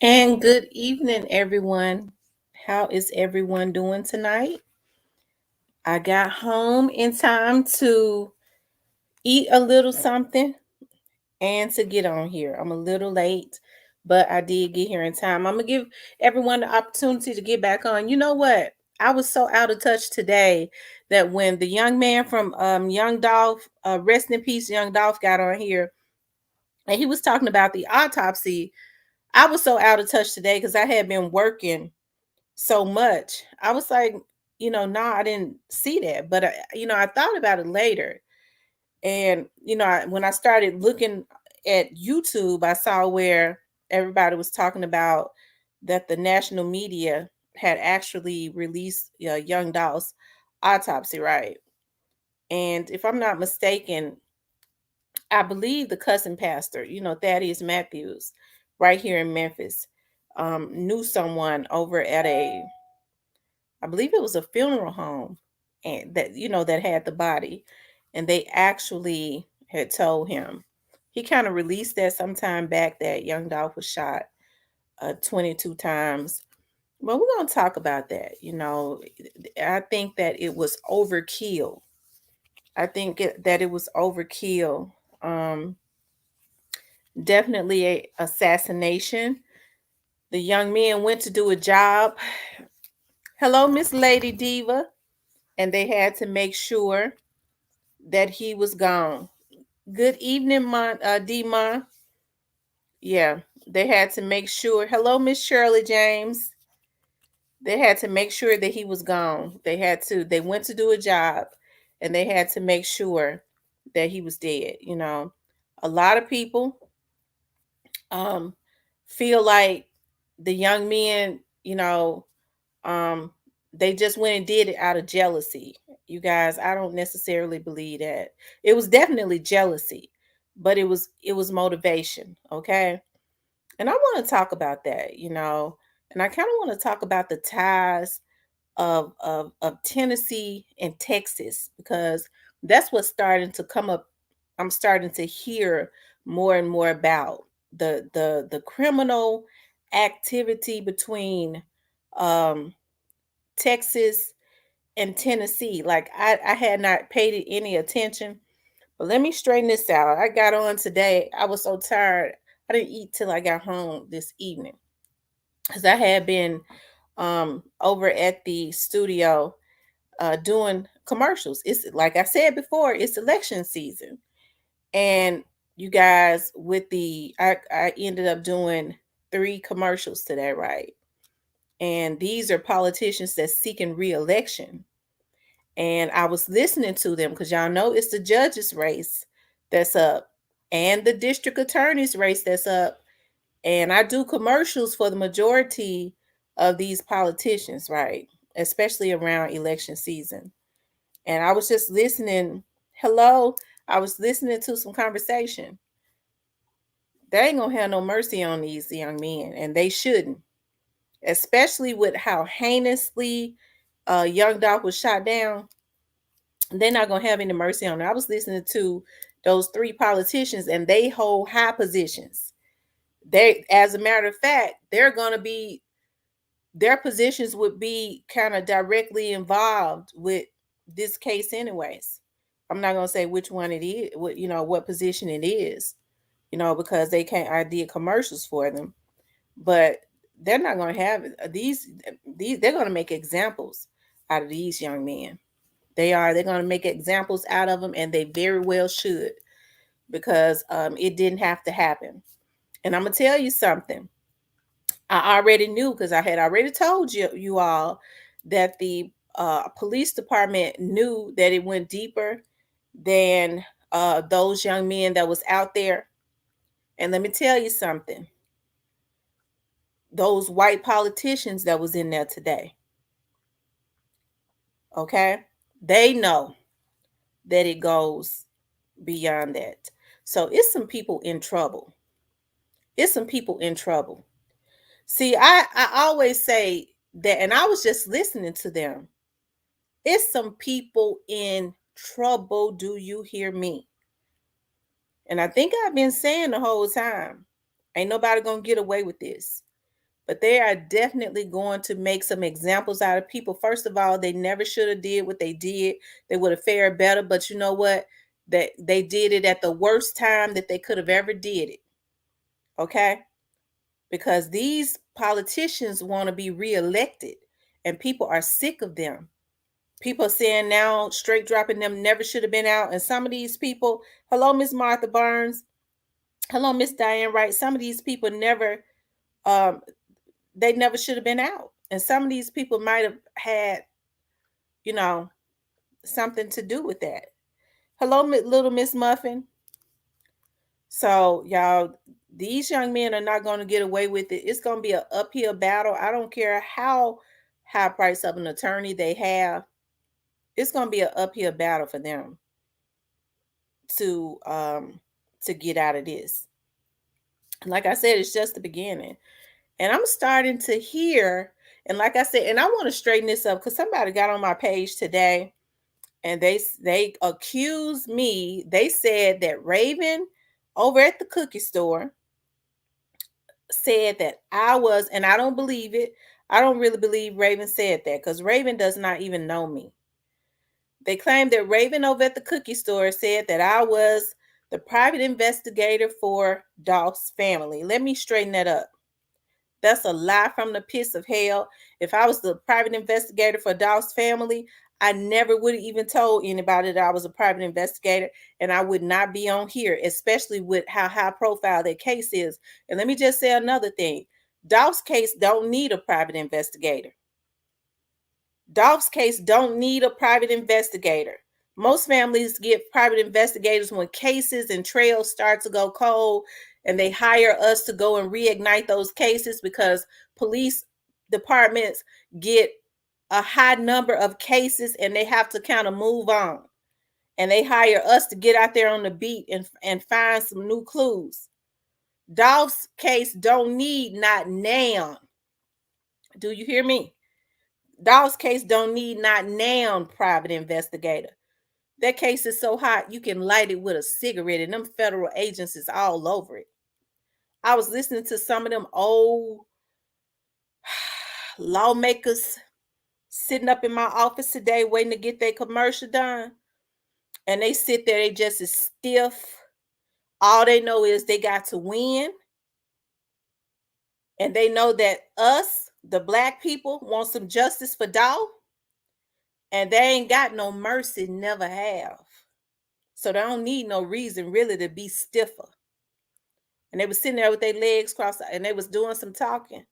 And good evening, everyone. How is everyone doing tonight? I got home in time to eat a little something and to get on here. I'm a little late, but I did get here in time. I'm going to give everyone the opportunity to get back on. You know what? I was so out of touch today that when the young man from Young Dolph, rest in peace, Young Dolph, got on here and he was talking about the autopsy, I was so out of touch today because I had been working so much. I was like, no, I didn't see that. But, I thought about it later. And, when I started looking at YouTube, I saw where everybody was talking about that the national media had actually released Young Dolph's autopsy, right? And if I'm not mistaken, I believe the cousin pastor, Thaddeus Matthews, right here in Memphis, knew someone over at I believe it was a funeral home, and that had the body, and they actually had told him. He kind of released that sometime back that young Dolph was shot 22 times. But we're gonna talk about that. I think that it was overkill. I think that it was overkill. Um, Definitely a assassination. The young men went to do a job. Hello, Miss Lady Diva, and they had to make sure that he was gone. Good evening, D-Mon. Yeah, they had to make sure. Hello, Miss Shirley James. They had to make sure that he was gone. They went to do a job and they had to make sure that he was dead. A lot of people um, feel like the young men, um, they just went and did it out of jealousy. You guys, I don't necessarily believe that. It was definitely jealousy, but it was motivation, okay? And I want to talk about that, and I kind of want to talk about the ties of Tennessee and Texas because that's what's starting to come up. I'm starting to hear more and more about the criminal activity between um Texas and Tennessee. Like I had not paid it any attention. But let me straighten this out. I got on today. I was so tired. I didn't eat till I got home this evening. Because I had been over at the studio doing commercials. It's like I said before, it's election season. And you guys, I ended up doing 3 commercials today, right? And these are politicians that's seeking re-election. And I was listening to them because y'all know it's the judges race that's up and the district attorney's race that's up. And I do commercials for the majority of these politicians, right? Especially around election season. And I was just listening. Hello, I was listening to some conversation. They ain't gonna have no mercy on these young men, and they shouldn't, especially with how heinously young Doc was shot down. They're not gonna have any mercy on them. I was listening to those 3 politicians, and they hold high positions. As a matter of fact, they're gonna be their positions would be kind of directly involved with this case, anyways. I'm not gonna say which one it is, what position it is, because they can't. I did commercials for them, but they're not gonna have these. They're gonna make examples out of these young men. They are. They're gonna make examples out of them, and they very well should, because it didn't have to happen. And I'm gonna tell you something. I already knew because I had already told you all that the police department knew that it went deeper than those young men that was out there. And let me tell you something. Those white politicians that was in there today, okay? They know that it goes beyond that. So it's some people in trouble. It's some people in trouble. See, I always say that, and I was just listening to them. It's some people in trouble. Do you hear me? And I think I've been saying the whole time, ain't nobody gonna get away with this. But they are definitely going to make some examples out of people. First of all, they never should have did what they did. They would have fared better. But you know what? That they did it at the worst time that they could have ever did it. Okay? Because these politicians want to be reelected and people are sick of them. People are saying now straight dropping them never should have been out. And some of these people, hello, Miss Martha Burns, hello, Miss Diane Wright, some of these people never um they never should have been out. And some of these people might have had, you know, something to do with that. Hello, little Miss Muffin. So, y'all, these young men are not going to get away with it. It's going to be an uphill battle. I don't care how high price of an attorney they have. It's going to be an uphill battle for them to get out of this. Like I said, it's just the beginning. And I'm starting to hear, and like I said, and I want to straighten this up because somebody got on my page today and they accused me. They said that Raven over at the cookie store said that I was, and I don't believe it. I don't really believe Raven said that because Raven does not even know me. They claimed that Raven over at the cookie store said that I was the private investigator for Dolph's family. Let me straighten that up. That's a lie from the pits of hell. If I was the private investigator for Dolph's family, I never would have even told anybody that I was a private investigator, and I would not be on here, especially with how high profile that case is. And let me just say another thing. Dolph's case don't need a private investigator. Dolph's case don't need a private investigator. Most families get private investigators when cases and trails start to go cold, and they hire us to go and reignite those cases because police departments get a high number of cases and they have to kind of move on. And they hire us to get out there on the beat and find some new clues. Dolph's case don't need not now. Do you hear me? Dolph's case don't need not now private investigator. That case is so hot you can light it with a cigarette, and them federal agents is all over it. I was listening to some of them old lawmakers sitting up in my office today waiting to get their commercial done. And they sit there, they just as stiff. All they know is they got to win. And they know that us, the black people, want some justice for Dolph. And they ain't got no mercy, never have. So they don't need no reason really to be stiffer. And they was sitting there with their legs crossed and they was doing some talking.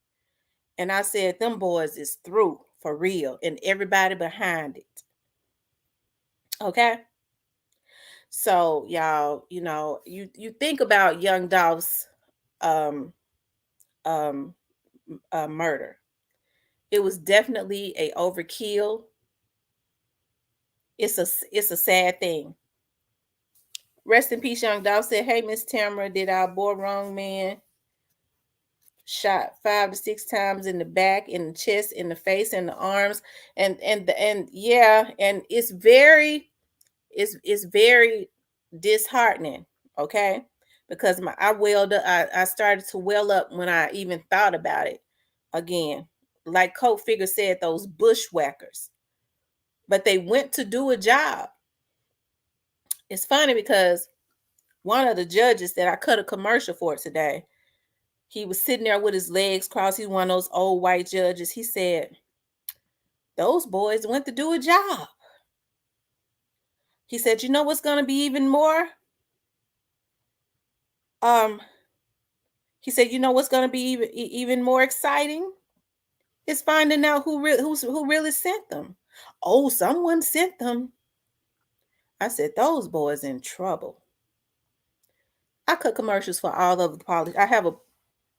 And I said, them boys is through for real. And everybody behind it. Okay? So y'all, you think about young Dolph's um murder. It was definitely a overkill. It's a sad thing. Rest in peace, young Dolph said, hey, Miss Tamara, did our boy wrong man shot 5 to 6 times in the back, in the chest, in the face, in the arms, and yeah, and it's very disheartening, okay? Because I started to well up when I even thought about it again. Like Coke Figure said, those bushwhackers. But they went to do a job. It's funny because one of the judges that I cut a commercial for today, he was sitting there with his legs crossed. He's one of those old white judges. He said, those boys went to do a job. He said, you know what's going to be even more? He said, you know what's going to be even more exciting? It's finding out who really sent them. Oh, someone sent them. I said, those boys in trouble. I cut commercials for all of the politics. I have a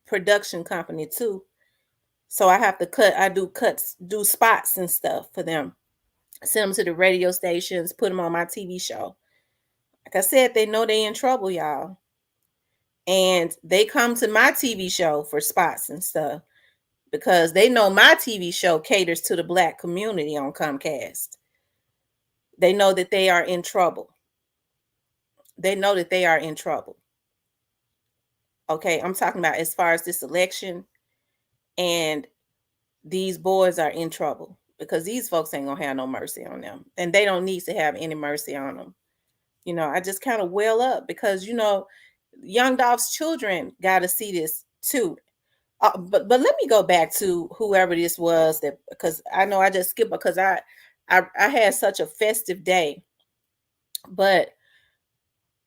production company too. So I have to do spots and stuff for them. Send them to the radio stations, put them on my TV show. Like I said, they know they in trouble, y'all. And they come to my TV show for spots and stuff because they know my TV show caters to the black community on Comcast. They know that they are in trouble. They know that they are in trouble. Okay, I'm talking about as far as this election. and these boys are in trouble because these folks ain't gonna have no mercy on them, and they don't need to have any mercy on them. I just kind of well up because young Dolph's children got to see this too. But let me go back to whoever this was, that because I know I just skipped because I had such a festive day, but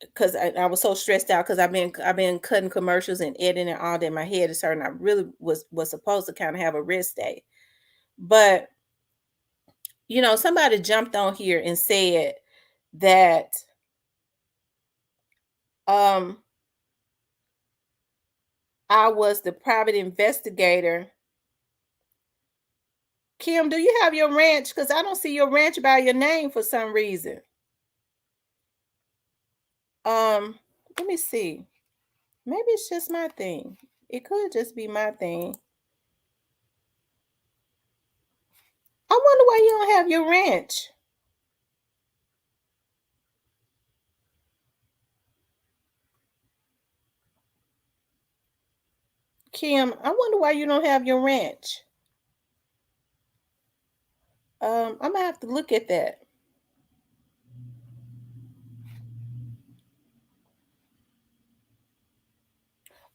because I was so stressed out because I've been cutting commercials and editing all day. My head is hurting. I really was supposed to kind of have a rest day, but somebody jumped on here and said that um I was the private investigator. Kim, do you have your ranch? Because I don't see your ranch by your name for some reason. Let me see. Maybe it's just my thing. It could just be my thing. I wonder why you don't have your ranch. Kim, I wonder why you don't have your ranch. I'm gonna have to look at that.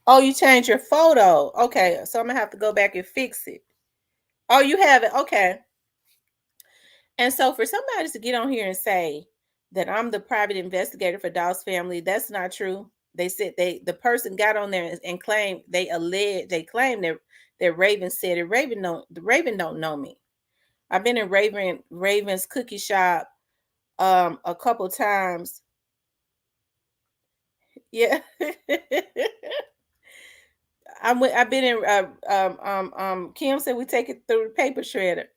Oh, you changed your photo. Okay, so I'm gonna have to go back and fix it. Oh, you have it. Okay. And so for somebody to get on here and say that I'm the private investigator for Dolph's family, that's not true. They said the person got on there and claimed they claimed that Raven said it. Raven don't know me. I've been in Raven's cookie shop a couple times. Yeah. I've been in Kim said we take it through the paper shredder.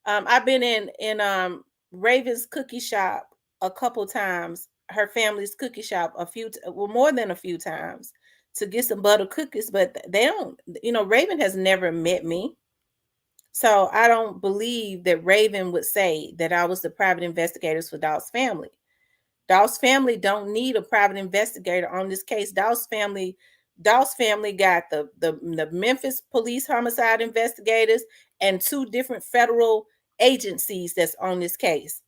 I've been in Raven's cookie shop a couple times, her family's cookie shop well, more than a few times, to get some butter cookies, but they don't, Raven has never met me. So I don't believe that Raven would say that I was the private investigators for Dolph's family. Dolph's family don't need a private investigator on this case. Dolph's family got the Memphis police homicide investigators and two different federal agencies that's on this case.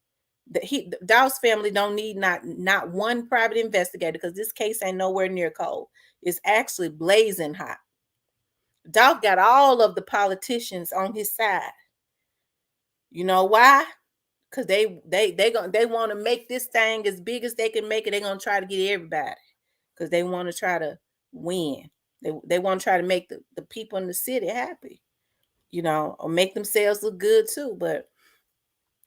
Dolph's family don't need not one private investigator because this case ain't nowhere near cold. It's actually blazing hot. Dolph got all of the politicians on his side. You know why? Because they want to make this thing as big as they can make it. They're gonna try to get everybody because they want to try to win. They want to try to make the people in the city happy, or make themselves look good too. But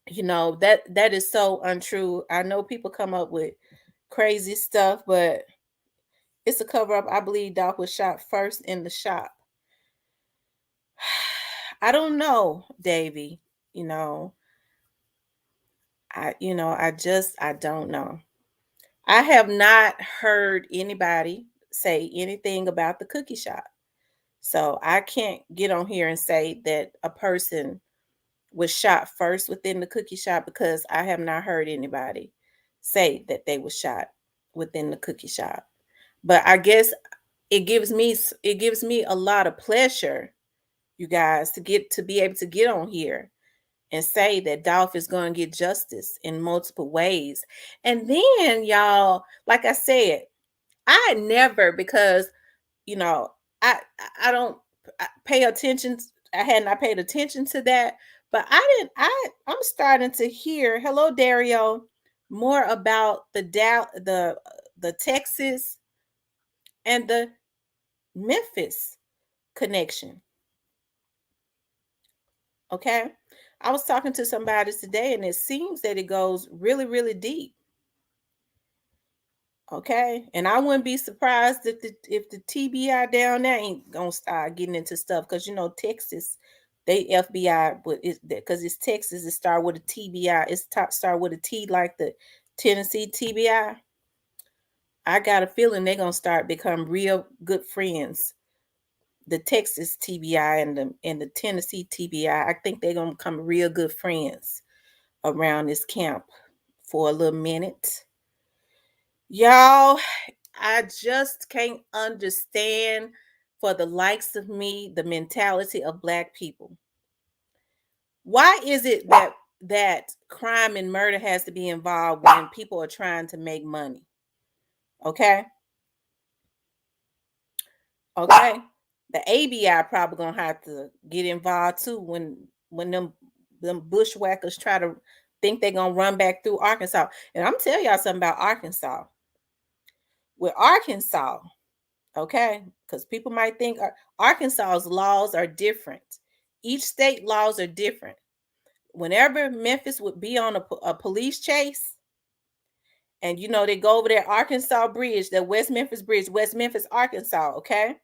that is so untrue. I know people come up with crazy stuff, but it's a cover up. I believe Doc was shot first in the shop. I don't know, Davy. You know, I don't know. I have not heard anybody say anything about the cookie shop. So I can't get on here and say that a person was shot first within the cookie shop because I have not heard anybody say that they were shot within the cookie shop. But I guess it gives me a lot of pleasure, you guys, to be able to get on here and say that Dolph is going to get justice in multiple ways. And then, y'all, like I said, I never, because you know I don't pay attention. I had not paid attention to that, but I'm starting to hear, hello Dario, more about the Texas and the Memphis connection. Okay, I was talking to somebody today, and it seems that it goes really, really deep. Okay, and I wouldn't be surprised if the TBI down there ain't gonna start getting into stuff because Texas, they FBI, but it's because it's Texas. It start with a TBI. It's start with a T like the Tennessee TBI. I got a feeling they're gonna start become real good friends. The Texas TBI and the Tennessee TBI. I think they're gonna become real good friends around this camp for a little minute. Y'all, I just can't understand for the likes of me, the mentality of Black people. Why is it that crime and murder has to be involved when people are trying to make money? Okay? Okay? The ABI probably gonna have to get involved too when them bushwhackers try to think they're gonna run back through Arkansas. And I'm telling y'all something about Arkansas. With Arkansas, okay, because people might think Arkansas's laws are different. Each state laws are different. Whenever Memphis would be on a police chase, and they go over there, Arkansas Bridge, the West Memphis Bridge, West Memphis, Arkansas, okay?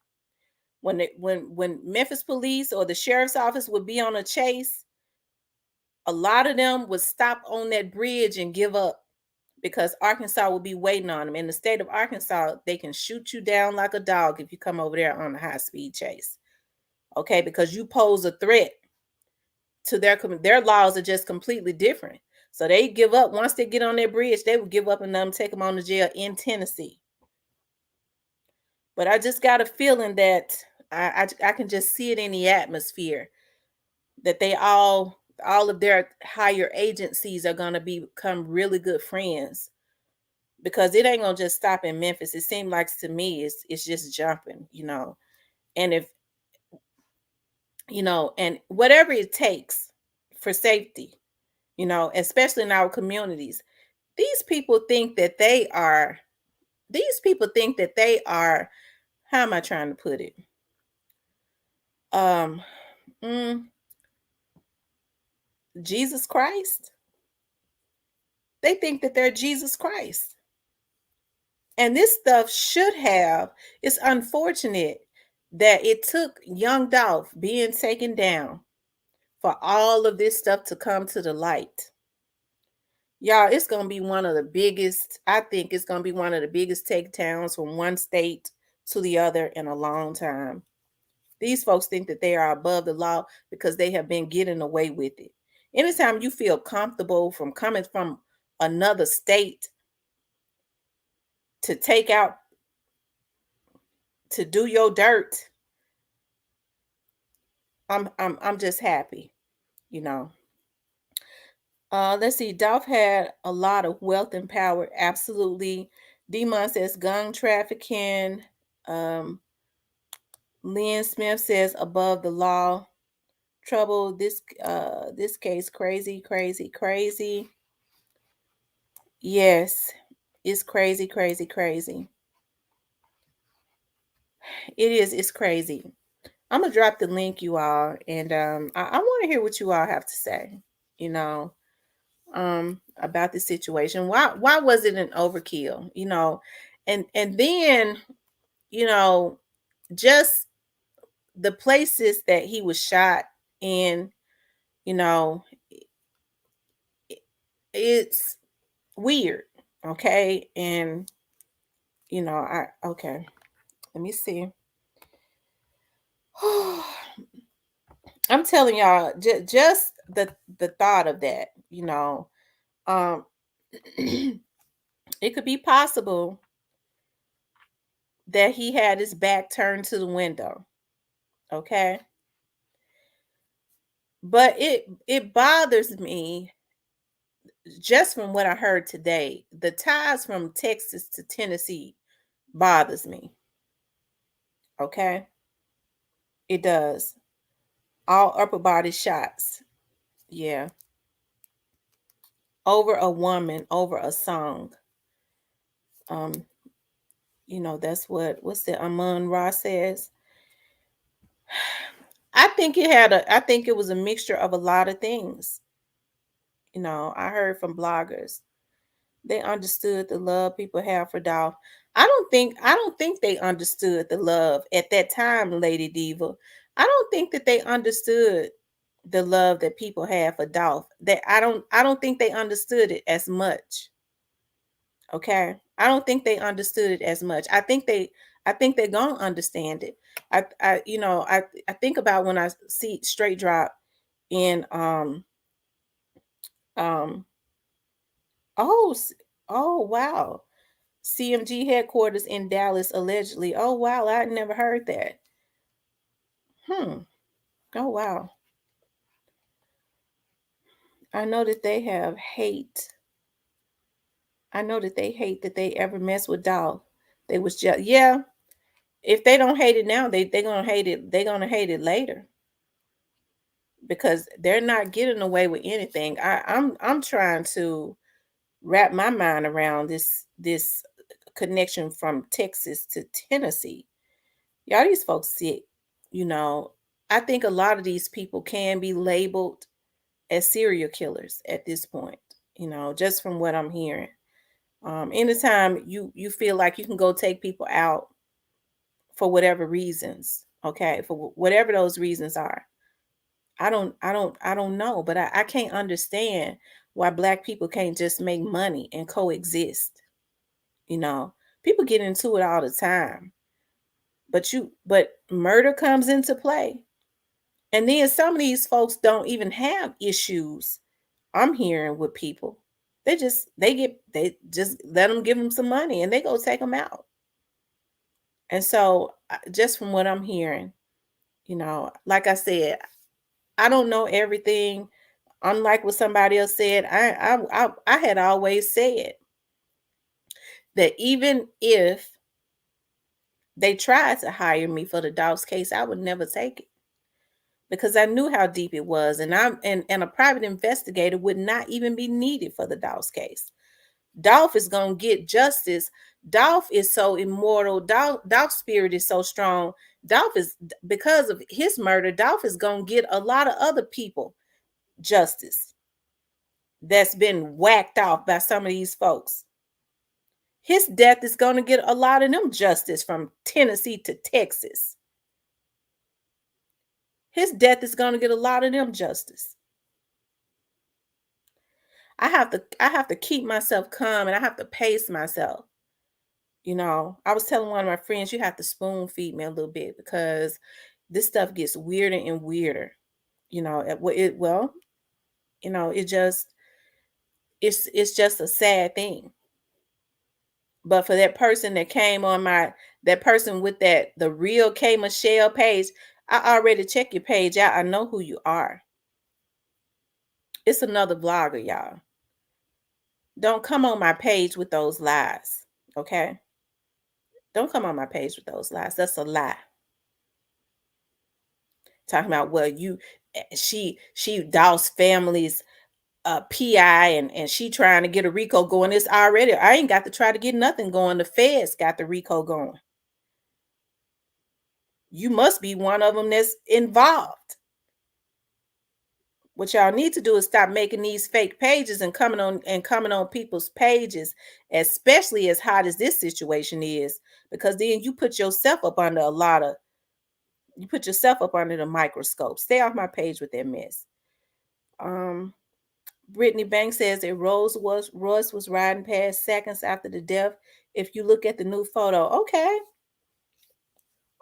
When Memphis police or the sheriff's office would be on a chase, a lot of them would stop on that bridge and give up because Arkansas will be waiting on them. In the state of Arkansas, they can shoot you down like a dog if you come over there on a high-speed chase. Okay, because you pose a threat to their laws are just completely different. So they give up. Once they get on their bridge, they will give up and let them take them on to jail in Tennessee. But I just got a feeling that I can just see it in the atmosphere that they all of their higher agencies are going to become really good friends, because it ain't gonna just stop in Memphis. It seems like to me it's just jumping, and if and whatever it takes for safety, especially in our communities. These people think that they are, how am I trying to put it? Um Jesus Christ. They think that they're Jesus Christ. And this stuff it's unfortunate that it took young Dolph being taken down for all of this stuff to come to the light. Y'all, it's going to be I think it's going to be one of the biggest takedowns from one state to the other in a long time. These folks think that they are above the law because they have been getting away with it. Anytime you feel comfortable from coming from another state to take out, to do your dirt, I'm just happy, you know. Let's see. Dolph had a lot of wealth and power. Absolutely. Demon says gun trafficking. Um, Lynn Smith says above the law. Trouble. This case crazy, crazy, crazy. Yes, it's crazy, crazy, crazy. It is. It's crazy. I'm gonna drop the link, you all, and I want to hear what you all have to say. You know, about the situation. Why was it an overkill? And then just the places that he was shot in. You know, it's weird. Okay, and I okay. Let me see. I'm telling y'all, just the thought of that. Um, it could be possible that he had his back turned to the window. Okay. But it bothers me just from what I heard today. The ties from Texas to Tennessee bothers me. Okay? It does. All upper body shots. Yeah. Over a woman, over a song. That's what's the Amon Ra says. I think it was a mixture of a lot of things. I heard from bloggers. They understood the love people have for Dolph. I don't think they understood the love at that time, Lady Diva. I don't think that they understood the love that people have for Dolph. That I don't think they understood it as much. Okay? I don't think they understood it as much. I think they're gonna understand it. I think about when I see Straight Drop in um oh oh wow, CMG headquarters in Dallas, allegedly. Oh wow, I never heard that. Oh wow. I know that they have hate. I know that they hate that they ever mess with Dolph. They was just, yeah. If they don't hate it now, they gonna hate it. They gonna hate it later because they're not getting away with anything. I'm trying to wrap my mind around this connection from Texas to Tennessee. Y'all, these folks sick. You know, I think a lot of these people can be labeled as serial killers at this point. You know, just from what I'm hearing. Anytime you feel like you can go take people out for whatever reasons, okay, for whatever those reasons are. I don't know, but I can't understand why black people can't just make money and coexist. You know, people get into it all the time, but murder comes into play. And then some of these folks don't even have issues. I'm hearing with people. They just let them give them some money and they go take them out. And so just from what I'm hearing, you know, like I said, I don't know everything. Unlike what somebody else said, I had always said that even if they tried to hire me for the Dolph's case, I would never take it because I knew how deep it was, and and a private investigator would not even be needed for the Dolph's case. Dolph is gonna get justice. Dolph is so immortal. Dolph's spirit is so strong. Dolph is because of his murder. Dolph is gonna get a lot of other people justice that's been whacked off by some of these folks. His death is gonna get a lot of them justice from Tennessee to Texas. His death is gonna get a lot of them justice. I have to keep myself calm and I have to pace myself. You know, I was telling one of my friends, you have to spoon feed me a little bit because this stuff gets weirder and weirder. You know, well, you know, it's just a sad thing. But for that person that came on that person with the real K Michelle page, I already check your page out. I know who you are. It's another vlogger, y'all. Don't come on my page with those lies. Okay? Don't come on my page with those lies. That's a lie. Talking about well, she Dawes family's PI and she trying to get a RICO going. It's already I ain't got to try to get nothing going. The feds got the RICO going. You must be one of them that's involved. What y'all need to do is stop making these fake pages and coming on people's pages, especially as hot as this situation is, because then you put yourself up under the microscope. Stay off my page with that mess. Um, Brittany Banks says that Royce was riding past seconds after the death. If you look at the new photo, okay.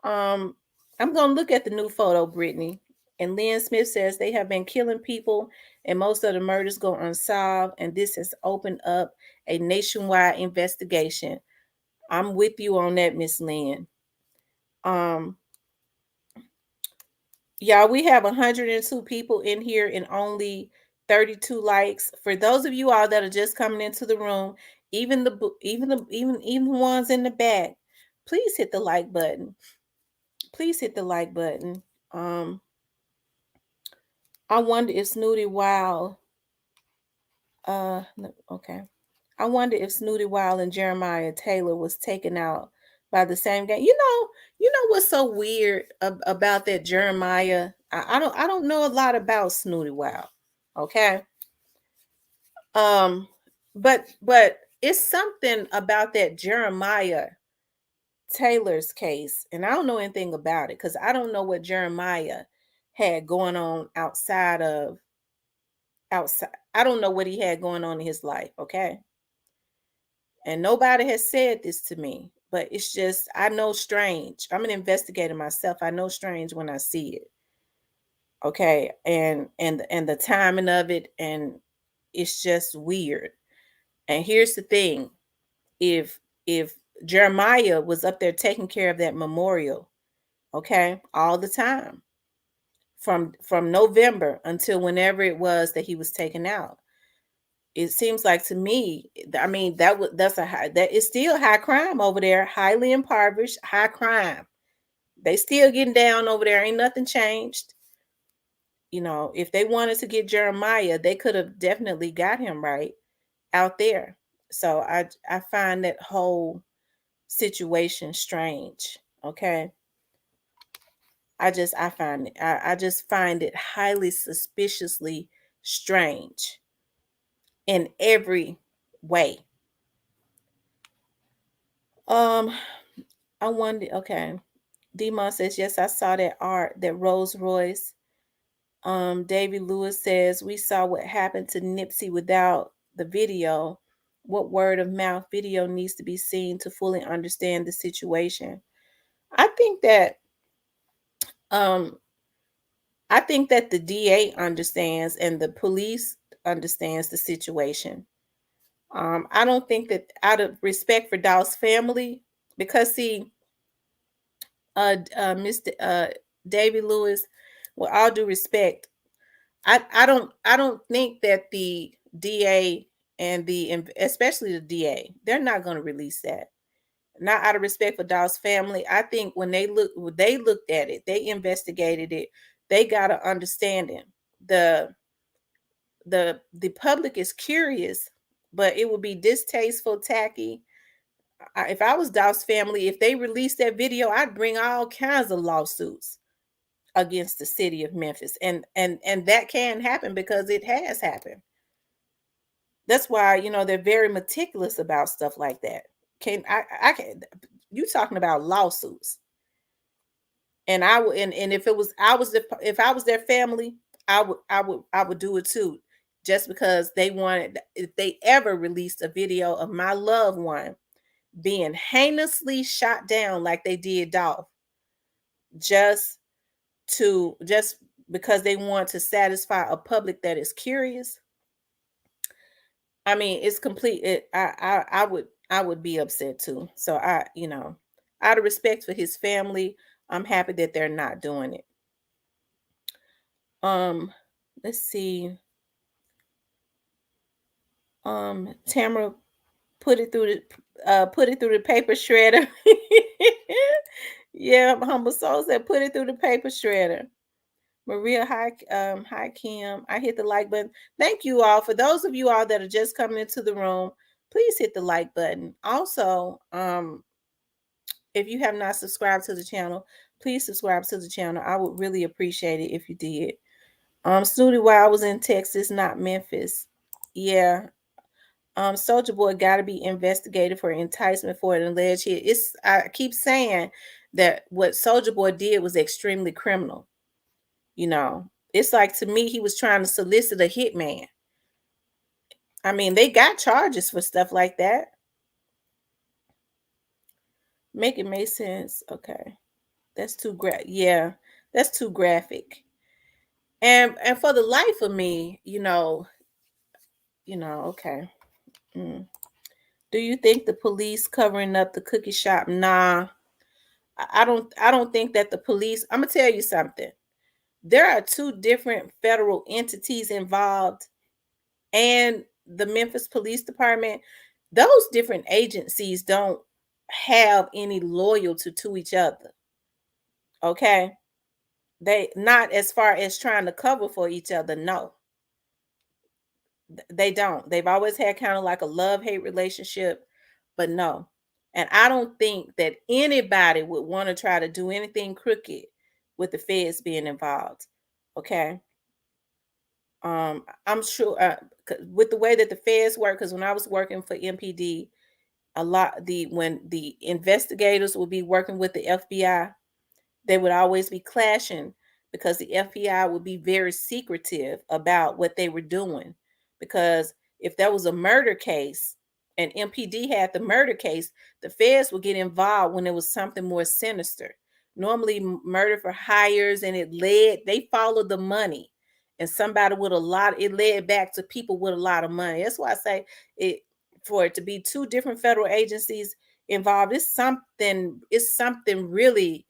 Um, I'm gonna look at the new photo, Brittany. And Lynn Smith says they have been killing people, and most of the murders go unsolved. And this has opened up a nationwide investigation. I'm with you on that, Miss Lynn. Um, Y'all, we have 102 people in here and only 32 likes. For those of you all that are just coming into the room, even the ones in the back, please hit the like button. Please hit the like button. I wonder if Snooty Wild okay. I wonder if Snooty Wild and Jeremiah Taylor was taken out by the same gang. You know what's so weird about that Jeremiah? I don't know a lot about Snooty Wild. Okay. Um, but it's something about that Jeremiah Taylor's case, and I don't know anything about it because I don't know what Jeremiah had going on outside. I don't know what he had going on in his life, okay? And nobody has said this to me, but it's just I know strange. I'm an investigator myself. I know strange when I see it. Okay? And the timing of it and it's just weird. And here's the thing. If Jeremiah was up there taking care of that memorial, okay, all the time. from November until whenever it was that he was taken out. It seems like to me, I mean, that's a high, that is still high crime over there, highly impoverished, high crime. They still getting down over there. Ain't nothing changed. If they wanted to get Jeremiah, they could have definitely got him right out there. So I find that whole situation strange. Okay. I just find it highly suspiciously strange in every way. Um, I wonder. Okay, Demon says yes. I saw that art, that Rolls Royce. David Lewis says we saw what happened to Nipsey without the video. What word of mouth video needs to be seen to fully understand the situation? I think that um I think that the DA understands and the police understands the situation. I don't think that out of respect for Dolph's family, because see, Mr. David Lewis, with all due respect, I don't think that the DA and especially the DA, they're not going to release that. Not out of respect for Dolph's family. I think when they looked at it, they investigated it, they got an understanding. The the public is curious, but it would be distasteful, tacky. If I was Dolph's family, if they released that video, I'd bring all kinds of lawsuits against the city of Memphis, and that can happen because it has happened. That's why they're very meticulous about stuff like that. I can you talking about lawsuits? And I would, and if it was if I was their family, I would do it too, just because they wanted. If they ever released a video of my loved one being heinously shot down like they did Dolph, just just because they want to satisfy a public that is curious. I mean, it's complete. I would be upset too. So out of respect for his family, I'm happy that they're not doing it. Let's see. Tamara put it through the paper shredder. Yeah, Humble Soul said put it through the paper shredder. Maria, hi Kim. I hit the like button. Thank you all. For those of you all that are just coming into the room, please hit the like button. Also, if you have not subscribed to the channel, please subscribe to the channel. I would really appreciate it if you did. Snooty, while I was in Texas, not Memphis. Yeah. Soldier Boy got to be investigated for enticement for an alleged hit. I keep saying that what Soldier Boy did was extremely criminal. It's like, to me, he was trying to solicit a hitman. I mean, they got charges for stuff like that. Make it make sense. Okay. That's too yeah, that's too graphic. And for the life of me, okay. Do you think the police covering up the cookie shop? Nah. I don't think that the police, I'm gonna tell you something. There are two different federal entities involved, and the Memphis Police Department. Those different agencies don't have any loyalty to each other. Okay? They not as far as trying to cover for each other, no. They don't. They've always had kind of like a love-hate relationship, but no. And I don't think that anybody would want to try to do anything crooked with the feds being involved. Okay? I'm sure with the way that the feds work, because when I was working for MPD, when the investigators would be working with the FBI, they would always be clashing because the FBI would be very secretive about what they were doing. Because if there was a murder case and MPD had the murder case, the feds would get involved when it was something more sinister. Normally, murder for hires, and they followed the money. And somebody with it led back to people with a lot of money. That's why I say for it to be two different federal agencies involved, it's something really,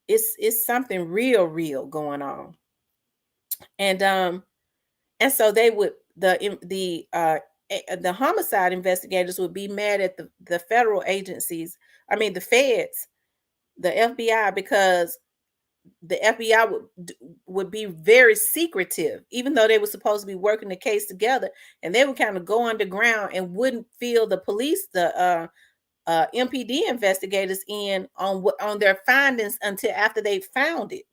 it's something real going on. And so they would the homicide investigators would be mad at the federal agencies, I mean the feds, the FBI, because the FBI would be very secretive, even though they were supposed to be working the case together, and they would kind of go underground and wouldn't feel the police, the MPD investigators in on their findings until after they found it.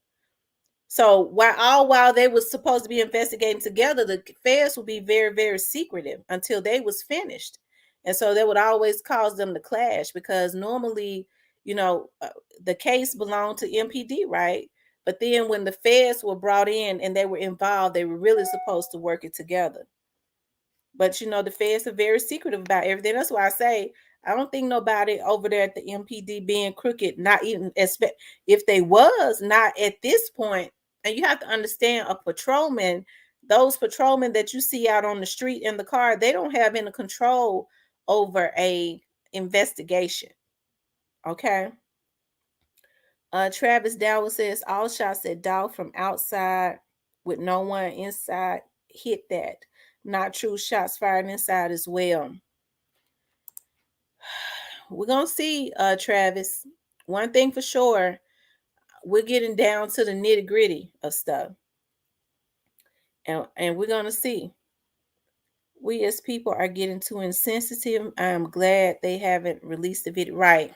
So while they was supposed to be investigating together, the feds would be very, very secretive until they was finished. And so that would always cause them to clash, because normally, you know, the case belonged to MPD, right? But then when the feds were brought in and they were involved, they were really supposed to work it together. But the feds are very secretive about everything. That's why I say I don't think nobody over there at the MPD being crooked, not even expect, if they was not at this point. And you have to understand, a patrolman, those patrolmen that you see out on the street in the car, they don't have any control over a investigation. Okay. Travis Dower says all shots at Dolph from outside with no one inside hit that. Not true, shots fired inside as well. We're gonna see, Travis. One thing for sure, we're getting down to the nitty-gritty of stuff. And we're gonna see. We as people are getting too insensitive. I'm glad they haven't released the video. Right.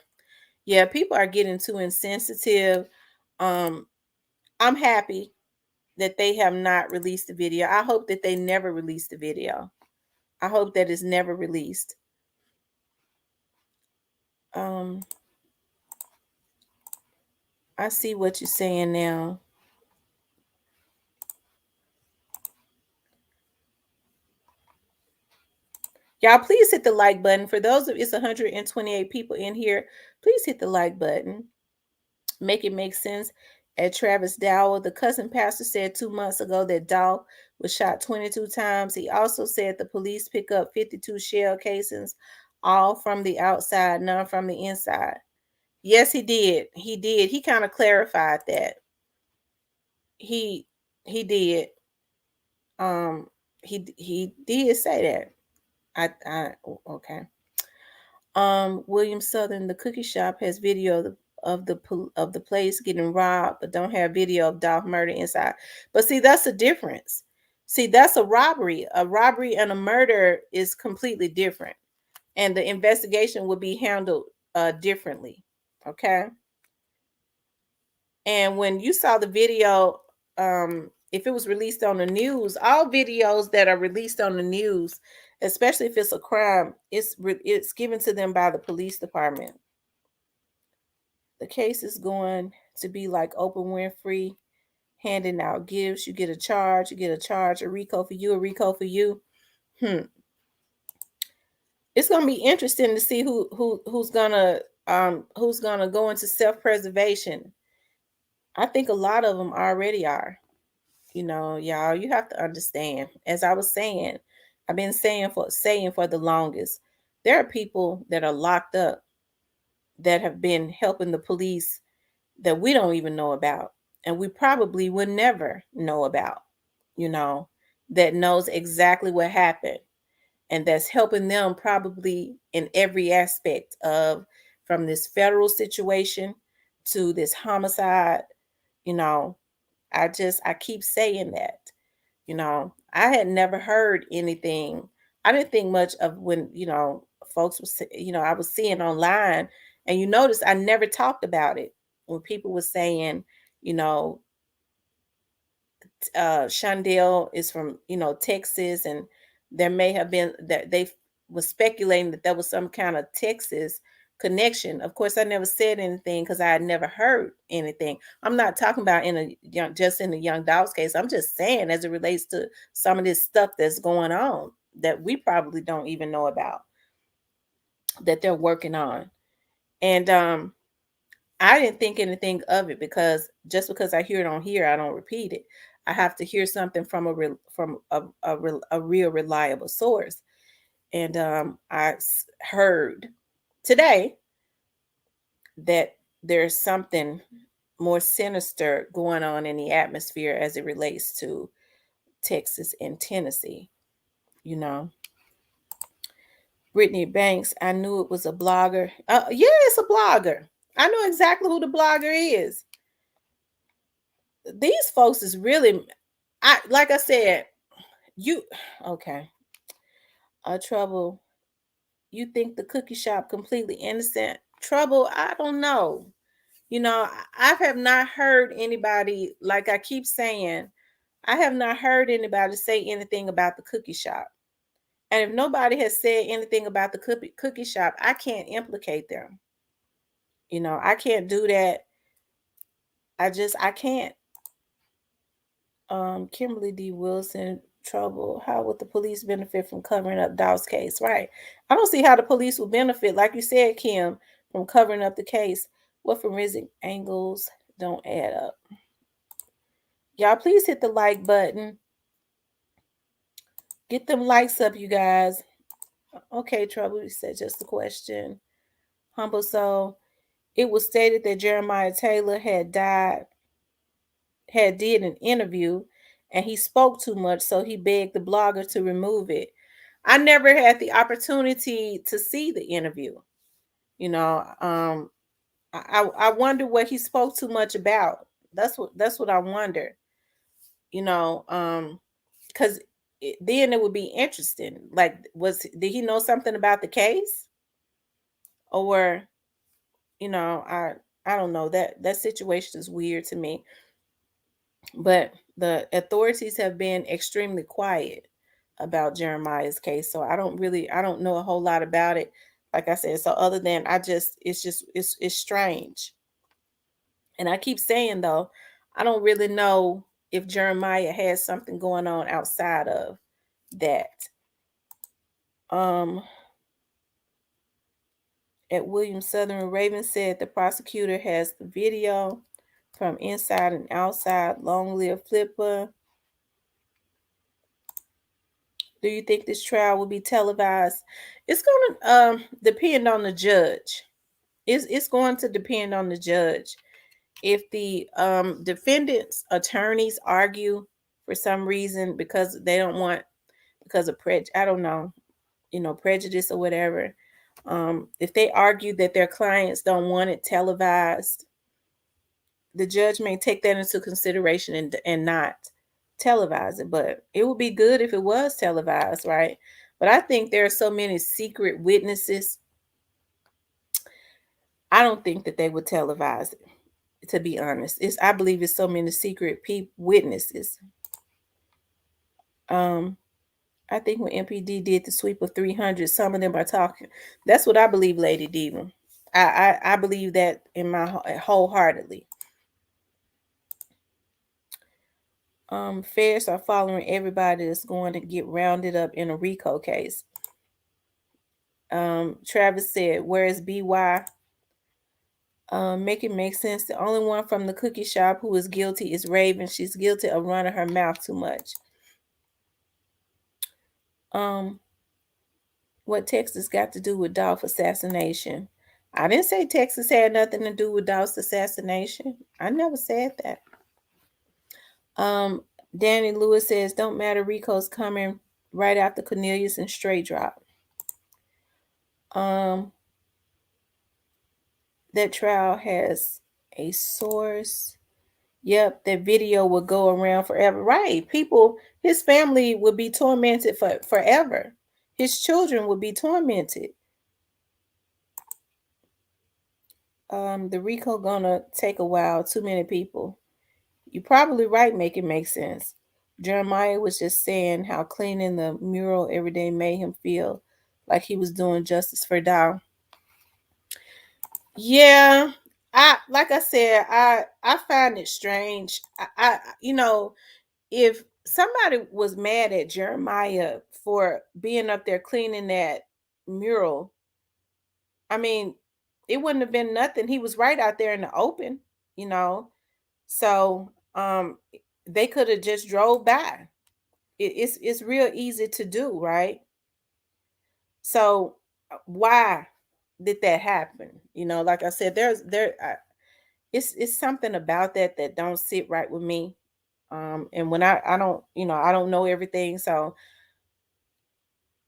Yeah, people are getting too insensitive. Um, I'm happy that they have not released the video. I hope that they never release the video. I hope that it's never released. Um, I see what you're saying now. Y'all, please hit the like button. For those of it's 128 people in here, please hit the like button. Make it make sense. At Travis Dowell, the cousin pastor said 2 months ago that Dolph was shot 22 times. He also said the police pick up 52 shell casings, all from the outside, none from the inside. Yes, he did. He did. He kind of clarified that. He did. He did say that. Okay. William Southern, the cookie shop has video of the place getting robbed, but don't have video of Dolph murder inside. But see, that's the difference. See, that's a robbery. A robbery and a murder is completely different, and the investigation would be handled differently. Okay. And when you saw the video, if it was released on the news, all videos that are released on the news, especially if it's a crime, it's given to them by the police department. The case is going to be like Oprah Winfrey handing out gifts. You get a charge, a RICO for you, a RICO for you. It's gonna be interesting to see who's gonna go into self-preservation. I think a lot of them already are. Y'all, you have to understand. As I was saying, I've been saying for the longest, there are people that are locked up that have been helping the police that we don't even know about, and we probably would never know about, that knows exactly what happened, and that's helping them probably in every aspect of, from this federal situation to this homicide. you know I keep saying that. I had never heard anything. I didn't think much of when, folks was, I was seeing online, and you notice I never talked about it when people were saying, you know, Shondell is from, Texas, and there may have been that they was speculating that there was some kind of Texas connection. Of course, I never said anything because I had never heard anything. I'm not talking about just in the Young Dolph's case. I'm just saying as it relates to some of this stuff that's going on that we probably don't even know about, that they're working on. And I didn't think anything of it, because just because I hear it on here, I don't repeat it. I have to hear something from a real reliable source. And I heard today that there's something more sinister going on in the atmosphere as it relates to Texas and Tennessee. You know, Brittany Banks, I knew it was a blogger. Yeah, it's a blogger. I know exactly who the blogger is. These folks is really, like I said, you okay. Trouble. You think the cookie shop completely innocent? Trouble, I don't know. You know, I have not heard anybody, like I keep saying, I have not heard anybody say anything about the cookie shop. And if nobody has said anything about the cookie shop, I can't implicate them. You know, I can't do that. I can't. Kimberly D. Wilson, trouble. How would the police benefit from covering up Dolph's case? Right. I don't see how the police will benefit, like you said, Kim, from covering up the case. What forensic angles don't add up? Y'all, please hit the like button. Get them likes up, you guys. Okay, trouble. You said just a question. Humble soul. It was stated that Jeremiah Taylor had did an interview and he spoke too much, so he begged the blogger to remove it. I never had the opportunity to see the interview. You know, I wonder what he spoke too much about. That's what I wonder. You know, because then it would be interesting. Like, did he know something about the case, or I don't know. That situation is weird to me. But the authorities have been extremely quiet about Jeremiah's case, so I don't know a whole lot about it. Like I said, so other than it's strange. And I keep saying though, I don't really know if Jeremiah has something going on outside of that. Um at Williams Southern Raven said the prosecutor has the video from inside and outside. Long live Flipper. Do you think this trial will be televised? It's going to depend on the judge. It's going to depend on the judge. If the defendant's attorneys argue for some reason because they don't want, because of I don't know, prejudice or whatever. If they argue that their clients don't want it televised, the judge may take that into consideration and not televise it. But it would be good if it was televised, right? But I think there are so many secret witnesses. I don't think that they would televise it. To be honest, I believe it's so many secret witnesses. I think when MPD did the sweep of 300, some of them are talking. That's what I believe, Lady Diva. I believe that in my wholeheartedly. Feds are following everybody that's going to get rounded up in a RICO case. Travis said, "Where is BY?" Make it make sense. The only one from the cookie shop who is guilty is Raven. She's guilty of running her mouth too much. What Texas got to do with Dolph assassination? I didn't say Texas had nothing to do with Dolph's assassination. I never said that. Danny Lewis says, "Don't matter. Rico's coming right after Cornelius and straight drop." That trial has a source. Yep, that video will go around forever. Right. People, his family would be tormented forever. His children would be tormented. The RICO gonna take a while. Too many people. You're probably right. Make it make sense. Jeremiah was just saying how cleaning the mural every day made him feel like he was doing justice for Dow. Yeah, like I said, I find it strange. If somebody was mad at Jeremiah for being up there cleaning that mural, I mean, it wouldn't have been nothing. He was right out there in the open, you know. So they could have just drove by. It's real easy to do, right? So why did that happen? Like I said, it's something about that don't sit right with me. And when I don't, I don't know everything, so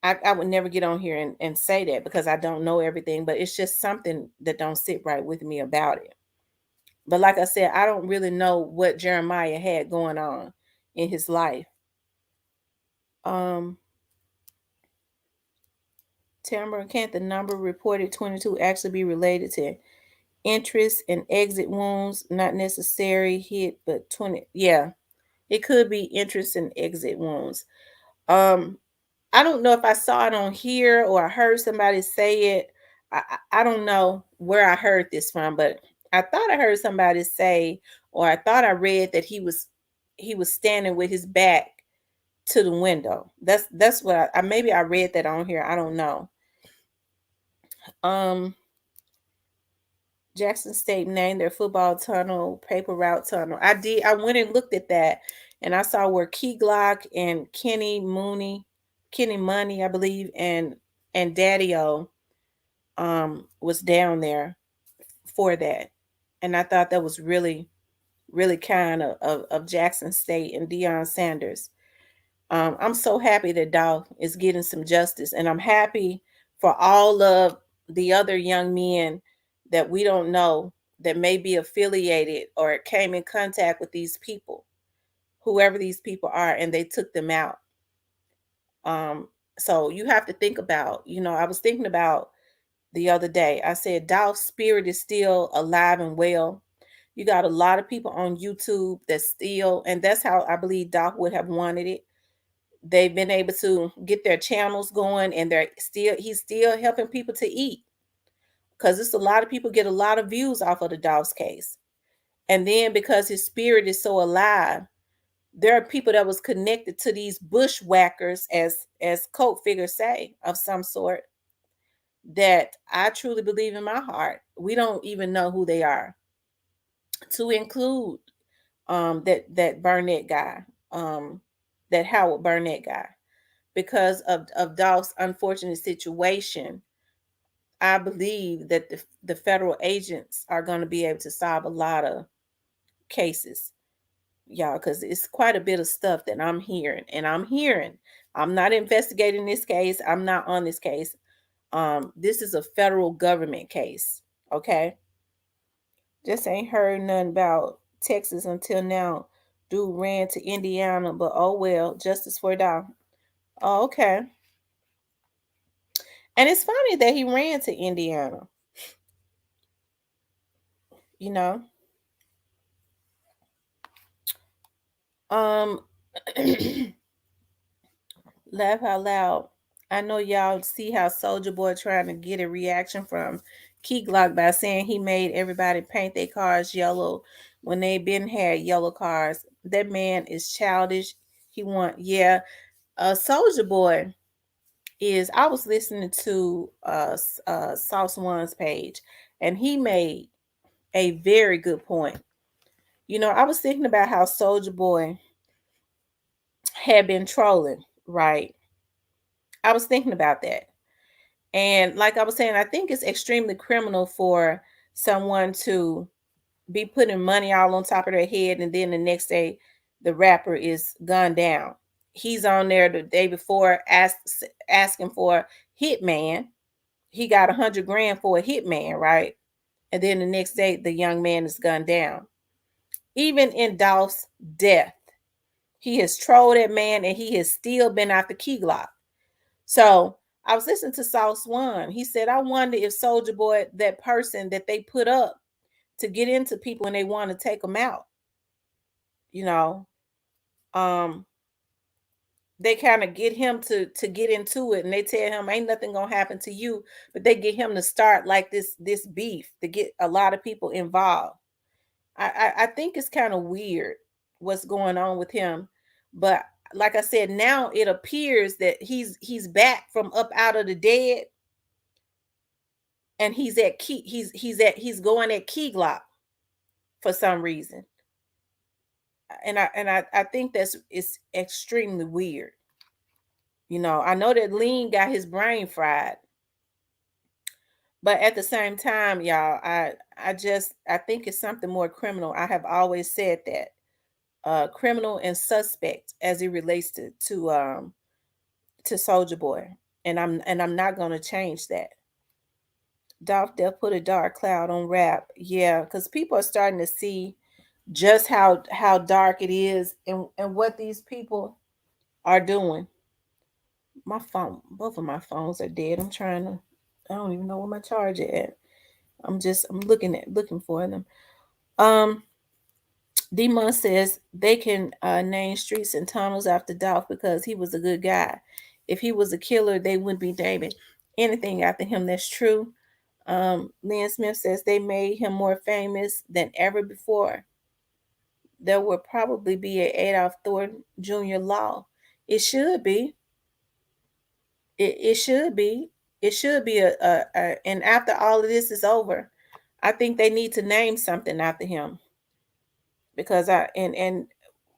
I would never get on here and say that because I don't know everything, but it's just something that don't sit right with me about it. But like I said, I don't really know what Jeremiah had going on in his life. Um, Tamara, can't the number reported 22 actually be related to interest and exit wounds? Not necessary hit, but 20. Yeah, it could be interest and exit wounds. Um, I don't know if I saw it on here or I heard somebody say it. I don't know where I heard this from, but I thought I heard somebody say, or I thought I read that he was standing with his back to the window. That's what I maybe I read that on here. I don't know. Um, Jackson State named their football tunnel paper route tunnel. I did. I went and looked at that, and I saw where Key Glock and Kenny Money, I believe, and Daddy O was down there for that, and I thought that was really really kind of Jackson State and Deion Sanders. I'm so happy that Dolph is getting some justice, and I'm happy for all of the other young men that we don't know that may be affiliated or came in contact with these people, whoever these people are, and they took them out. Um, so you have to think about, I was thinking about the other day. I said Dolph's spirit is still alive and well. You got a lot of people on YouTube that still, and that's how I believe Dolph would have wanted it. They've been able to get their channels going, and he's still helping people to eat, because it's a lot of people get a lot of views off of the Dolph's case. And then because his spirit is so alive, there are people that was connected to these bushwhackers, as cult figures say, of some sort, that I truly believe in my heart we don't even know who they are, to include that Burnett guy, um that Howard Burnett guy. Because of Dolph's unfortunate situation, I believe that the federal agents are going to be able to solve a lot of cases, y'all, because it's quite a bit of stuff that I'm hearing. And I'm not investigating this case, I'm not on this case. This is a federal government case. Okay. Just ain't heard nothing about Texas until now. Dude ran to Indiana, but oh well, justice for Dolph. Oh, okay. And it's funny that he ran to Indiana, you know. Um Laugh out loud. I know y'all see how Soldier Boy trying to get a reaction from Key Glock by saying he made everybody paint their cars yellow when they been had yellow cars. That man is childish. He want, yeah. Soldier Boy is, I was listening to Sauce One's page, and he made a very good point. I was thinking about how Soldier Boy had been trolling, right? I was thinking about that. And like I was saying, I think it's extremely criminal for someone to be putting money all on top of their head, and then the next day the rapper is gunned down. He's on there the day before asking for hitman. He got 100 grand for a hitman, right? And then the next day the young man is gunned down. Even in Dolph's death, he has trolled that man, and he has still been out the key glock. So I was listening to Sauce One. He said, I wonder if Soldier Boy, that person that they put up to get into people when they want to take them out, you know, um, they kind of get him to get into it, and they tell him ain't nothing gonna happen to you, but they get him to start like this beef to get a lot of people involved. I think it's kind of weird what's going on with him, but like I said, now it appears that he's back from up out of the dead, and he's going at Key Glock for some reason, and I think that's it's extremely weird. I know that Lean got his brain fried, but at the same time, y'all, I think it's something more criminal. I have always said that. criminal and suspect as it relates to Soldier Boy, and I'm not gonna change that. Dolph Death put a dark cloud on rap, yeah, because people are starting to see just how dark it is, and what these people are doing. My phone, both of my phones are dead. I'm trying to, I don't even know where my charger at. I'm looking for them. Um, Demon says they can name streets and tunnels after Dolph because he was a good guy. If he was a killer, they wouldn't be naming anything after him. That's true. Lynn Smith says they made him more famous than ever before. There will probably be a Adolf Thornton Jr. law. It should be. It should be. It should be and after all of this is over, I think they need to name something after him because and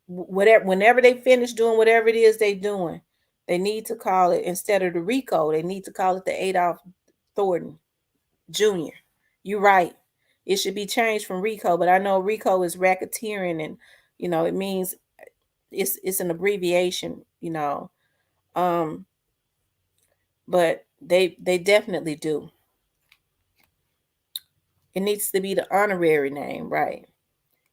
whatever whenever they finish doing whatever it is they doing, they need to call it, instead of the Rico, they need to call it the Adolf Thornton Jr. You're right. It should be changed from Rico, but I know Rico is racketeering, and it means it's an abbreviation, Um, but they definitely do. It needs to be the honorary name, right?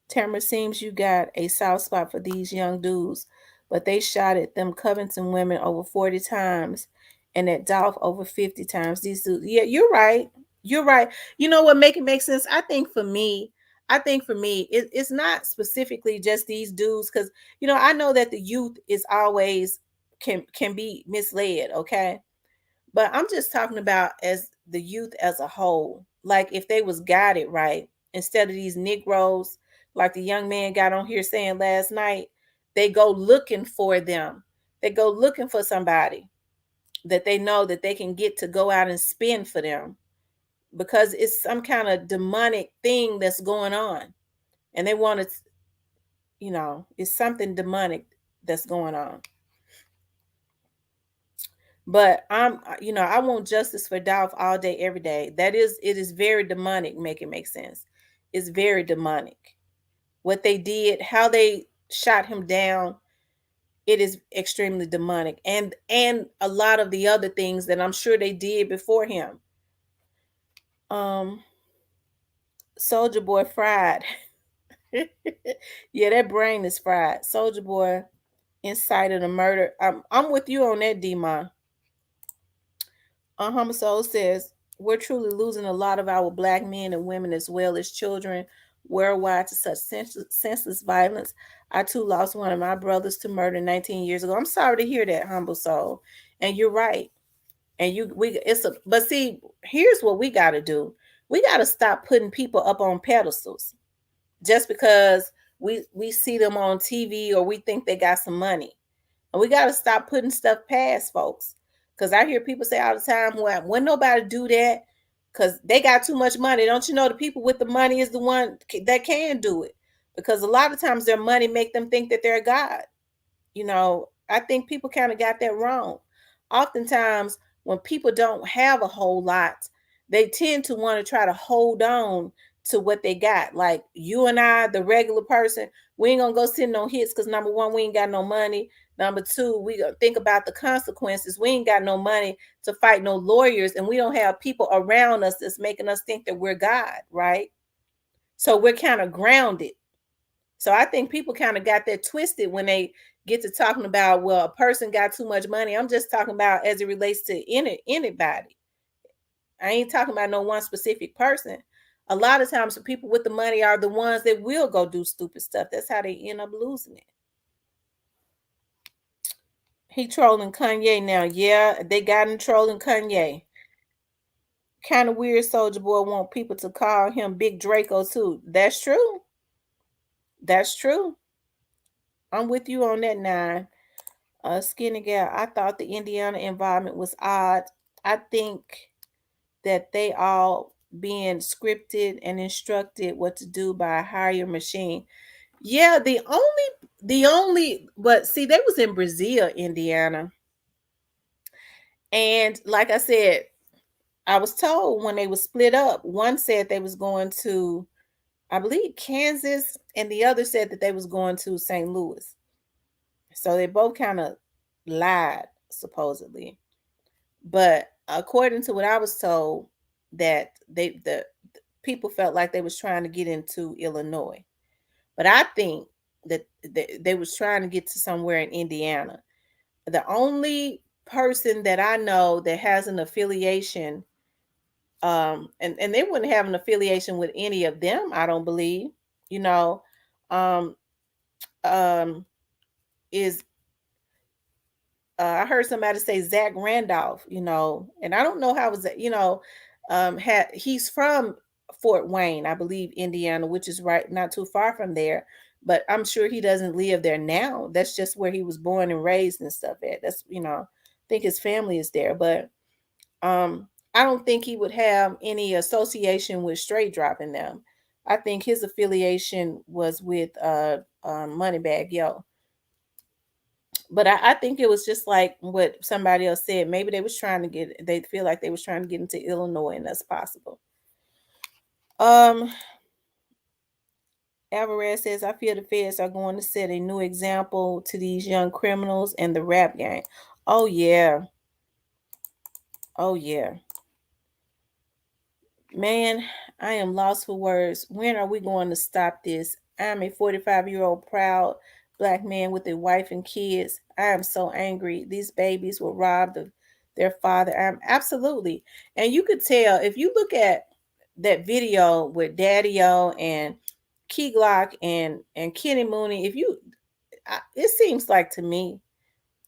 Tamara, seems you got a soft spot for these young dudes, but they shot at them Covington women over 40 times and at Dolph over 50 times. These dudes, yeah, you're right. You're right. You know what make it make sense? I think for me, it's not specifically just these dudes, because I know that the youth is always can be misled, okay? But I'm just talking about as the youth as a whole. Like if they was guided right, instead of these Negroes, like the young man got on here saying last night, they go looking for them. They go looking for somebody that they know that they can get to go out and spend for them, because it's some kind of demonic thing that's going on. And they want to, it's something demonic that's going on. But I want justice for Dolph all day, every day. It is very demonic. Make it make sense. It's very demonic. What they did, how they shot him down, it is extremely demonic, and a lot of the other things that I'm sure they did before him. Um, Soldier Boy fried. Yeah, that brain is fried. Soldier Boy incited a murder. I'm with you on that, Demon. Homicide says we're truly losing a lot of our black men and women as well as children worldwide to such senseless violence. I too lost one of my brothers to murder 19 years ago. I'm sorry to hear that, humble soul. And you're right. And but see, here's what we got to do. We got to stop putting people up on pedestals just because we see them on TV or we think they got some money. And we got to stop putting stuff past folks. Because I hear people say all the time, well, when nobody do that because they got too much money. Don't you know the people with the money is the one that can do it? Because a lot of times their money make them think that they're God. I think people kind of got that wrong. Oftentimes, when people don't have a whole lot, they tend to want to try to hold on to what they got. Like you and I, the regular person, we ain't gonna go sit no hits because number one, we ain't got no money. Number two, we gonna think about the consequences. We ain't got no money to fight no lawyers, and we don't have people around us that's making us think that we're God, right? So we're kind of grounded. So I think people kind of got that twisted when they get to talking about, well, a person got too much money. I'm just talking about as it relates to anybody. I ain't talking about no one specific person. A lot of times the people with the money are the ones that will go do stupid stuff. That's how they end up losing it. He trolling Kanye now. Yeah, they got him trolling Kanye. Kind of weird. Soldier Boy want people to call him Big Draco too. That's true. That's true. I'm with you on that, Nine. Skinny Gal, I thought the Indiana environment was odd. I think that they all being scripted and instructed what to do by a higher machine. Yeah, but see, they was in Brazil, Indiana. And like I said, I was told when they was split up, one said they was going to I believe Kansas, and the other said that they was going to St. Louis. So they both kind of lied, supposedly. But according to what I was told, that the people felt like they was trying to get into Illinois. But I think that they was trying to get to somewhere in Indiana. The only person that I know that has an affiliation, and they wouldn't have an affiliation with any of them, I don't believe, you know, um, um, is I heard somebody say Zach Randolph, and I don't know how was that, had he's from Fort Wayne, I believe, Indiana, which is right not too far from there. But I'm sure he doesn't live there now. That's just where he was born and raised and stuff at. That's I think his family is there, but um, I don't think he would have any association with straight dropping them. I think his affiliation was with Moneybag Yo. But I think it was just like what somebody else said. Maybe they feel like they was trying to get into Illinois, and that's possible. Um, Alvarez says, I feel the feds are going to set a new example to these young criminals and the rap gang. Oh yeah. Oh yeah. Man, I am lost for words. When are we going to stop this? I'm a 45-year-old proud black man with a wife and kids. I am so angry. These babies were robbed of their father. I'm absolutely. And you could tell if you look at that video with Daddy O and Key Glock and Kenny Mooney, it seems like to me,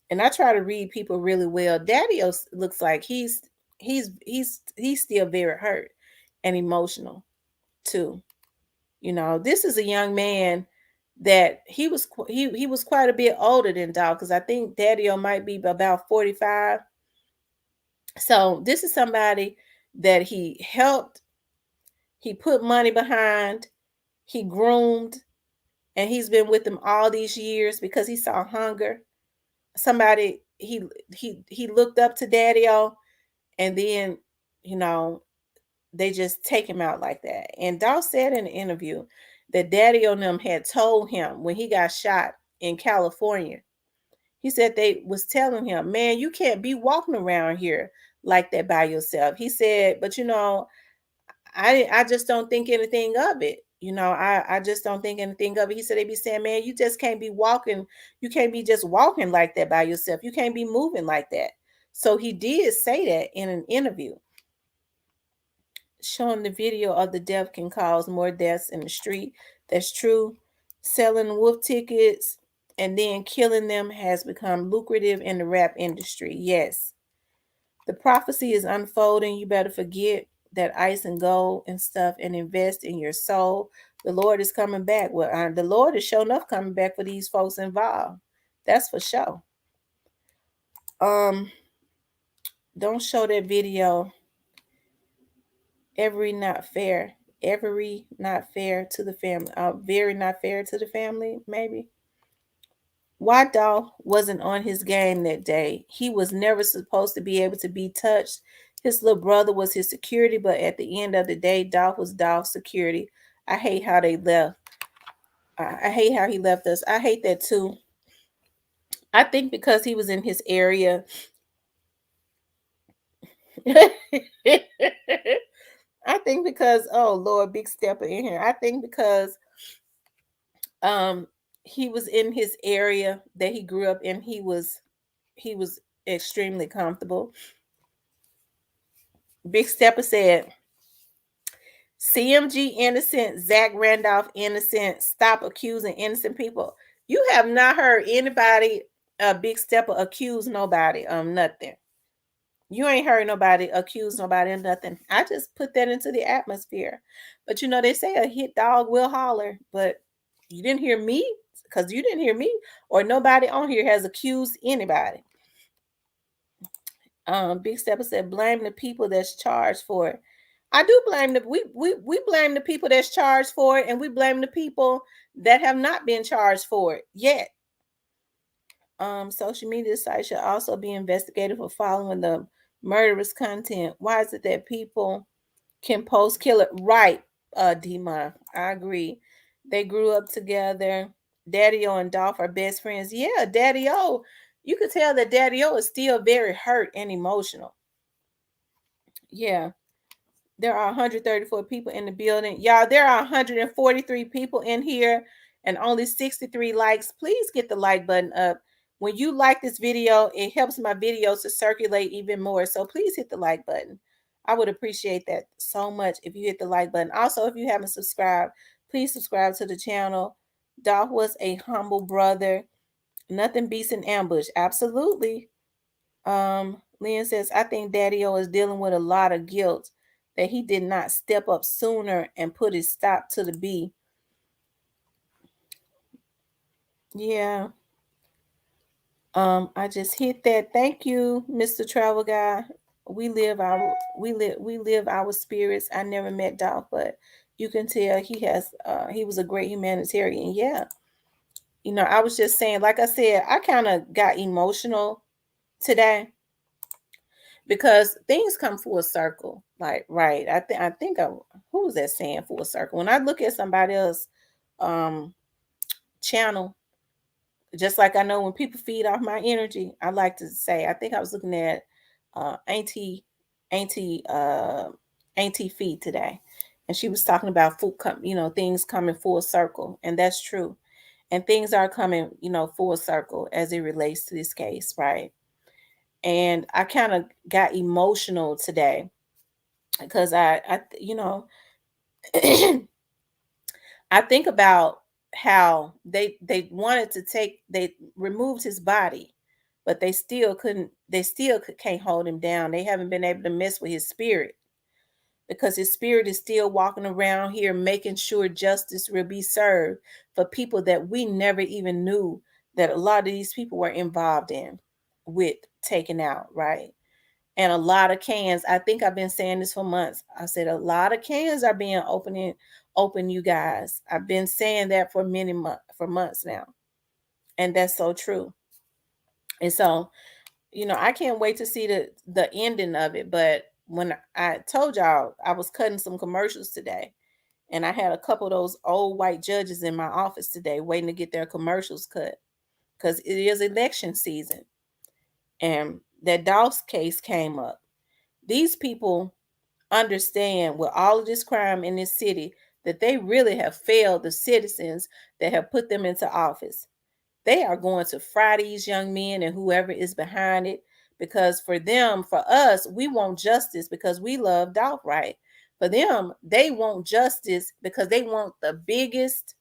and I try to read people really well. Daddy O looks like he's still very hurt and emotional too. This is a young man that he was quite a bit older than Dolph, because I think Daddy O might be about 45. So this is somebody that he helped, he put money behind, he groomed, and he's been with them all these years because he saw hunger. Somebody he looked up to Daddy O, and then you know they just take him out like that. And Dolph said in an interview that Daddy on them had told him when he got shot in California, he said they was telling him, man, you can't be walking around here like that by yourself. He said, but I just don't think anything of it. I just don't think anything of it. He said they be saying, man, you just can't be walking. You can't be just walking like that by yourself. You can't be moving like that. So he did say that in an interview. Showing the video of the death can cause more deaths in the street. That's true. Selling wolf tickets and then killing them has become lucrative in the rap industry. Yes. The prophecy is unfolding. You better forget that ice and gold and stuff and invest in your soul. The Lord is coming back. Well, the Lord is showing up coming back for these folks involved. That's for sure. Don't show that video. Every not fair to the family. Very not fair to the family, maybe. Why Dolph wasn't on his game that day? He was never supposed to be able to be touched. His little brother was his security, but at the end of the day, Dolph was Dolph's security. I hate how they left. I hate how he left us. I hate that too. I think because he was in his area. I think because, oh Lord, big stepper in here. I think because um he was in his area that he grew up in. He was extremely comfortable. Big Stepper said, CMG innocent, Zach Randolph innocent. Stop accusing innocent people. You have not heard anybody, Big Stepper, accuse nobody of nothing. You ain't heard nobody accuse nobody of nothing. I just put that into the atmosphere. But they say a hit dog will holler, but you didn't hear me, because you didn't hear me, or nobody on here has accused anybody. Big Stepper said, blame the people that's charged for it. I do blame we blame the people that's charged for it, and we blame the people that have not been charged for it yet. Social media sites should also be investigated for following the murderous content. Why is it that people can post killer? Right. Dima. I agree. They grew up together. Daddy O and Dolph are best friends. Yeah, Daddy O. You could tell that Daddy O is still very hurt and emotional. Yeah. There are 134 people in the building. Y'all, there are 143 people in here and only 63 likes. Please get the like button up. When you like this video, it helps my videos to circulate even more. So please hit the like button. I would appreciate that so much if you hit the like button. Also, if you haven't subscribed, please subscribe to the channel. Dolph was a humble brother. Nothing beats an ambush. Absolutely. Lynn says, I think Daddy O is dealing with a lot of guilt that he did not step up sooner and put his stop to the B. Yeah. I just hit that. Thank you, Mr. Travel Guy. We live our spirits. I never met Dolph, but you can tell he was a great humanitarian. Yeah. I was just saying, like I said, I kind of got emotional today because things come full circle. Like, right. I think who was that saying full circle? When I look at somebody else um channel, just like I know when people feed off my energy, I like to say, I think I was looking at Auntie Auntie Feed today. And she was talking about things coming full circle. And that's true. And things are coming, full circle as it relates to this case, right? And I kind of got emotional today because I think about how they removed his body, but they still can't hold him down. They haven't been able to mess with his spirit because his spirit is still walking around here making sure justice will be served for people that we never even knew that a lot of these people were involved in with taking out, right? And a lot of cans. I think I've been saying this for months. I said a lot of cans are being open, you guys. I've been saying that for months now. And that's so true. And so, I can't wait to see the ending of it. But when I told y'all I was cutting some commercials today, and I had a couple of those old white judges in my office today waiting to get their commercials cut because it is election season. And that Dolph's case came up. These people understand with all of this crime in this city that they really have failed the citizens that have put them into office. They are going to fry these young men and whoever is behind it because for us, we want justice because we love Dolph, right? For them, they want justice because they want the biggest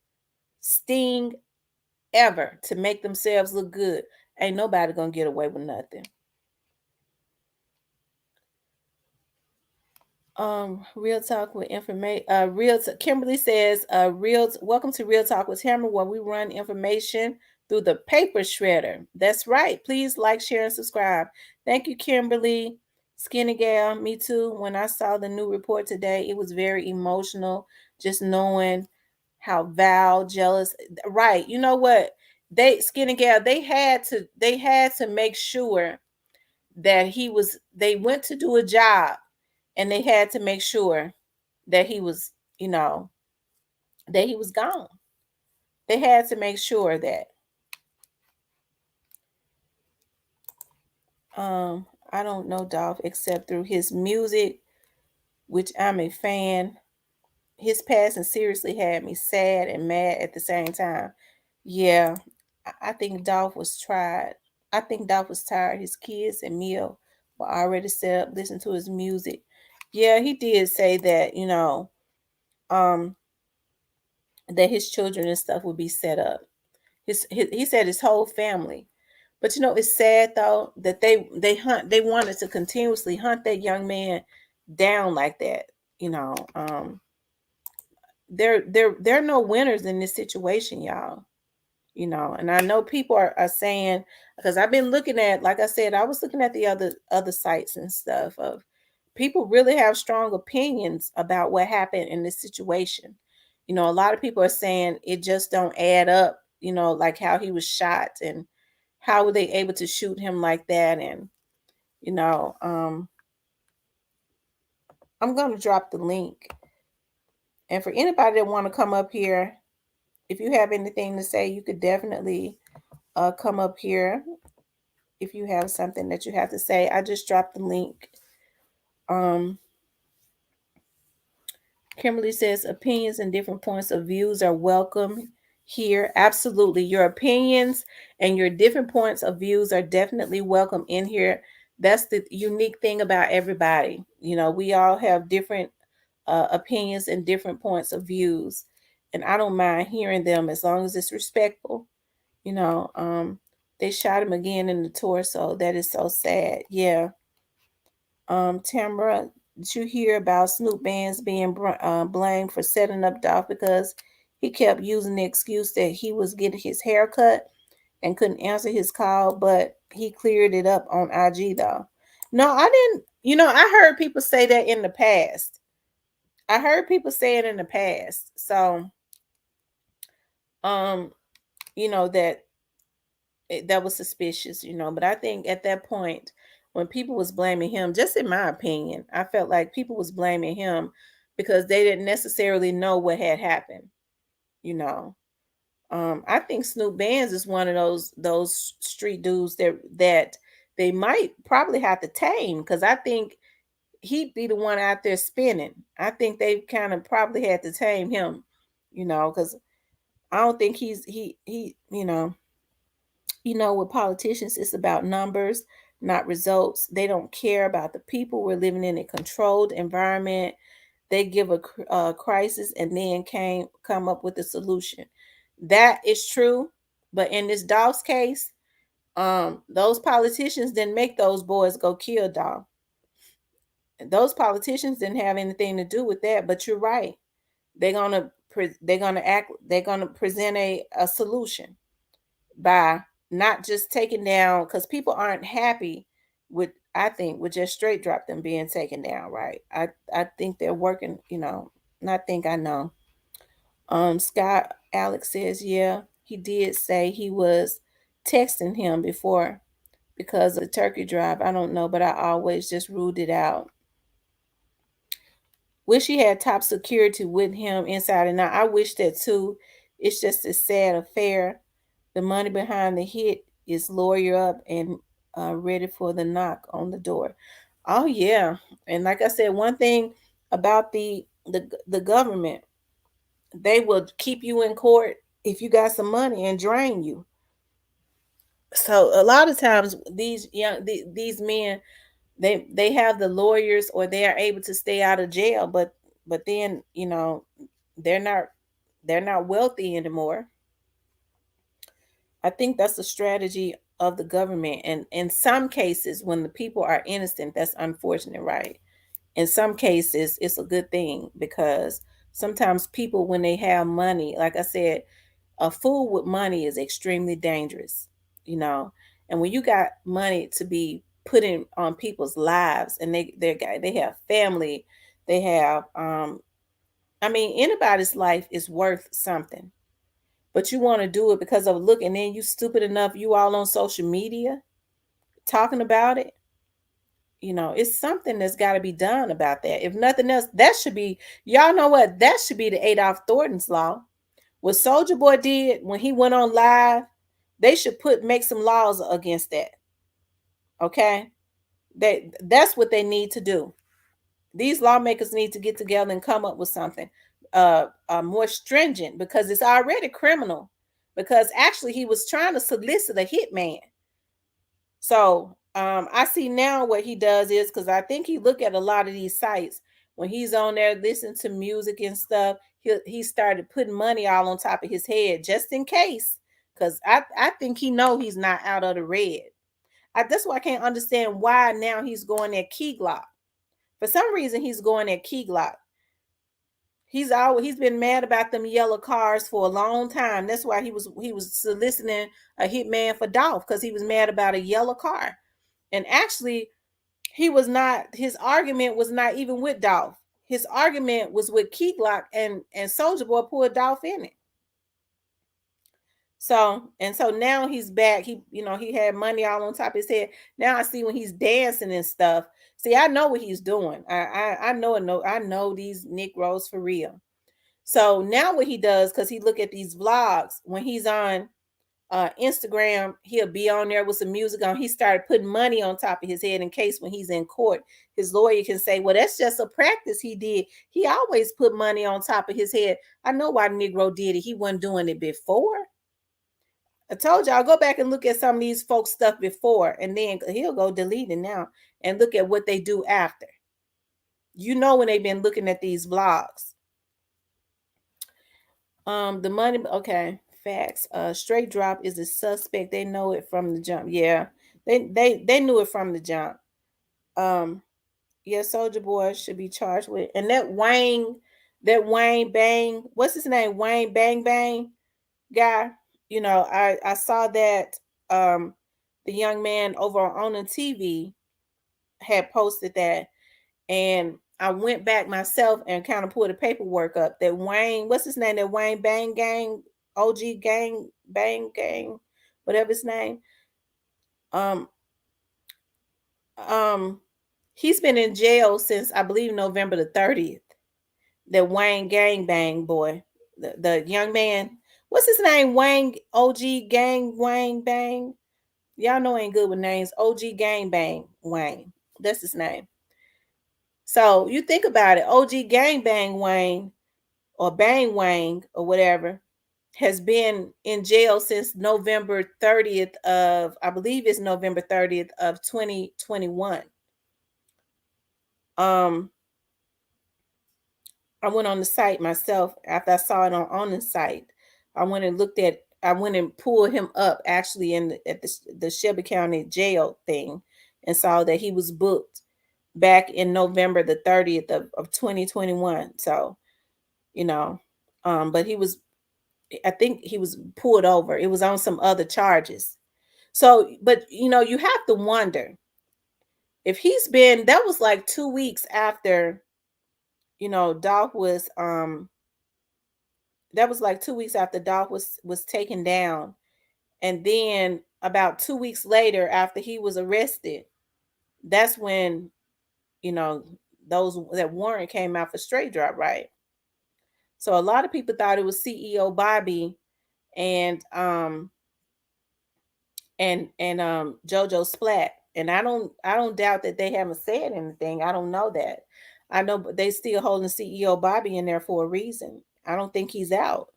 sting ever to make themselves look good. Ain't nobody gonna get away with nothing. Real talk with information. Kimberly says, welcome to Real Talk with Tamara, where we run information through the paper shredder. That's right. Please like, share, and subscribe. Thank you, Kimberly. Skinny gal, me too. When I saw the new report today, it was very emotional. Just knowing how Val jealous. Right. You know what? Skinny gal, they had to make sure that they went to do a job and they had to make sure that he was, that he was gone. They had to make sure that. I don't know Dolph except through his music, which I'm a fan. His passing seriously had me sad and mad at the same time. Yeah, I think Dolph was tried. I think Dolph was tired. His kids and Mia were already set up, listening to his music. Yeah, he did say that, um, that his children and stuff would be set up. He said his whole family. But it's sad though that they wanted to continuously hunt that young man down like that. There are no winners in this situation, y'all. And I know people are saying, because I've been looking at, like I said, I was looking at the other sites and stuff of people really have strong opinions about what happened in this situation. A lot of people are saying it just don't add up, like how he was shot and how were they able to shoot him like that. And you know um I'm going to drop the link And for anybody that want to come up here, if you have anything to say, you could definitely come up here if you have something that you have to say. I just dropped the link. Um, Kimberly says opinions and different points of views are welcome here. Absolutely. Your opinions and your different points of views are definitely welcome in here. That's the unique thing about everybody. You know, we all have different opinions and different points of views. And I don't mind hearing them as long as it's respectful. You know, they shot him again in the torso. That is so sad. Yeah. Tamara, did you hear about Snoop Bands being blamed for setting up Dolph because he kept using the excuse that he was getting his hair cut and couldn't answer his call, but he cleared it up on IG though. No, I didn't. You know, I heard people say that in the past. I heard people say it in the past. So, um, you know that that was suspicious, you know. But I think at that point, when people was blaming him, just in my opinion, I felt like people was blaming him because they didn't necessarily know what had happened, you know. I think Snoop Bands is one of those street dudes that they might probably have to tame because I think he'd be the one out there spinning. I think they kind of probably had to tame him, you know, because I don't think he you know, with politicians, it's about numbers, not results. They don't care about the people. We're living in a controlled environment. They give a crisis and then come up with a solution. That is true. But in this Dolph's case, those politicians didn't make those boys go kill Dolph. Those politicians didn't have anything to do with that. But you're right. They're gonna present a solution by not just taking down because people aren't happy with I think with just straight drop them being taken down, right? I think they're working, you know, not think I know. Scott Alex says, yeah, he did say he was texting him before because of the turkey drive. I don't know, but I always just ruled it out. Wish he had top security with him inside and out. I wish that too. It's just a sad affair. The money behind the hit is lawyer up and ready for the knock on the door. Oh yeah, and like I said, one thing about the government, they will keep you in court if you got some money and drain you. So a lot of times these men they have the lawyers or they are able to stay out of jail, but then you know they're not they're not wealthy anymore. I think that's the strategy of the government. And in some cases, when the people are innocent, that's unfortunate, right? In some cases, it's a good thing because sometimes people, when they have money, like I said, a fool with money is extremely dangerous, you know. And when you got money to be putting on people's lives, and they have family, they have I mean, anybody's life is worth something, but you want to do it because of a look, and then you stupid enough, you all on social media talking about it. You know, it's something that's got to be done about that. If nothing else, that should be, y'all know what, that should be the Adolph Thornton's law. What Soldier Boy did when he went on live, they should make some laws against that. Okay, that's what they need to do. These lawmakers need to get together and come up with something more stringent because it's already criminal. Because actually, he was trying to solicit a hitman. So I see now what he does is because I think he look at a lot of these sites when he's on there listening to music and stuff. He started putting money all on top of his head just in case. Because I think he know he's not out of the red. That's why I can't understand why now he's going at Key Glock. For some reason, he's going at Key Glock. He's been mad about them yellow cars for a long time. That's why he was soliciting a hitman for Dolph because he was mad about a yellow car. And actually, he was not. His argument was not even with Dolph. His argument was with Key Glock and Soldier Boy pulled Dolph in it. So now he's back. He had money all on top of his head. Now I see when he's dancing and stuff. See, I know what he's doing. I know these Negroes for real. So now what he does, because he look at these vlogs when he's on Instagram, he'll be on there with some music on. He started putting money on top of his head in case when he's in court, his lawyer can say, well, that's just a practice he did. He always put money on top of his head. I know why Negro did it. He wasn't doing it before. I told y'all, go back and look at some of these folks' stuff before, and then he'll go delete it now and look at what they do after. You know when they've been looking at these vlogs. The money, okay, facts. Straight drop is a suspect. They know it from the jump. Yeah, they knew it from the jump. Um, yeah, Soldier Boy should be charged with, and that Wayne Bang, what's his name? Wayne Bang Bang guy. You know, I saw that the young man over on the TV had posted that, and I went back myself and kind of pulled the paperwork up. That Wayne, what's his name? That Wayne Bang Gang, OG Gang Bang Gang, whatever his name. Um, um, he's been in jail since I believe November the 30th. That Wayne Gang Bang boy, the young man. What's his name? Wayne OG Gang Wayne Bang. Y'all know I ain't good with names. OG Gang Bang Wayne. That's his name. So you think about it. OG Gang Bang Wayne or Bang Wang or whatever has been in jail since November 30th of, I believe it's November 30th of 2021. Um, I went on the site myself after I saw it on the site. I went and pulled him up actually at the Shelby County jail thing and saw that he was booked back in November the 30th of 2021. So, you know, but I think he was pulled over. It was on some other charges. So, but you have to wonder if that was like 2 weeks after, Dolph was that was like 2 weeks after Dolph was taken down. And then about 2 weeks later, after he was arrested, that's when, you know, that warrant came out for straight drop, right? So a lot of people thought it was CEO Bobby and JoJo Splat. And I don't doubt that they haven't said anything. I don't know that. I know, but they still holding CEO Bobby in there for a reason. I don't think he's out.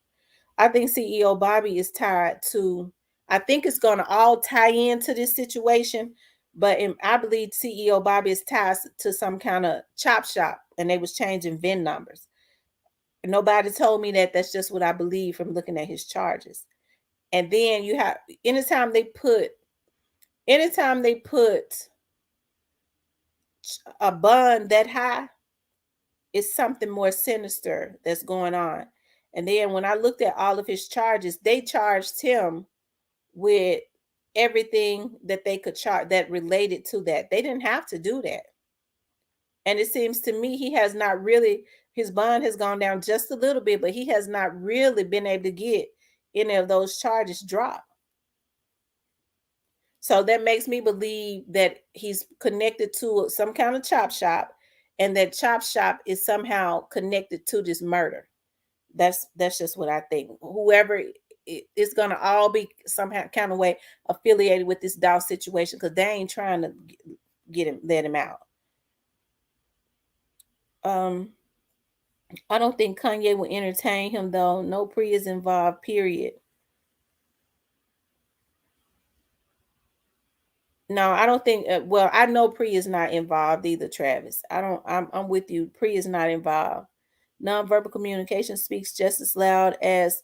I think CEO Bobby is tied to. I think it's going to all tie into this situation, but I believe CEO Bobby is tied to some kind of chop shop, and they was changing VIN numbers. Nobody told me that. That's just what I believe from looking at his charges. And then you have anytime they put a bond that high, it's something more sinister that's going on. And then when I looked at all of his charges, they charged him with everything that they could charge that related to that. They didn't have to do that. And it seems to me his bond has gone down just a little bit, but he has not really been able to get any of those charges dropped. So that makes me believe that he's connected to some kind of chop shop, and that chop shop is somehow connected to this murder. That's just what I think. Whoever it's gonna all be somehow kind of way affiliated with this Dolph situation, because they ain't trying to let him out. I don't think Kanye will entertain him though. No pre is involved. Period. No, I don't think. Well, I know Pre is not involved either, Travis. I don't. I'm with you. Pre is not involved. Nonverbal communication speaks just as loud as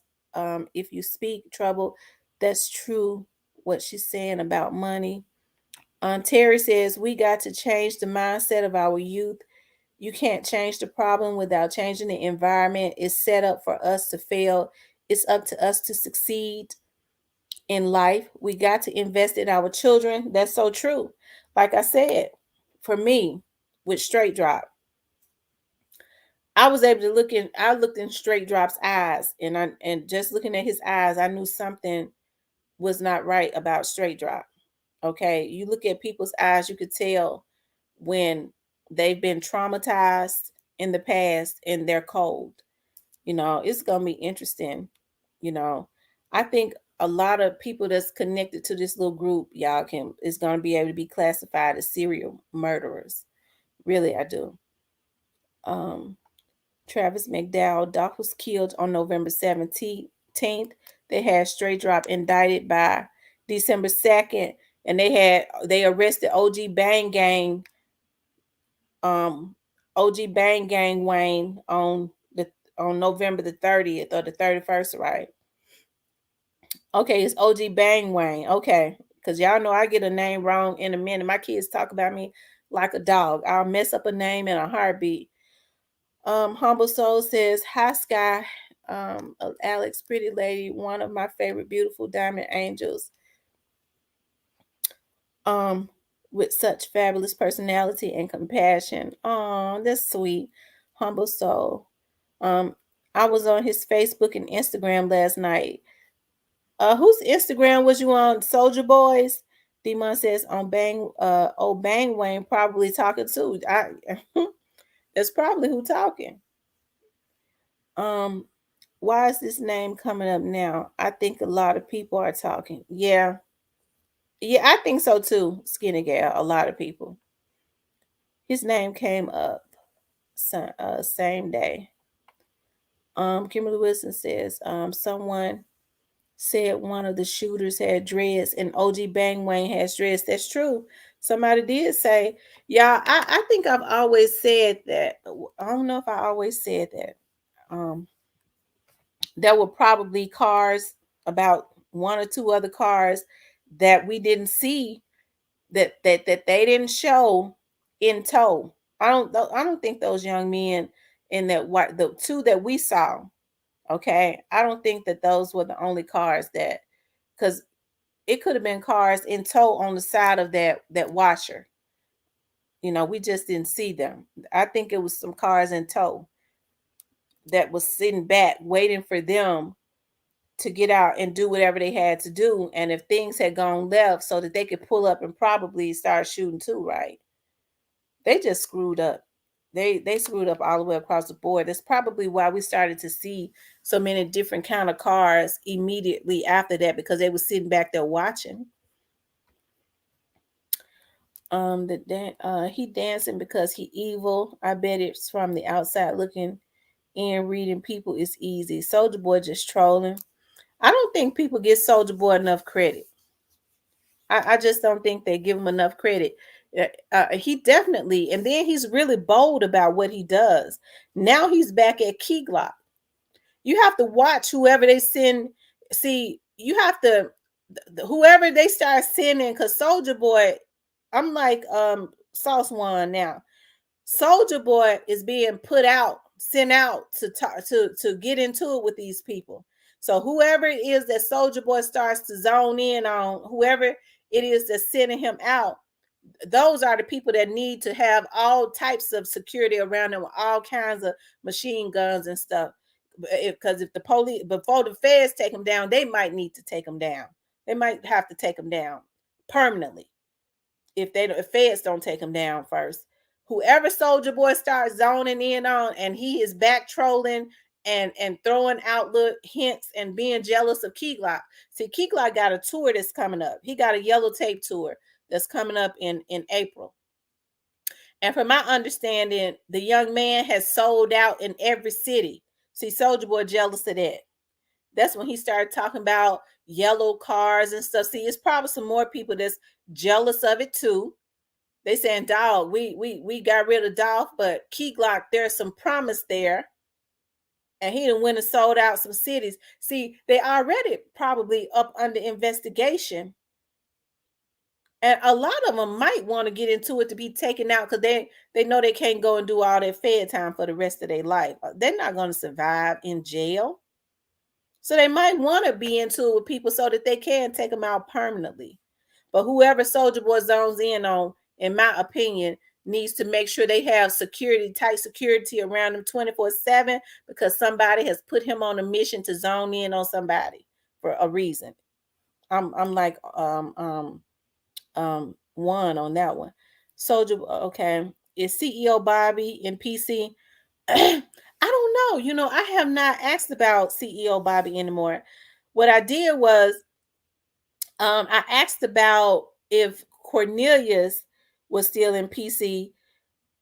if you speak trouble. That's true. What she's saying about money. Terry says we got to change the mindset of our youth. You can't change the problem without changing the environment. It's set up for us to fail. It's up to us to succeed in life. We got to invest in our children. That's so true. Like I said, for me, with Straight Drop, I was able to I looked in Straight Drop's eyes, and just looking at his eyes, I knew something was not right about Straight Drop. Okay. You look at people's eyes, you could tell when they've been traumatized in the past and they're cold. It's gonna be interesting. You know, I think a lot of people that's connected to this little group, y'all can is gonna be able to be classified as serial murderers. Really, I do. Um, Travis McDowell, Doc was killed on November 17th. They had Straight Drop indicted by December 2nd, and they arrested um OG Bang Gang Wayne on November the 30th or the 31st, right? Okay, it's OG Bang Wayne. Okay, because y'all know I get a name wrong in a minute. My kids talk about me like a dog. I'll mess up a name in a heartbeat. Humble Soul says, "Hi Sky, Alex, pretty lady, one of my favorite beautiful diamond angels. Um, with such fabulous personality and compassion. Oh, that's sweet. Humble Soul. Um, I was on his Facebook and Instagram last night. Whose Instagram was you on? Soldier Boys. Demon says on Bang. Bang Wayne probably talking too. That's probably who talking. Um, why is this name coming up now? I think a lot of people are talking. Yeah, yeah, I think so too. Skinny Gal. A lot of people. His name came up same day. Kimberly Wilson says someone said one of the shooters had dreads and OG Bang Wayne has dreads. That's true. Somebody did say, yeah, I think I've always said that. I don't know if I always said that. Um, there were probably cars, about one or two other cars that we didn't see, that they didn't show in tow. I don't think those young men in that white, the two that we saw, okay, I don't think that those were the only cars that, because it could have been cars in tow on the side of that washer. We just didn't see them. I think it was some cars in tow that was sitting back waiting for them to get out and do whatever they had to do. And if things had gone left, so that they could pull up and probably start shooting too, right? They just screwed up. They screwed up all the way across the board. That's probably why we started to see so many different kind of cars immediately after that, because they were sitting back there watching. He dancing because he evil. I bet it's from the outside looking in. Reading people is easy. Soldier Boy just trolling. I don't think people give Soldier Boy enough credit. I just don't think they give him enough credit. He definitely, and then he's really bold about what he does. Now he's back at Key Glock. You have to watch whoever they send. See, you have to, whoever they start sending, because Soldier Boy, I'm like Sauce One now. Soldier Boy is being put out, sent out to talk to get into it with these people. So whoever it is that Soldier Boy starts to zone in on, whoever it is that's sending him out, those are the people that need to have all types of security around them with all kinds of machine guns and stuff. Because if the police, before the feds take them down, they might need to take them down. They might have to take them down permanently if feds don't take him down first. Whoever Soldier Boy starts zoning in on, and he is back trolling and throwing out little hints and being jealous of Key Glock. See, Key Glock got a tour that's coming up. He got a yellow tape tour that's coming up in April. And from my understanding, the young man has sold out in every city. See, Soldier Boy jealous of that. That's when he started talking about yellow cars and stuff. See, it's probably some more people that's jealous of it too. They saying, dog, we got rid of Dolph, but Key Glock, there's some promise there. And he done went and sold out some cities. See, they already probably up under investigation. And a lot of them might want to get into it to be taken out, because they know they can't go and do all that fed time for the rest of their life. They're not going to survive in jail. So they might want to be into it with people so that they can take them out permanently. But whoever Soldier Boy zones in on, in my opinion, needs to make sure they have tight security around them 24/7, because somebody has put him on a mission to zone in on somebody for a reason. I'm like one on that one. Soldier, okay. Is CEO Bobby in PC? I don't don't know. I have not asked about CEO Bobby anymore. What I did was I asked about if Cornelius was still in PC,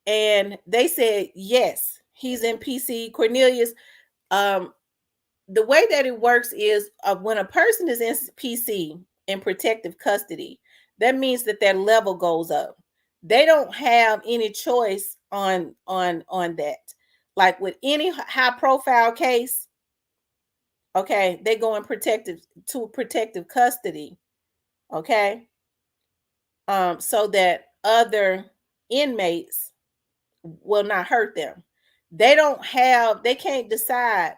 and they said yes, he's in PC. Cornelius, um, the way that it works is when a person is in PC in protective custody, that means that their level goes up. They don't have any choice on that. Like with any high profile case, okay, they go in protective custody, okay, so that other inmates will not hurt them. They can't decide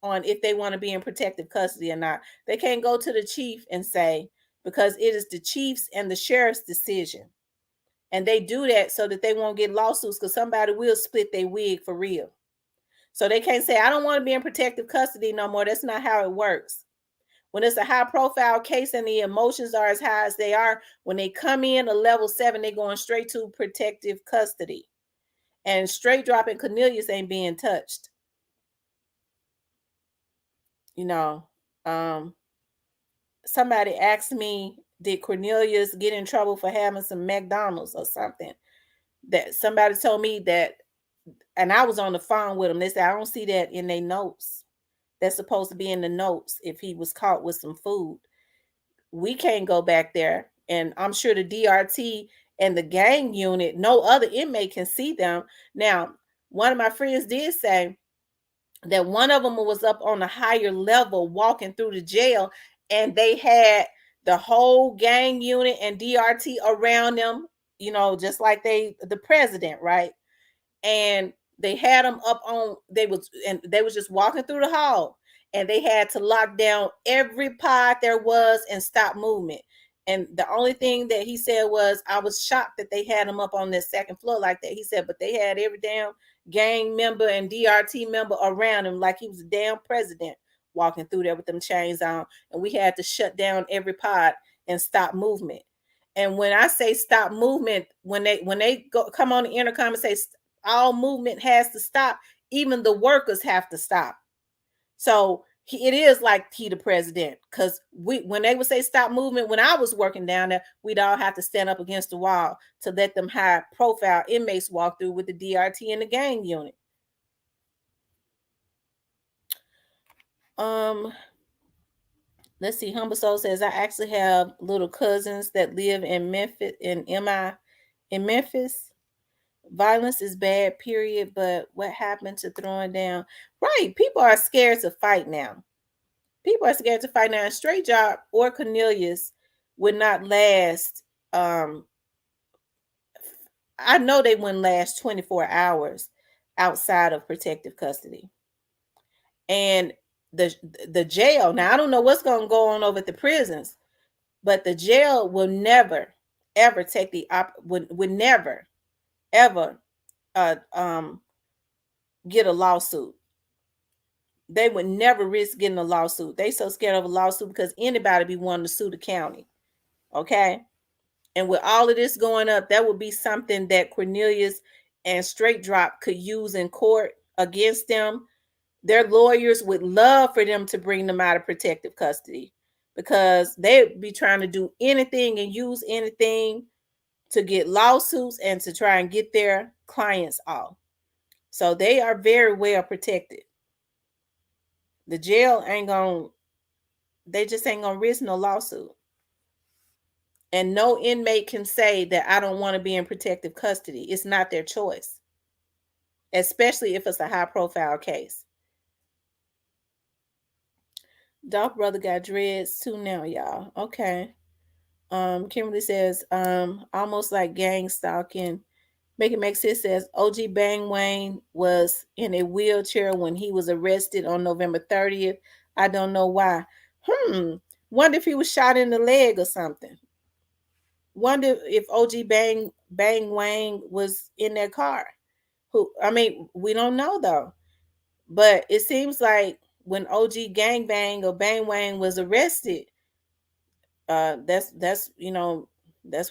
on if they want to be in protective custody or not. They can't go to the chief and say, because it is the chief's and the sheriff's decision. And they do that so that they won't get lawsuits, because somebody will split their wig for real. So they can't say, I don't want to be in protective custody no more. That's not how it works. When it's a high profile case and the emotions are as high as they are, when they come in a level 7, they're going straight to protective custody. And straight dropping Cornelius ain't being touched. Somebody asked me, did Cornelius get in trouble for having some McDonald's or something? That somebody told me that, and I was on the phone with them. They said, I don't see that in their notes. That's supposed to be in the notes if he was caught with some food. We can't go back there. And I'm sure the DRT and the gang unit, no other inmate can see them. Now, one of my friends did say that one of them was up on a higher level walking through the jail, and they had the whole gang unit and DRT around them, just like the president, right? And they had them up on, they was just walking through the hall, and they had to lock down every pod there was and stop movement. And the only thing that he said was, I was shocked that they had him up on this second floor like that. He said, but they had every damn gang member and DRT member around him like he was a damn president walking through there with them chains on. And we had to shut down every pod and stop movement. And when I say stop movement, when they come on the intercom and say all movement has to stop, even the workers have to stop. So it is like he the president, because when they would say stop movement, when I was working down there, we'd all have to stand up against the wall to let them high profile inmates walk through with the DRT and the gang unit. Let's see. Humble Soul says, I actually have little cousins that live in Memphis, in Memphis. Violence is bad, period. But what happened to throwing down? Right. People are scared to fight now. People are scared to fight now. Straight Job or Cornelius would not last. I know they wouldn't last 24 hours outside of protective custody. And the jail, now I don't know what's going to go on over at the prisons, but the jail will never, ever take would never, ever get a lawsuit. They would never risk getting a lawsuit. They so scared of a lawsuit because anybody be wanting to sue the county. Okay. And with all of this going up, that would be something that Cornelius and Straight Drop could use in court against them. Their lawyers would love for them to bring them out of protective custody, because they'd be trying to do anything and use anything to get lawsuits and to try and get their clients off. So they are very well protected. The jail they just ain't gonna risk no lawsuit. And no inmate can say that I don't want to be in protective custody. It's not their choice, especially if it's a high profile case. Dolph brother got dreads too now, y'all. Okay. Kimberly says, almost like gang stalking. Make It Make Sense says, OG Bang Wayne was in a wheelchair when he was arrested on November 30th. I don't know why. Wonder if he was shot in the leg or something. Wonder if OG Bang Wayne was in that car. We don't know though. But it seems like when OG Gang Bang or Bang Wayne was arrested, that's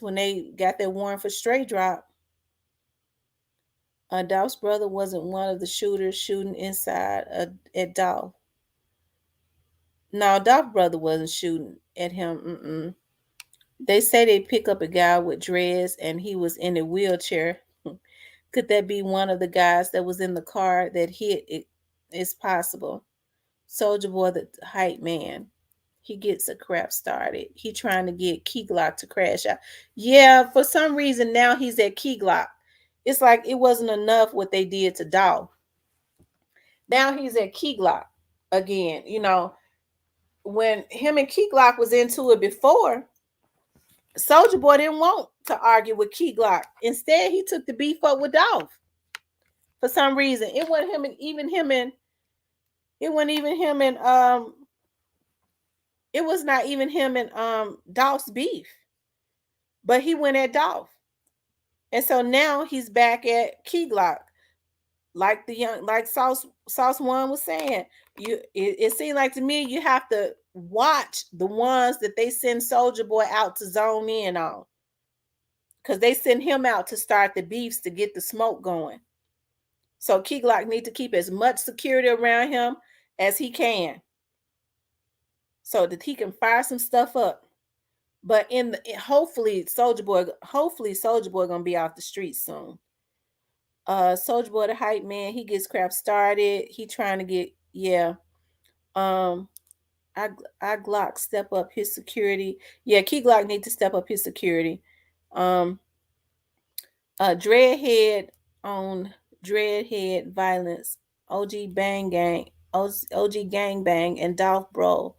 when they got their warrant for straight drop. Dolph's brother wasn't one of the shooters shooting inside at Dolph. No, Dolph's brother wasn't shooting at him. Mm-mm. They say they pick up a guy with dreads and he was in a wheelchair. Could that be one of the guys that was in the car that hit it? It's possible. Soldier Boy, the hype man, he gets a crap started. He trying to get Key Glock to crash out. Yeah, for some reason now he's at Key Glock. It's like it wasn't enough what they did to Dolph. Now he's at Key Glock again. When him and Key Glock was into it before, Soldier Boy didn't want to argue with Key Glock. Instead, he took the beef up with Dolph. For some reason, it wasn't him and even him and it wasn't even him and it was not even him and Dolph's beef, but he went at Dolph, and so now he's back at Key Glock, like Sauce One was saying. It seemed like to me you have to watch the ones that they send Soldier Boy out to zone in on, because they send him out to start the beefs to get the smoke going. So Key Glock need to keep as much security around him as he can, so that he can fire some stuff up. But hopefully Soldier Boy gonna be off the streets soon. Soldier Boy the hype man, he gets crap started. He trying to get Um, I Glock step up his security. Yeah, Key Glock need to step up his security. Um, Dreadhead on Dreadhead violence. OG Bang Gang, OG Gang Bang, and Dolph Bro,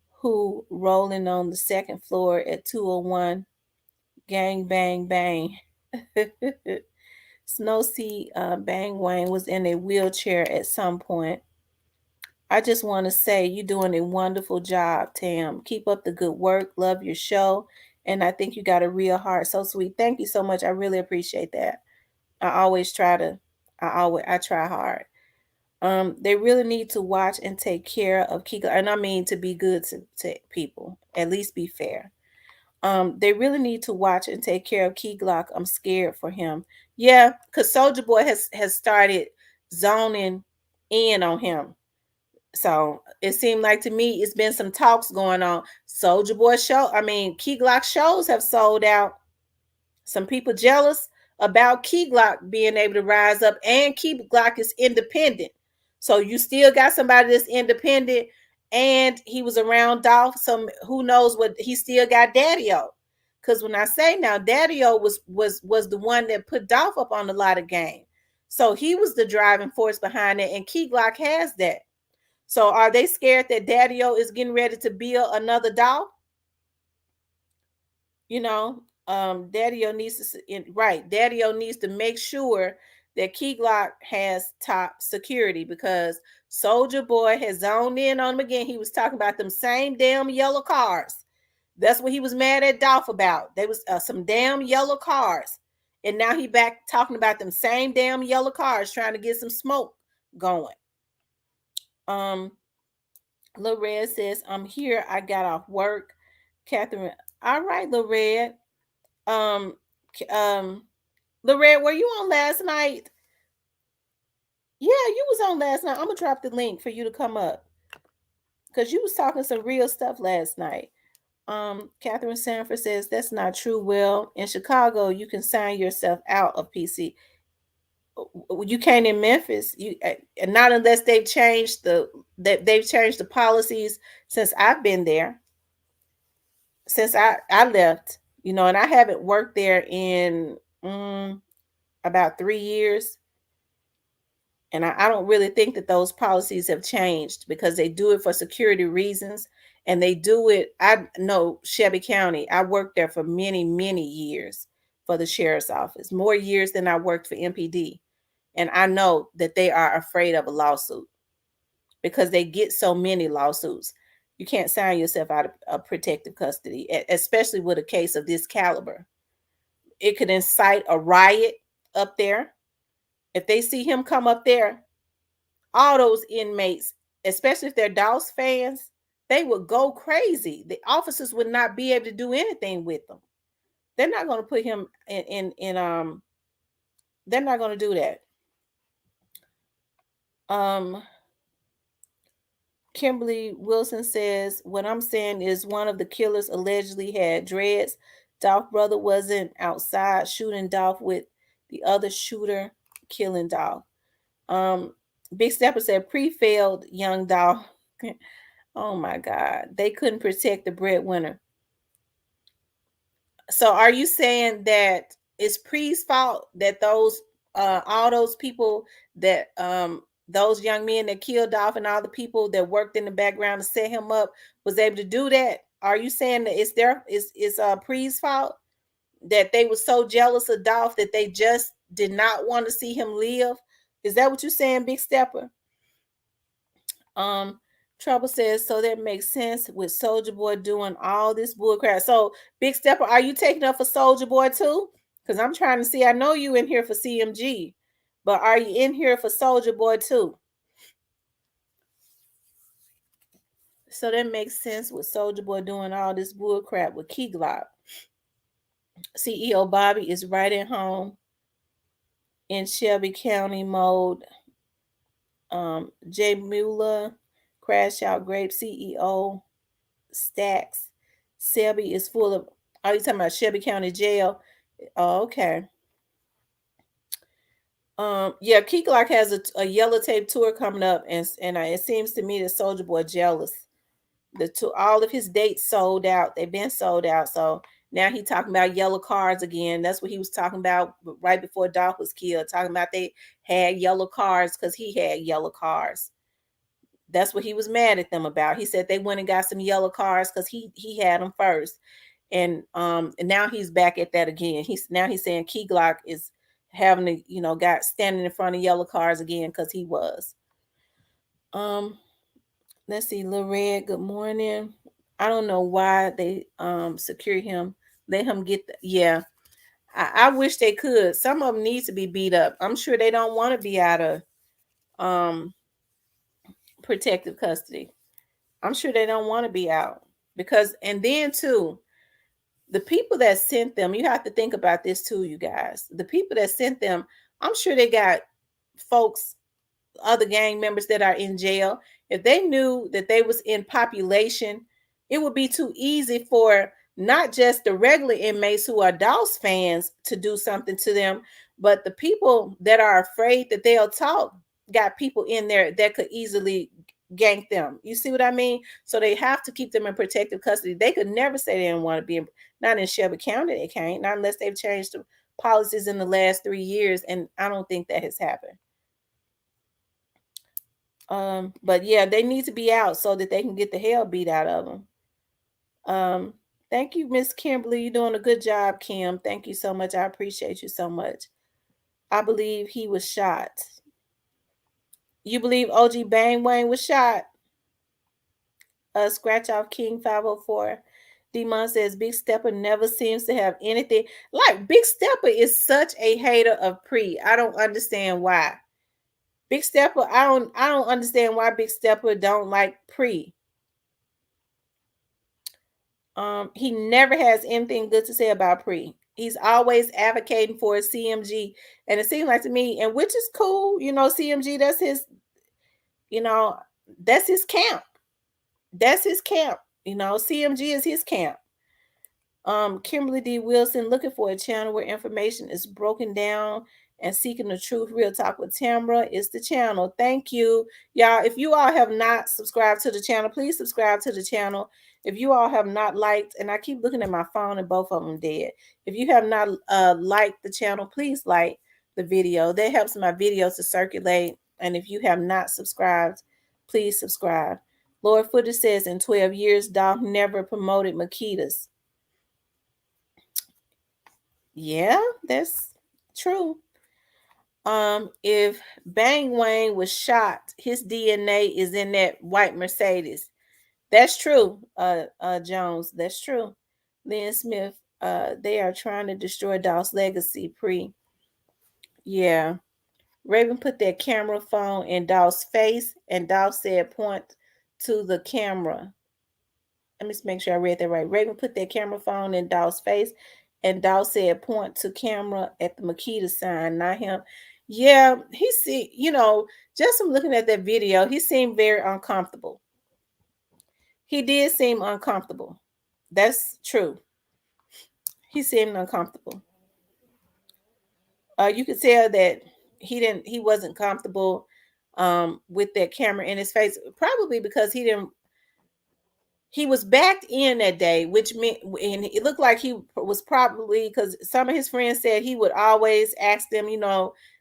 who rolling on the second floor at 201. Gang Bang Bang. Snow Sea Bang Wang was in a wheelchair at some point. I just want to say you're doing a wonderful job, Tam. Keep up the good work. Love your show. And I think you got a real heart. So sweet. Thank you so much. I really appreciate that. I always try to, I try hard. They really need to watch and take care of Kiko. And I mean to be good to people. At least be fair. They really need to watch and take care of Key Glock. I'm scared for him. Yeah, because Soldier Boy has started zoning in on him. So it seemed like to me it's been some talks going on. Soldier Boy Key Glock shows have sold out. Some people jealous about Key Glock being able to rise up, and Key Glock is independent. So you still got somebody that's independent, and he was around Dolph. Some who knows what he still got Daddy-O. Because when I say now, Daddy-O was the one that put Dolph up on a lot of game. So he was the driving force behind it, and Key Glock has that. So are they scared that Daddy-O is getting ready to build another Dolph? Daddy-O needs to make sure that Key Glock has top security, because Soldier Boy has zoned in on him again. He was talking about them same damn yellow cars. That's what he was mad at Dolph about. There was some damn yellow cars, and now he back talking about them same damn yellow cars, trying to get some smoke going. Lil Red says, I'm here. I got off work. Catherine, all right, Lil Red. Um, Lil Red, were you on last night? Yeah, you was on last night. I'm gonna drop the link for you to come up, because you was talking some real stuff last night. Catherine Sanford says that's not true. Well, in Chicago, you can sign yourself out of PC. You can't in Memphis. Not unless they've changed the policies since I've been there. Since I left, and I haven't worked there in about 3 years. And I don't really think that those policies have changed, because they do it for security reasons. And they do it. I know Shelby County. I worked there for many, many years for the sheriff's office, more years than I worked for MPD. And I know that they are afraid of a lawsuit, because they get so many lawsuits. You can't sign yourself out of protective custody, especially with a case of this caliber. It could incite a riot up there. If they see him come up there, all those inmates, especially if they're Dolph's fans, they would go crazy. The officers would not be able to do anything with them. They're not going to put him in They're not going to do that. Kimberly Wilson says, what I'm saying is one of the killers allegedly had dreads. Dolph brother wasn't outside shooting Dolph with the other shooter killing Dolph. Um, Big Stepper said pre-failed young Dolph. Oh my God. They couldn't protect the breadwinner. So are you saying that it's Pre's fault that those all those people that those young men that killed Dolph and all the people that worked in the background to set him up was able to do that? Are you saying that it's Pre's fault that they were so jealous of Dolph that they just did not want to see him live? Is that what you're saying, Big Stepper? Trouble says, so that makes sense with Soldier Boy doing all this bullcrap. So, Big Stepper, are you taking up for Soldier Boy too? Because I'm trying to see. I know you in here for CMG, but are you in here for Soldier Boy too? So that makes sense with Soldier Boy doing all this bullcrap with Key Glock. CEO Bobby is right at home in Shelby County mode. Jay Mueller, Crash Out Grape CEO Stacks. Shelby is full of. Are you talking about Shelby County Jail? Oh, okay. Yeah, Key Glock has a yellow tape tour coming up, and it seems to me that Soldier Boy jealous. All of his dates sold out. They've been sold out. So now he talking about yellow cars again. That's what he was talking about right before Dolph was killed. Talking about they had yellow cars because he had yellow cars. That's what he was mad at them about. He said they went and got some yellow cars because he had them first. And now he's back at that again. He's saying Key Glock is having to, got standing in front of yellow cars again because he was. Let's see, Lil Red, good morning. I don't know why they secure him. Let him get yeah. I wish they could. Some of them need to be beat up. I'm sure they don't want to be out of protective custody. I'm sure they don't want to be out because, and then too, the people that sent them, you have to think about this too, you guys. The people that sent them, I'm sure they got folks, other gang members that are in jail. If they knew that they was in population, it would be too easy for not just the regular inmates who are Dolph's fans to do something to them, but the people that are afraid that they'll talk got people in there that could easily gank them. You see what I mean? So they have to keep them in protective custody. They could never say they didn't want to be not in Shelby County. They can't, not unless they've changed the policies in the last 3 years, and I don't think that has happened. But yeah, they need to be out so that they can get the hell beat out of them. Thank you, Miss Kimberly. You're doing a good job, Kim. Thank you so much. I appreciate you so much. I believe he was shot. You believe OG Bang Wang was shot? Scratch off King 504. D-Mon says Big Stepper never seems to have anything. Like Big Stepper is such a hater of Pre. I don't understand why. Big Stepper, I don't understand why Big Stepper don't like Pre. He never has anything good to say about Pre. He's always advocating for a CMG, and it seems like to me, and which is cool, CMG, that's his, that's his camp. That's his camp. CMG is his camp. Kimberly D. Wilson, looking for a channel where information is broken down and seeking the truth. Real Talk with Tamra is the channel. Thank you, y'all. If you all have not subscribed to the channel, please subscribe to the channel. If you all have not liked, and I keep looking at my phone and both of them dead. If you have not liked the channel, please like the video. That helps my videos to circulate. And if you have not subscribed, please subscribe. Lord Footer says in 12 years, Dolph never promoted Makitas. Yeah, that's true. If Bang Wang was shot, his DNA is in that white Mercedes. That's true, Jones. That's true. Lynn Smith, they are trying to destroy Dolph's legacy. Yeah. Raven put that camera phone in Dolph's face, and Dolph said, point to the camera. Let me just make sure I read that right. Raven put that camera phone in Dolph's face, And Dolph said, point to camera at the Makita sign, not him. Yeah, he see, just from looking at that video, he seemed very uncomfortable. He did seem uncomfortable. That's true. He seemed uncomfortable. You could tell that he wasn't comfortable with that camera in his face, probably because he was backed in that day, which meant, and it looked like he was probably, because some of his friends said he would always ask them,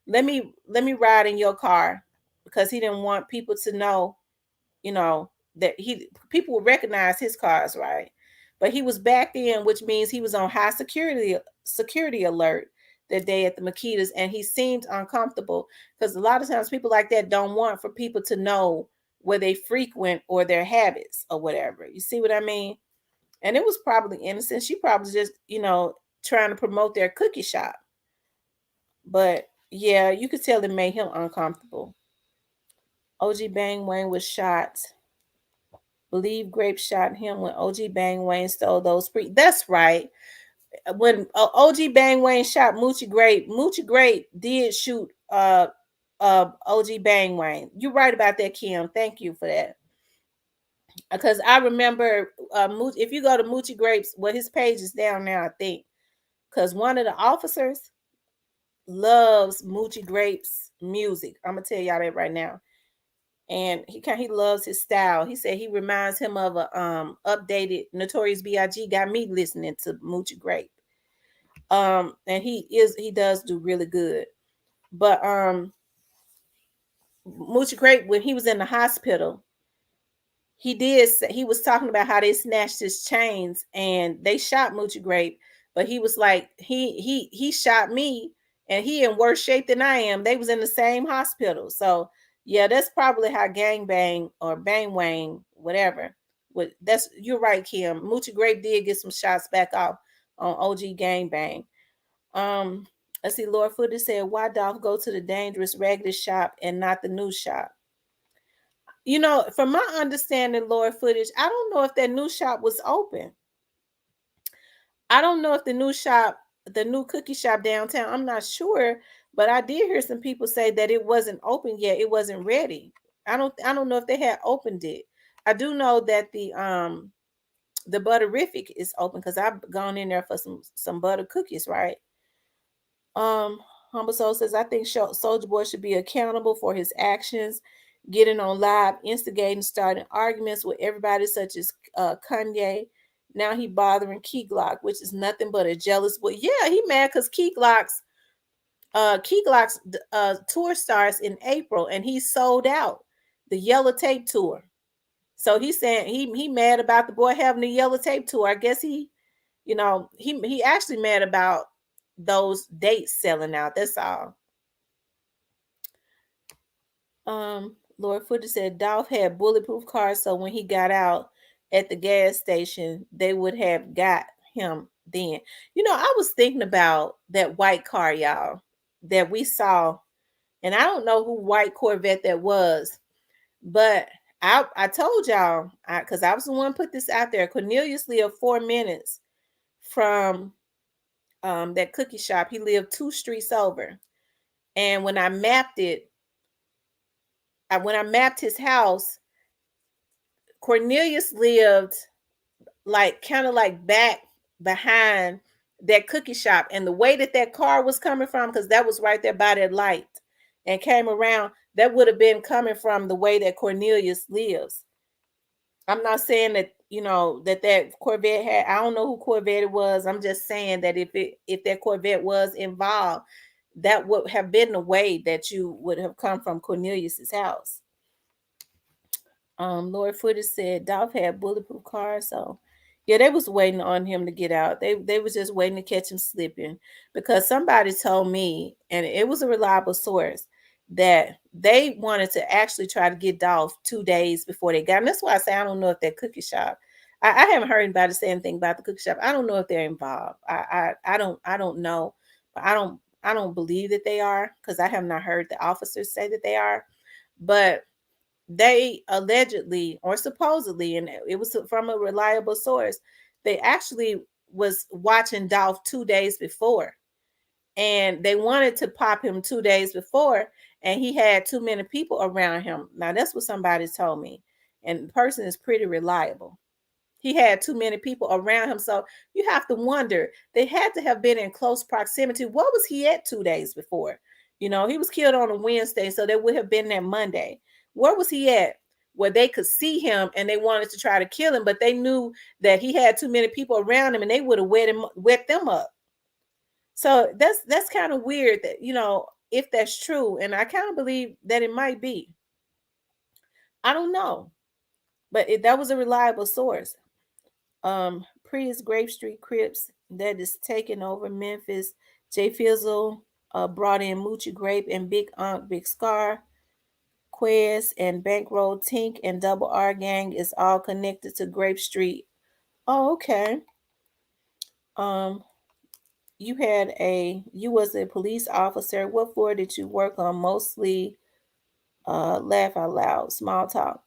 let me ride in your car, because he didn't want people to know, you know, that people would recognize his cars, right? But he was backed in, which means he was on high security alert that day at the Makitas, and he seemed uncomfortable because a lot of times people like that don't want for people to know where they frequent or their habits or whatever. You see what I mean? And it was probably innocent. She probably just, trying to promote their cookie shop. But yeah, you could tell it made him uncomfortable. OG Bang Wang was shot. Believe Grape shot him when OG Bang Wang stole those free. That's right. When OG Bang Wang shot Moochie Grape did shoot OG Bang Wang. You're right about that, Kim. Thank you for that. Because I remember if you go to Moochie Grape's, well, his page is down now, I think. Because one of the officers loves Moochie Grape's music. I'm gonna tell y'all that right now. And he loves his style. He said he reminds him of a updated Notorious B.I.G. Got me listening to Moochie Grape. And he does do really good. But Moochie Grape, when he was in the hospital, he was talking about how they snatched his chains and they shot Moochie Grape, but he was like, he shot me and he in worse shape than I am. They was in the same hospital. So yeah, that's probably how Gang Bang or Bang Wang, whatever. That's, you're right, Kim. Moochie Grape did get some shots back off on OG Gang Bang. Um, let's see, Lord Footer said, why Dolph go to the dangerous regular shop and not the new shop? From my understanding, Lord Footage, I don't know if that new shop was open. I don't know if the new cookie shop downtown, I'm not sure, but I did hear some people say that it wasn't open yet. It wasn't ready. I don't know if they had opened it. I do know that the Butterific is open because I've gone in there for some butter cookies, right? Um, Humble Soul says, I think Soldier Boy should be accountable for his actions, getting on live, instigating, starting arguments with everybody, such as Kanye. Now he bothering Key Glock, which is nothing but a jealous boy. Yeah, he mad because Key Glock's tour starts in April, and he sold out the Yellow Tape tour. So he's saying he mad about the boy having the Yellow Tape tour. I guess he actually mad about those dates selling out. That's all. Lord Footer said Dolph had bulletproof cars, so when he got out at the gas station, they would have got him then. I was thinking about that white car, y'all, that we saw, and I don't know who white Corvette that was, but I told y'all, because I was the one put this out there. Cornelius lived 4 minutes from that cookie shop. He lived 2 streets over. And when I mapped his house, Cornelius lived like kind of like back behind that cookie shop. And the way that car was coming from, because that was right there by that light and came around, that would have been coming from the way that Cornelius lives. I'm not saying that, that Corvette had, I don't know who Corvette it was. I'm just saying that if that Corvette was involved, that would have been the way that you would have come from Cornelius's house. Lord Footage said Dolph had bulletproof cars, so yeah, they was waiting on him to get out. They was just waiting to catch him slipping, because somebody told me, and it was a reliable source, that they wanted to actually try to get Dolph 2 days before they got him. That's why I say I don't know if that cookie shop. I haven't heard anybody say anything about the cookie shop. I don't know if they're involved. I don't know, but I don't believe that they are, because I have not heard the officers say that they are, but they allegedly or supposedly, and it was from a reliable source, they actually was watching Dolph 2 days before, and they wanted to pop him 2 days before, and he had too many people around him. Now that's what somebody told me, and the person is pretty reliable. He had too many people around him, so you have to wonder, they had to have been in close proximity. What was he at 2 days before? He was killed on a Wednesday, so they would have been there Monday. Where was he at where they could see him and they wanted to try to kill him, but they knew that he had too many people around him and they would have wet them up. So that's kind of weird that, if that's true, and I kind of believe that it might be. I don't know, but that was a reliable source. Prius Grape Street Crips that is taking over Memphis. Jay Fizzle brought in Moochie Grape and Big Unc Big Scar. Quez and Bankroll Tink and Double R Gang is all connected to Grape Street. Oh, okay. Um, you was a police officer. What floor did you work on? Mostly laugh out loud, small talk.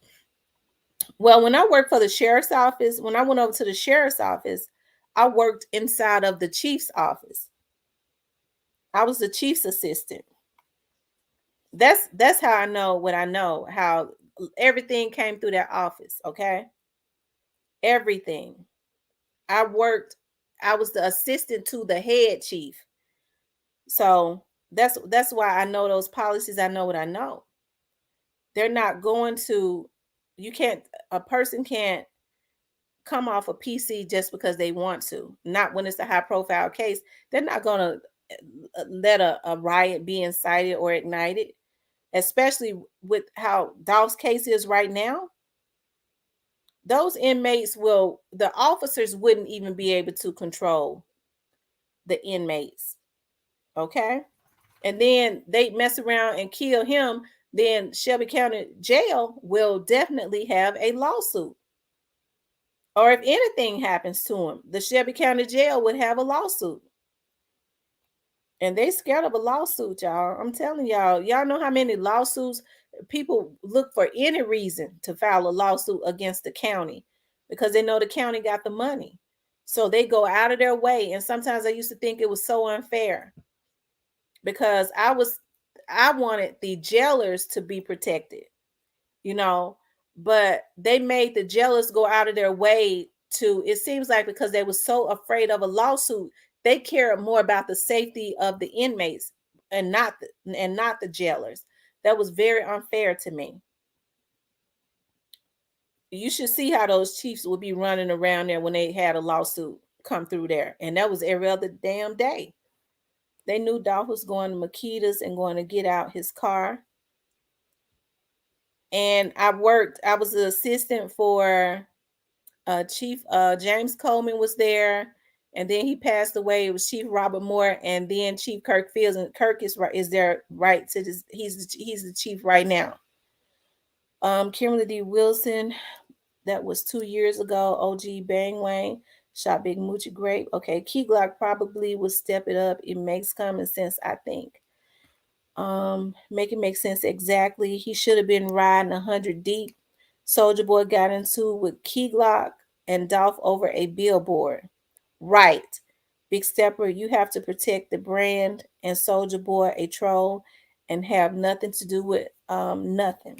Well, when I worked for the sheriff's office, when I went over to the sheriff's office, I worked inside of the chief's office. I was the chief's assistant. That's how I know what I know, how everything came through that office, okay? Everything. I was the assistant to the head chief. So that's why I know those policies. I know what I know. They're not going to, a person can't come off a PC just because they want to. Not when it's a high profile case. They're not going to let a riot be incited or ignited, especially with how Dolph's case is right now. Those inmates the officers wouldn't even be able to control the inmates. Okay. And then they mess around and kill him, then Shelby County Jail will definitely have a lawsuit. Or if anything happens to him, the Shelby County Jail would have a lawsuit. And they scared of a lawsuit, y'all. I'm telling y'all know how many lawsuits people look for any reason to file a lawsuit against the county because they know the county got the money. So they go out of their way. And sometimes I used to think it was so unfair because I wanted the jailers to be protected, but they made the jailers go out of their way to, it seems like because they were so afraid of a lawsuit, they cared more about the safety of the inmates and not the jailers. That was very unfair to me. You should see how those chiefs would be running around there when they had a lawsuit come through there. And that was every other damn day. They knew Dolph was going to Makita's and going to get out his car. And I was the assistant for Chief James Coleman was there, and then he passed away. It was Chief Robert Moore, and then Chief Kirk Fields, and Kirk is there right to this. He's the chief right now. Kimberly D. Wilson, that was 2 years ago. OG Bang Wang shot Big Moochie Grape. Okay, Key Glock probably would step it up. It makes common sense, I think. Make it make sense exactly. He should have been riding 100 deep. Soldier Boy got into with Key Glock and Dolph over a billboard. Right. Big Stepper, you have to protect the brand, and Soldier Boy a troll and have nothing to do with nothing.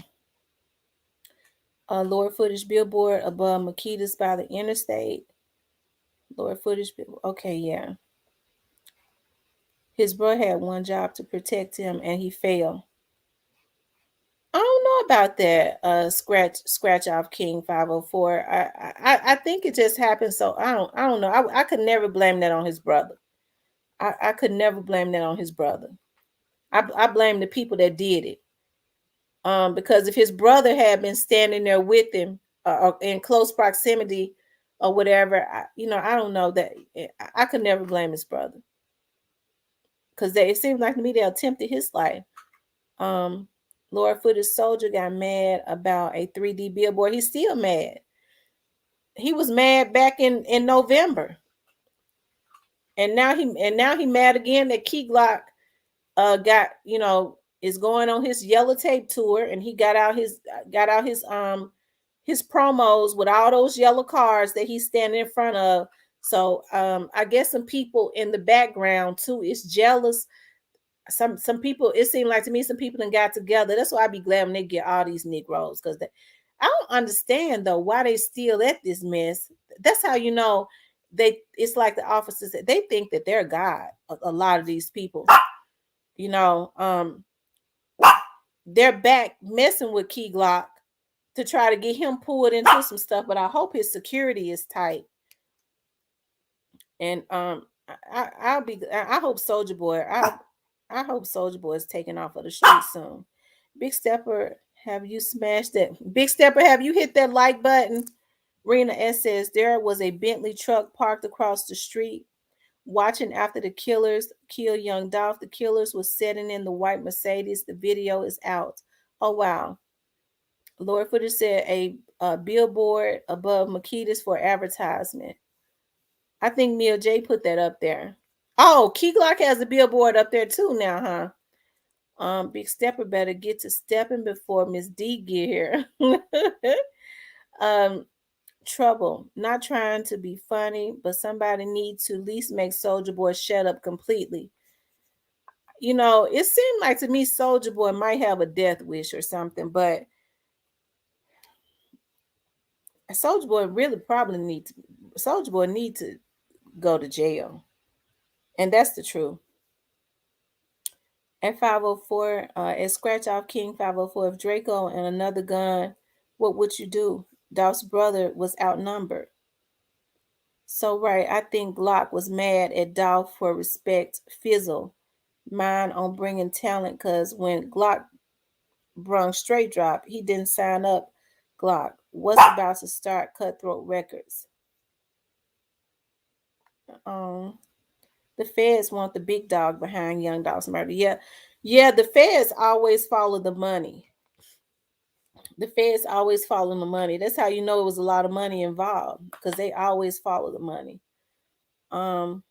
Lower footage billboard above Makita's by the interstate. Lower footage, okay, yeah. His brother had one job to protect him and he failed. I don't know about that. Scratch off King 504. I think it just happened. So I don't know. I could never blame that on his brother. I could never blame that on his brother. I blame the people that did it. Because if his brother had been standing there with him or in close proximity or whatever, I don't know that I could never blame his brother. Because it seems like to me they attempted his life. Lower footage soldier got mad about a 3D billboard. He's still mad. He was mad back in November. And now he mad again that Key Glock got, is going on his yellow tape tour, and he got out his promos with all those yellow cars that he's standing in front of So I guess some people in the background too is jealous. Some people, it seemed like to me, some people done got together. That's why I be glad when they get all these Negroes, because I don't understand though why they still at this mess. That's how you know they. It's like the officers that they think that they're God. A lot of these people, you know, they're back messing with Key Glock to try to get him pulled into some stuff. But I hope his security is tight. And I hope Soldier Boy. I hope Soldier Boy is taken off of the street soon. Big Stepper, have you smashed that? Big Stepper, have you hit that like button? Rena S says there was a Bentley truck parked across the street, watching after the killers kill young Dolph. The killers was sitting in the white Mercedes. The video is out. Oh wow. Lord Footage said a billboard above Makeda's for advertisement. I think Mia J put that up there. Oh, Key Glock has a billboard up there too now, huh? Big Stepper better get to stepping before Miss D get here. um, Trouble. Not trying to be funny, but somebody needs to at least make Soldier Boy shut up completely. You know, it seemed like to me Soldier Boy might have a death wish or something, but Soldier Boy really probably Soldier Boy need to go to jail. And that's the truth. At 504, at Scratch Off King 504, if Draco and another gun, what would you do? Dolph's brother was outnumbered. So, right, I think Glock was mad at Dolph for respect fizzle. Mine on bringing talent, because when Glock brung straight drop, he didn't sign up Glock. Was about to start Cutthroat Records. Um, the feds want the big dog behind Young Dolph's murder. Yeah, the feds always follow the money. The feds always follow the money. That's how you know it was a lot of money involved, because they always follow the money. Um,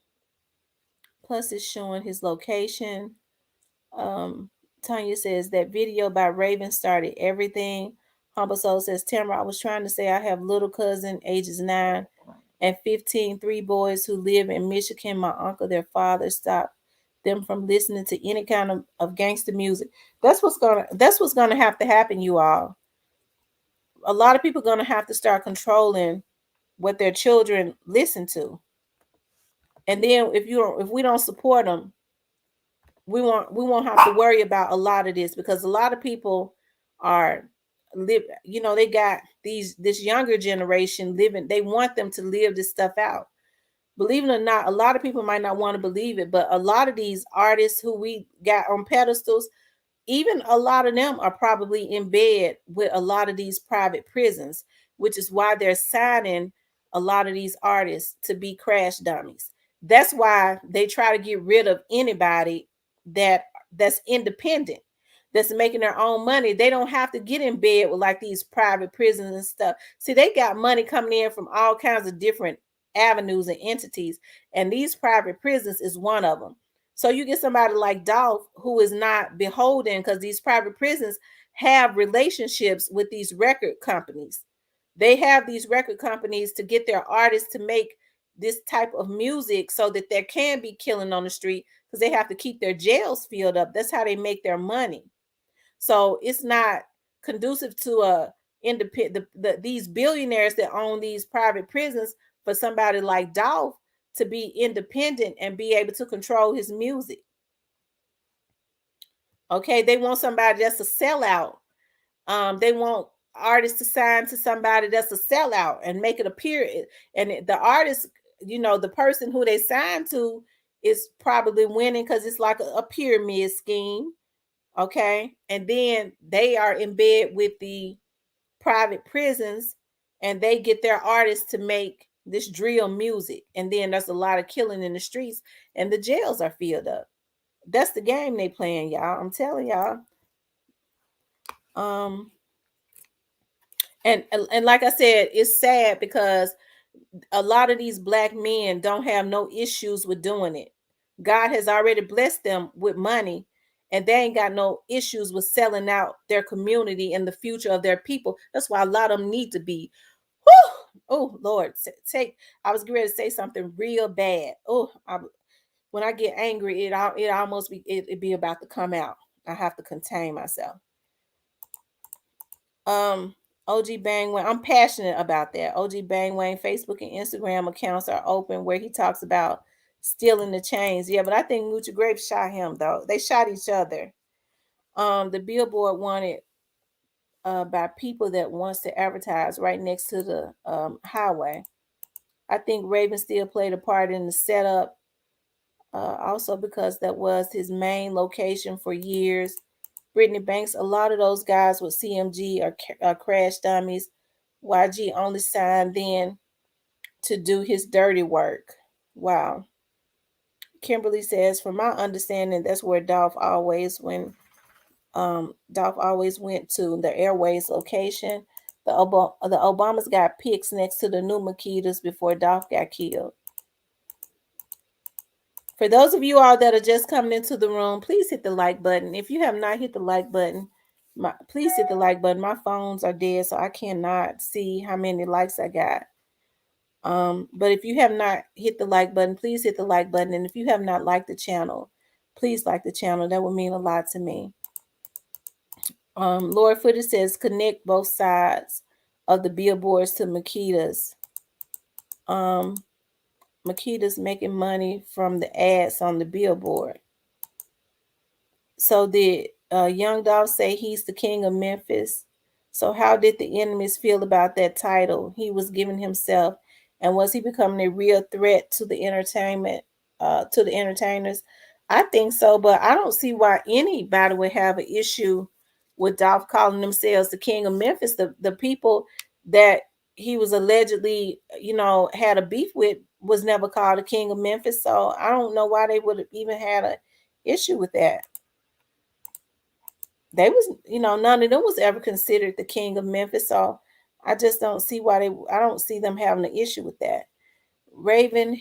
Plus it's showing his location. Um, Tanya says that video by Raven started everything. Humble Soul says, Tamara, I was trying to say I have little cousin, ages 9 and 15, 3 boys who live in Michigan. My uncle, their father, stopped them from listening to any kind of gangster music. That's what's gonna have to happen, you all. A lot of people are gonna have to start controlling what their children listen to. And then if we don't support them, we won't have to worry about a lot of this, because a lot of people are they got this younger generation living, they want them to live this stuff out. Believe it or not, a lot of people might not want to believe it, but a lot of these artists who we got on pedestals, even a lot of them are probably in bed with a lot of these private prisons, which is why they're signing a lot of these artists to be crash dummies. That's why they try to get rid of anybody that's independent, that's making their own money. They don't have to get in bed with like these private prisons and stuff. See, they got money coming in from all kinds of different avenues and entities, and these private prisons is one of them. So you get somebody like Dolph who is not beholden, because these private prisons have relationships with these record companies. They have these record companies to get their artists to make this type of music so that there can be killing on the street, because they have to keep their jails filled up. That's how they make their money. So it's not conducive to a independent these billionaires that own these private prisons, for somebody like Dolph to be independent and be able to control his music. Okay, they want somebody that's a sellout. They want artists to sign to somebody that's a sellout and make it appear. And the artist, the person who they sign to is probably winning, because it's like a pyramid scheme. Okay, and then they are in bed with the private prisons, and they get their artists to make this drill music, and then there's a lot of killing in the streets, and the jails are filled up. That's the game they playing, y'all. I'm telling y'all. Um, and like I said, it's sad because a lot of these black men don't have no issues with doing it. God has already blessed them with money, and they ain't got no issues with selling out their community and the future of their people. That's why a lot of them need to be Oh Lord, take. I was ready to say something real bad. When I get angry, it almost it be about to come out. I have to contain myself. Um, OG Bang Wang, I'm passionate about that. OG Bang Wang Facebook and Instagram accounts are open where he talks about stealing the chains. Yeah, but I think Moochie Grape shot him though. They shot each other. The billboard wanted by people that wants to advertise right next to the highway. I think Raven still played a part in the setup, also because that was his main location for years. Brittany Banks, a lot of those guys with CMG are crash dummies. YG only signed then to do his dirty work. Wow. Kimberly says, from my understanding, that's where Dolph always went to the Airways location. The Obamas got pics next to the new Makitas before Dolph got killed. For those of you all that are just coming into the room, please hit the like button. If you have not hit the like button, please hit the like button. My phones are dead, so I cannot see how many likes I got. But if you have not hit the like button, please hit the like button. And if you have not liked the channel, please like the channel. That would mean a lot to me. Lord Footer says connect both sides of the billboards to Makita's. Makita's making money from the ads on the billboard. So did Young Dolph say he's the king of Memphis? So how did the enemies feel about that title he was giving himself? And was he becoming a real threat to the to the entertainers? I think so, but I don't see why anybody would have an issue with Dolph calling themselves the king of Memphis. The people that he was allegedly, had a beef with was never called the king of Memphis. So I don't know why they would have even had an issue with that. They was, none of them was ever considered the king of Memphis. So I just don't see I don't see them having an issue with that. Raven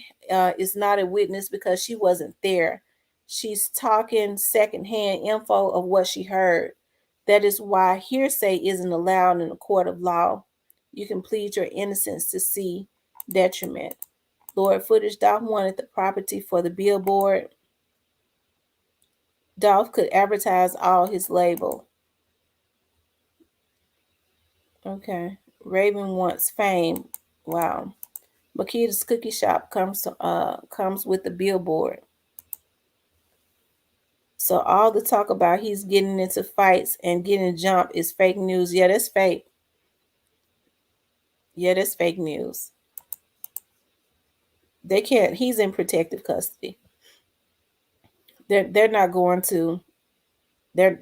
is not a witness because she wasn't there. She's talking secondhand info of what she heard. That is why hearsay isn't allowed in a court of law. You can plead your innocence to see detriment. Lord Footage Dolph wanted the property for the billboard. Dolph could advertise all his label. Okay. Raven wants fame. Wow. Makita's Cookie Shop comes with the billboard. So all the talk about he's getting into fights and getting jumped is fake news. Yeah, that's fake. Yeah, that's fake news. They can't. He's in protective custody. They're not going to. They're.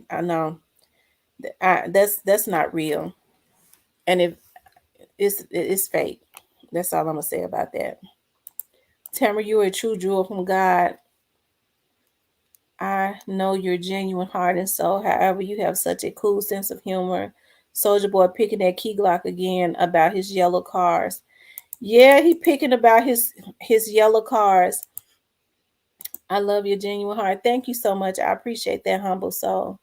I know. That's not real. And if it's fake. That's all I'm gonna say about that. Tamara, you're a true jewel from God. I know your genuine heart and soul. However, you have such a cool sense of humor. Soldier Boy picking that key Glock again about his yellow cars. Yeah, he picking about his yellow cars. I love your genuine heart. Thank you so much. I appreciate that, humble soul.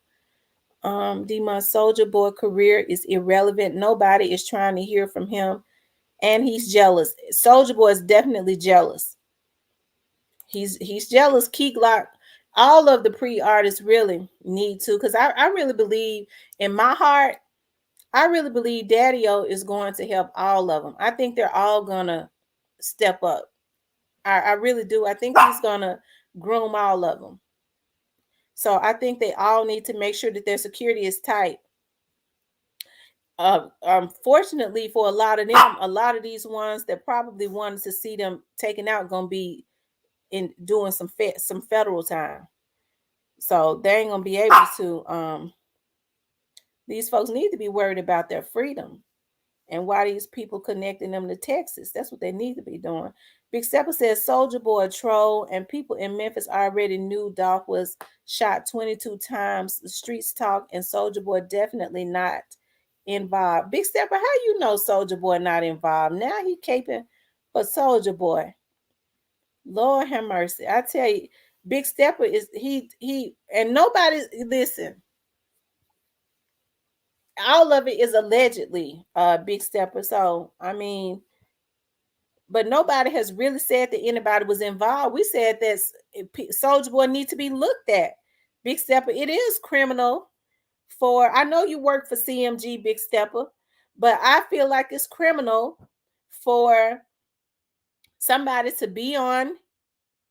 Demon Soldier Boy career is irrelevant. Nobody is trying to hear from him, and he's jealous. Soldier Boy is definitely jealous. He's jealous. Key Glock, all of the pre-artists really need to, because I really believe in my heart, I really believe Daddy-O is going to help all of them. I think they're all gonna step up. I really do. I think he's gonna groom all of them. So I think they all need to make sure that their security is tight. Fortunately for a lot of them, a lot of these ones that probably wanted to see them taken out gonna be in doing some federal time. So they ain't gonna be able to. These folks need to be worried about their freedom, and why these people connecting them to Texas. That's what they need to be doing. Big Stepper says Soldier Boy a troll, and people in Memphis already knew Dolph was shot 22 times. The streets talk, and Soldier Boy definitely not involved. Big Stepper, how you know Soldier Boy not involved? Now he caping for Soldier Boy. Lord have mercy. I tell you, Big Stepper is he and nobody listen. all of it is allegedly Big Stepper. So I mean, but nobody has really said that anybody was involved. We said that Soldier Boy need to be looked at. Big Stepper, it is criminal for. I know you work for CMG, Big Stepper, but I feel like it's criminal for somebody to be on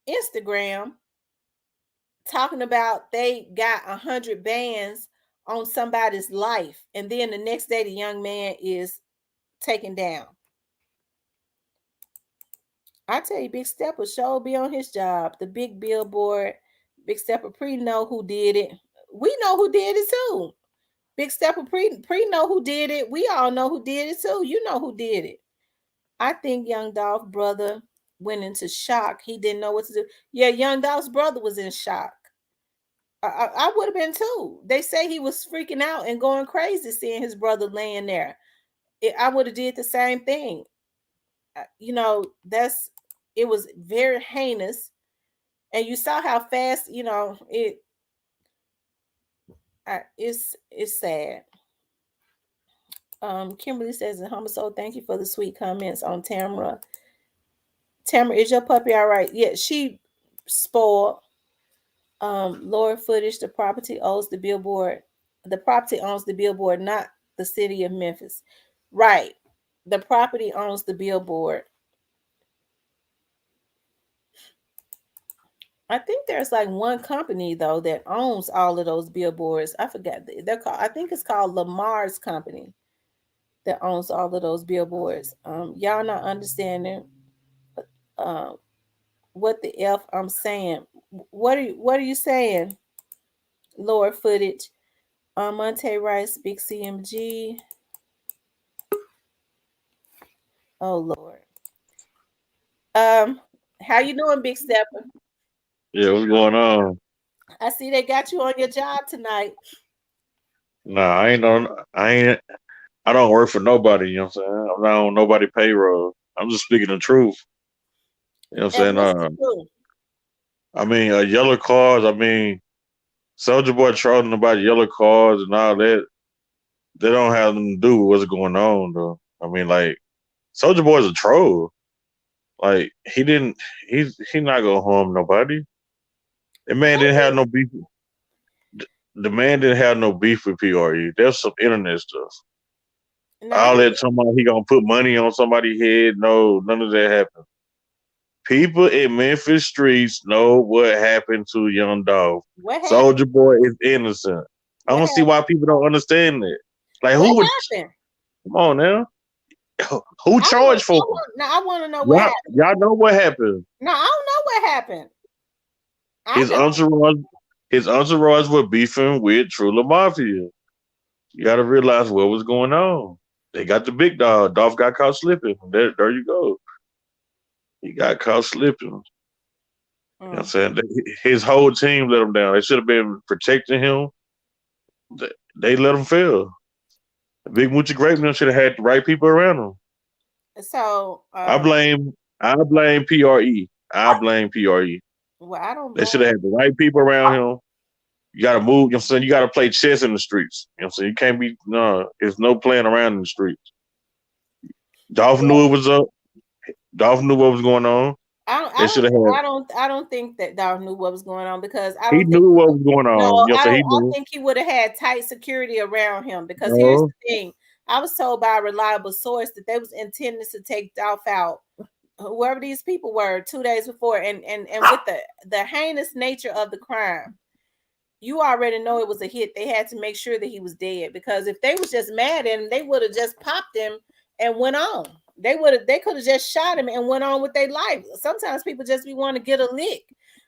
Instagram talking about they got 100 bands on somebody's life, and then the next day the young man is taken down. I tell you, Big Stepper sure be on his job. The big billboard, Big Stepper Pre know who did it. We know who did it too. Big Stepper Pre know who did it. We all know who did it too. You know who did it. I think Young Dolph brother went into shock. He didn't know what to do. Yeah, Young Dolph's brother was in shock. I would have been too. They say he was freaking out and going crazy seeing his brother laying there. I would have did the same thing. You know, it was very heinous, and you saw how fast. You know, it's sad. Kimberly says in Humble Soul, thank you for the sweet comments on Tamara. Tamara, is your puppy all right? Yeah, she spoiled. Lower footage, the property owns the billboard. The property owns the billboard, not the city of Memphis. Right. The property owns the billboard. I think there's like one company though that owns all of those billboards. I forgot. They're called, I think it's called Lamar's company that owns all of those billboards. Y'all not understanding uh, what the F I'm saying. What are you saying? Lower footage. Monte Rice, Big CMG. Oh Lord. Um, how you doing, Big Stepper? Yeah, what's going on? I see they got you on your job tonight. Nah, I ain't on. I don't work for nobody. You know what I'm saying? I'm not on nobody payroll. I'm just speaking the truth. You know what And I'm saying? what's the truth? I mean, yellow cars. I mean, Soldier Boy trolling about yellow cars and all that. They don't have nothing to do with what's going on, though. I mean, like Soldier Boy's a troll. Like he didn't. He not gonna harm nobody. The man didn't have no beef. The man didn't have no beef with PRE. There's some internet stuff. Now, All that talking about he gonna put money on somebody's head. No, none of that happened. People in Memphis streets know what happened to Young Dolph. what happened? Soldier Boy is innocent. I What don't see why happened? people don't understand that. Like, What who would happened? come on now? Who charged for him? I want to know what Y'all, happened. y'all know what happened. No, I don't know what happened. I His don't. entourage, his entourage were beefing with True Mafia. You got to realize what was going on. They got the big dog. Dolph got caught slipping. There you go. He got caught slipping. You know what I'm Mm. saying? His whole team let him down. They should have been protecting him. They let him fail. Big Moochie Grape should have had the right people around him. So, I blame I blame PRE. I blame PRE. well, I don't They blame. should have had the right people around him. You gotta move, you know what I'm saying? You gotta play chess in the streets. You know what I'm saying? You can't be no, there's no playing around in the streets. Dolph knew it was up. Dolph knew what was going on. I don't, I They should don't, have had I don't, I don't think that Dolph knew what was going on because I he don't think. knew what was going No, on. You know what I'm I saying? don't. He I knew. think he would have had tight security around him because here's No, the thing: I was told by a reliable source that they was intending to take Dolph out, whoever these people were, 2 days before, and with the heinous nature of the crime, you already know it was a hit. They had to make sure that he was dead because if they was just mad at him, they would have just popped him and went on. They could have just shot him and went on with their life. Sometimes people just be want to get a lick,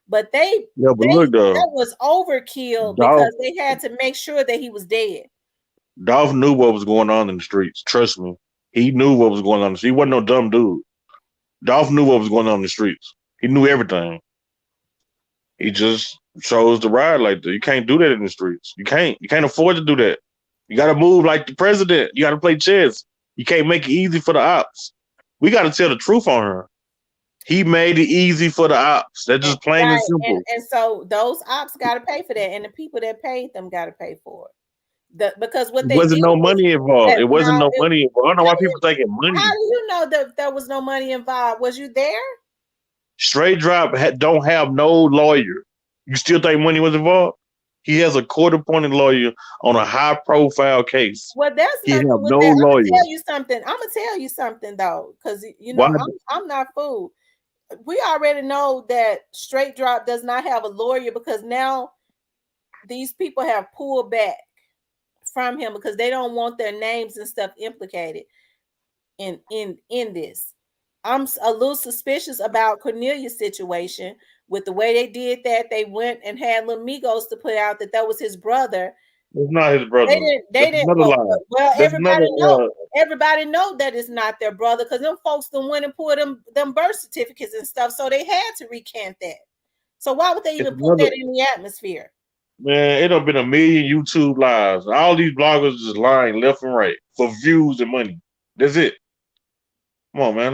but yeah, but look though, that was overkill Dolph because they had to make sure that he was dead. Dolph knew what was going on in the streets. Trust me, he knew what was going on. He wasn't no dumb dude. Dolph knew what was going on in the streets. He knew everything. He just chose to ride like that. You can't do that in the streets. You can't. You can't afford to do that. You got to move like the president. You got to play chess. You can't make it easy for the ops. We got to tell the truth on her. He made it easy for the ops. That's And, just plain and right, simple. and so those ops got to pay for that, and the people that paid them got to pay for it. Because what It they did wasn't no was money involved. that It wasn't now no money involved. I don't know why people thinking how money. do you know that there was no money involved? Was you there? Straight drop don't have no lawyer. You still think money was involved? He has a court appointed lawyer on a high profile case. Well, there's He nothing have with no that. I'm gonna lawyer. tell you something. I'm gonna tell you something though, because Why? I'm not fooled. We already know that Straight Drop does not have a lawyer because now these people have pulled back from him because they don't want their names and stuff implicated in this. I'm a little suspicious about Cornelius' situation with the way they did that. They went and had little Migos to put out that was his brother. It's not his brother. They That's didn't. another lie. Well, That's another. everybody know that it's not their brother because them folks done went and pulled them birth certificates and stuff, so they had to recant that. So why would they It's even put another. that in the atmosphere? Man, it done been a million YouTube lives. All these bloggers just lying left and right for views and money. That's it. Come on, man.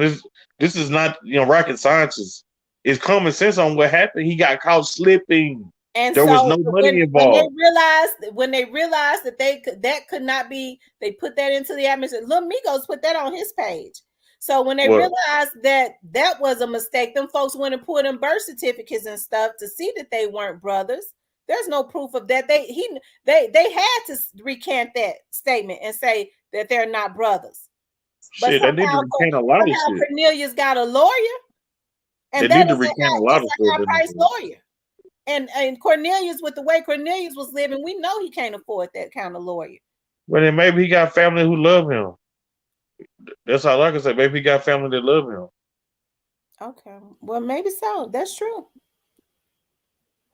This is not rocket scientists. It's common sense on what happened. He got caught slipping. And There was so no money when involved. they realized that that could not be, they put that into the atmosphere. Lil Migos put that on his page. So when they What? realized that was a mistake, them folks went and put in birth certificates and stuff to see that they weren't brothers. There's no proof of that. They had to recant that statement and say that they're not brothers. But Shit, they need to recant a lot of shit. Cornelius got a lawyer, They and need to recant a lot that's of a high stuff. price lawyer. And Cornelius, with the way Cornelius was living, we know he can't afford that kind of lawyer. Well, then maybe he got family who love him. That's all I can say. Maybe he got family that love him. Okay. Well, maybe so. That's true.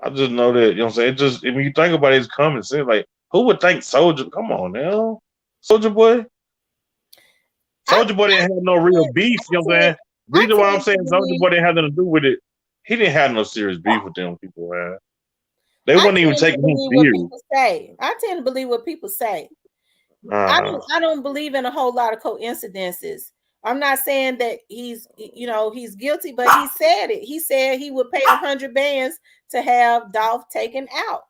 I just know that, you know what I'm saying? It just, when you think about it, it's common sense. Like, who would think Soldier? Come on now. Soldier Boy? Soldier Boy didn't have no real beef, you know what I'm saying? The reason why I'm saying Soldier Boy didn't have nothing to do with it, he didn't have no serious beef with them people, man. They I weren't even tend to taking him believe what serious. people say. I tend to believe what people say. I don't believe in a whole lot of coincidences. I'm not saying that he's guilty, but he said it. He said he would pay 100 bands to have Dolph taken out.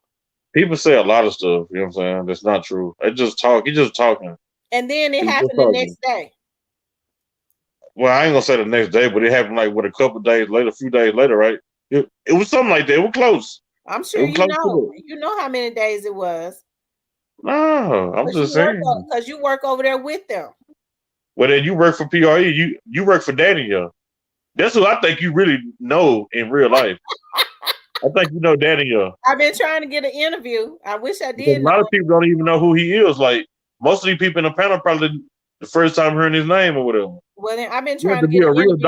People say a lot of stuff, you know what I'm saying? That's not true. They just talk. He's just talking. And then it He's just happened the talking. next day. Well, I ain't gonna say the next day, but it happened like a couple days later, a few days later, right? It was something like that. It was close. I'm sure you know how many days it was. No, I'm just saying. Because you work over there with them. Well, then you work for PRE. You work for Daniel. That's who I think you really know in real life. I think you know Daniel. I've been trying to get an interview. I wish I did. A lot of people don't even know who he is. Like most of these people in the panel probably the first time hearing his name or whatever. Well, then I've been trying to get an interview.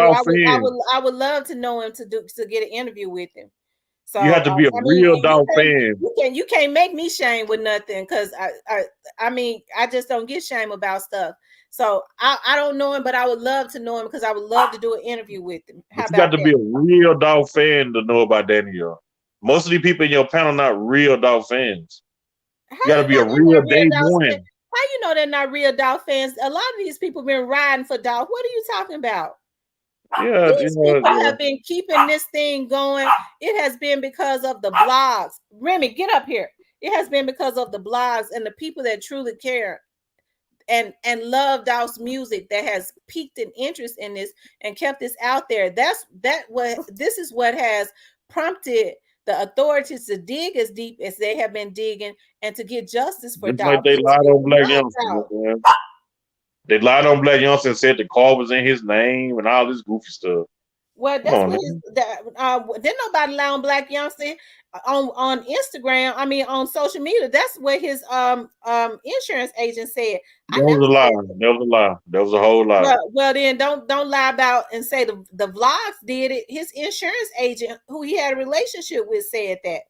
I would love to know him to get an interview with him. So you have to be a real Dolph fan. You can't make me shame with nothing because I mean I just don't get shame about stuff. So I don't know him, but I would love to know him because I would love to do an interview with him. You got to be a real Dolph fan to know about Daniel. Most of the people in your panel not real Dolph fans. You got to be a real day one. How you know they're not real Dolph fans? A lot of these people been riding for Dolph. What are you talking about? Yeah, these people have been keeping this thing going. It has been because of the blogs. Remy, get up here. It has been because of the blogs and the people that truly care and love Dolph's music that has piqued an interest in this and kept this out there. This is what has prompted the authorities to dig as deep as they have been digging and to get justice for Dolph. Like they lied on Black youngsters. They lied on Black youngsters and said the car was in his name and all this goofy stuff. Well, that's what didn't nobody lie on Black youngster on Instagram. I mean, on social media. That's what his insurance agent said. That was a lie. That was a lie. That was a whole lie. Well, then don't lie about and say the vlogs did it. His insurance agent, who he had a relationship with, said that.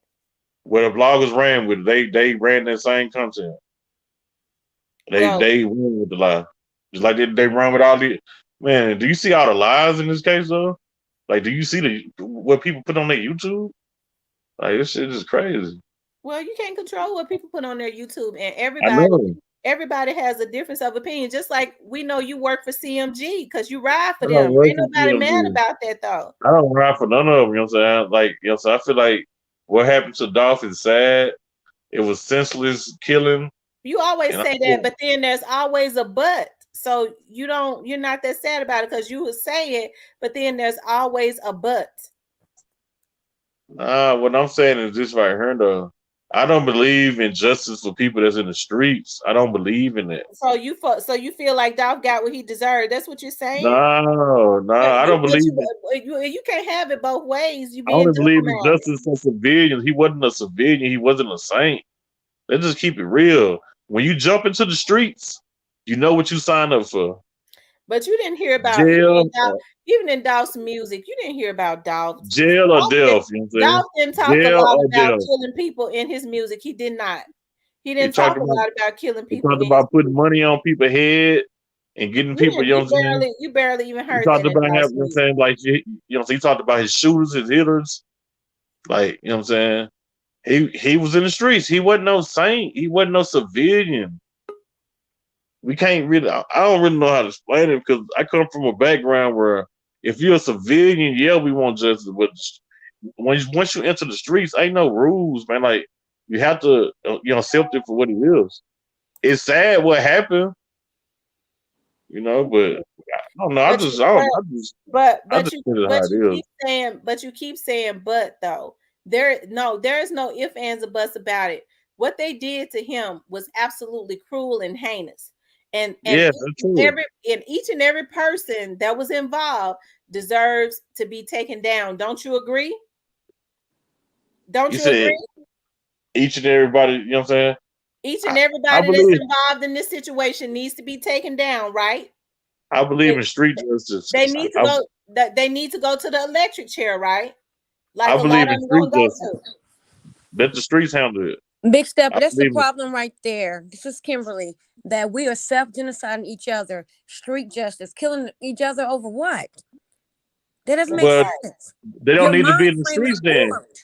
Well, the vloggers ran with it. They ran that same content. They went with the lie. Just like they run with all the man. Do you see all the lies in this case though? Like, do you see what people put on their YouTube? Like, this shit is crazy. Well, you can't control what people put on their YouTube, and everybody has a difference of opinion. Just like we know you work for CMG because you ride for them. Ain't nobody mad about that though. I don't ride for none of them. You know what I'm saying? Like, you know, so I feel like what happened to Dolph is sad. It was senseless killing. You always And say that, but then there's always a but. So you're not that sad about it because you would say it, but then there's always a but. what I'm saying is this right here, though. I don't believe in justice for people that's in the streets. I don't believe in it. So you feel like Dolph got what he deserved. That's what you're saying? No, no, But I you don't but believe it. you can't have it both ways. You I being only believe in diplomatic. justice for civilians. He wasn't a civilian. He wasn't a saint. Let's just keep it real. When you jump into the streets, you know what you signed up for. But you didn't hear about Jail, even in Dolph's music, you didn't hear about Dolph. jail or death. You know what I'm saying? Dolph didn't talk a Jail lot or about death. killing people in his music. He did not. He He didn't talk talked a about lot about killing he people talked in his about putting music. money on people's head and getting You people. didn't You know what I'm saying? you barely even He heard talked that in about Dolph's having. You know what I'm music. saying? Like so he talked about his shooters, his hitters. Like you know what I'm saying? He was in the streets. He wasn't no saint. He wasn't no civilian. We can't really. I don't really know how to explain it because I come from a background where if you're a civilian, yeah, we want justice. But once you enter the streets, ain't no rules, man. Like you have to, accept it for what it is. It's sad what happened, but I don't know. But you, I just put it how it is. but you keep saying but though. There is no if, ands, or buts about it. What they did to him was absolutely cruel and heinous. And Yeah, that's true. each and every person that was involved deserves to be taken down. Don't you agree? Don't You you said agree? each and everybody. You know what I'm saying? Each and I everybody that's believe. involved in this situation needs to be taken down, right? I believe They, in street justice. they need to go. That they need to go to the electric chair, right? Like I a lot believe of in them street gonna go justice. to. Let the streets handle it. Big Step, I that's the believe it. problem right there. This is Kimberly. That we are self-genociding each other. Street justice. Killing each other over what? That doesn't make But sense. they don't Your need to be mind in the frame is streets then. warped.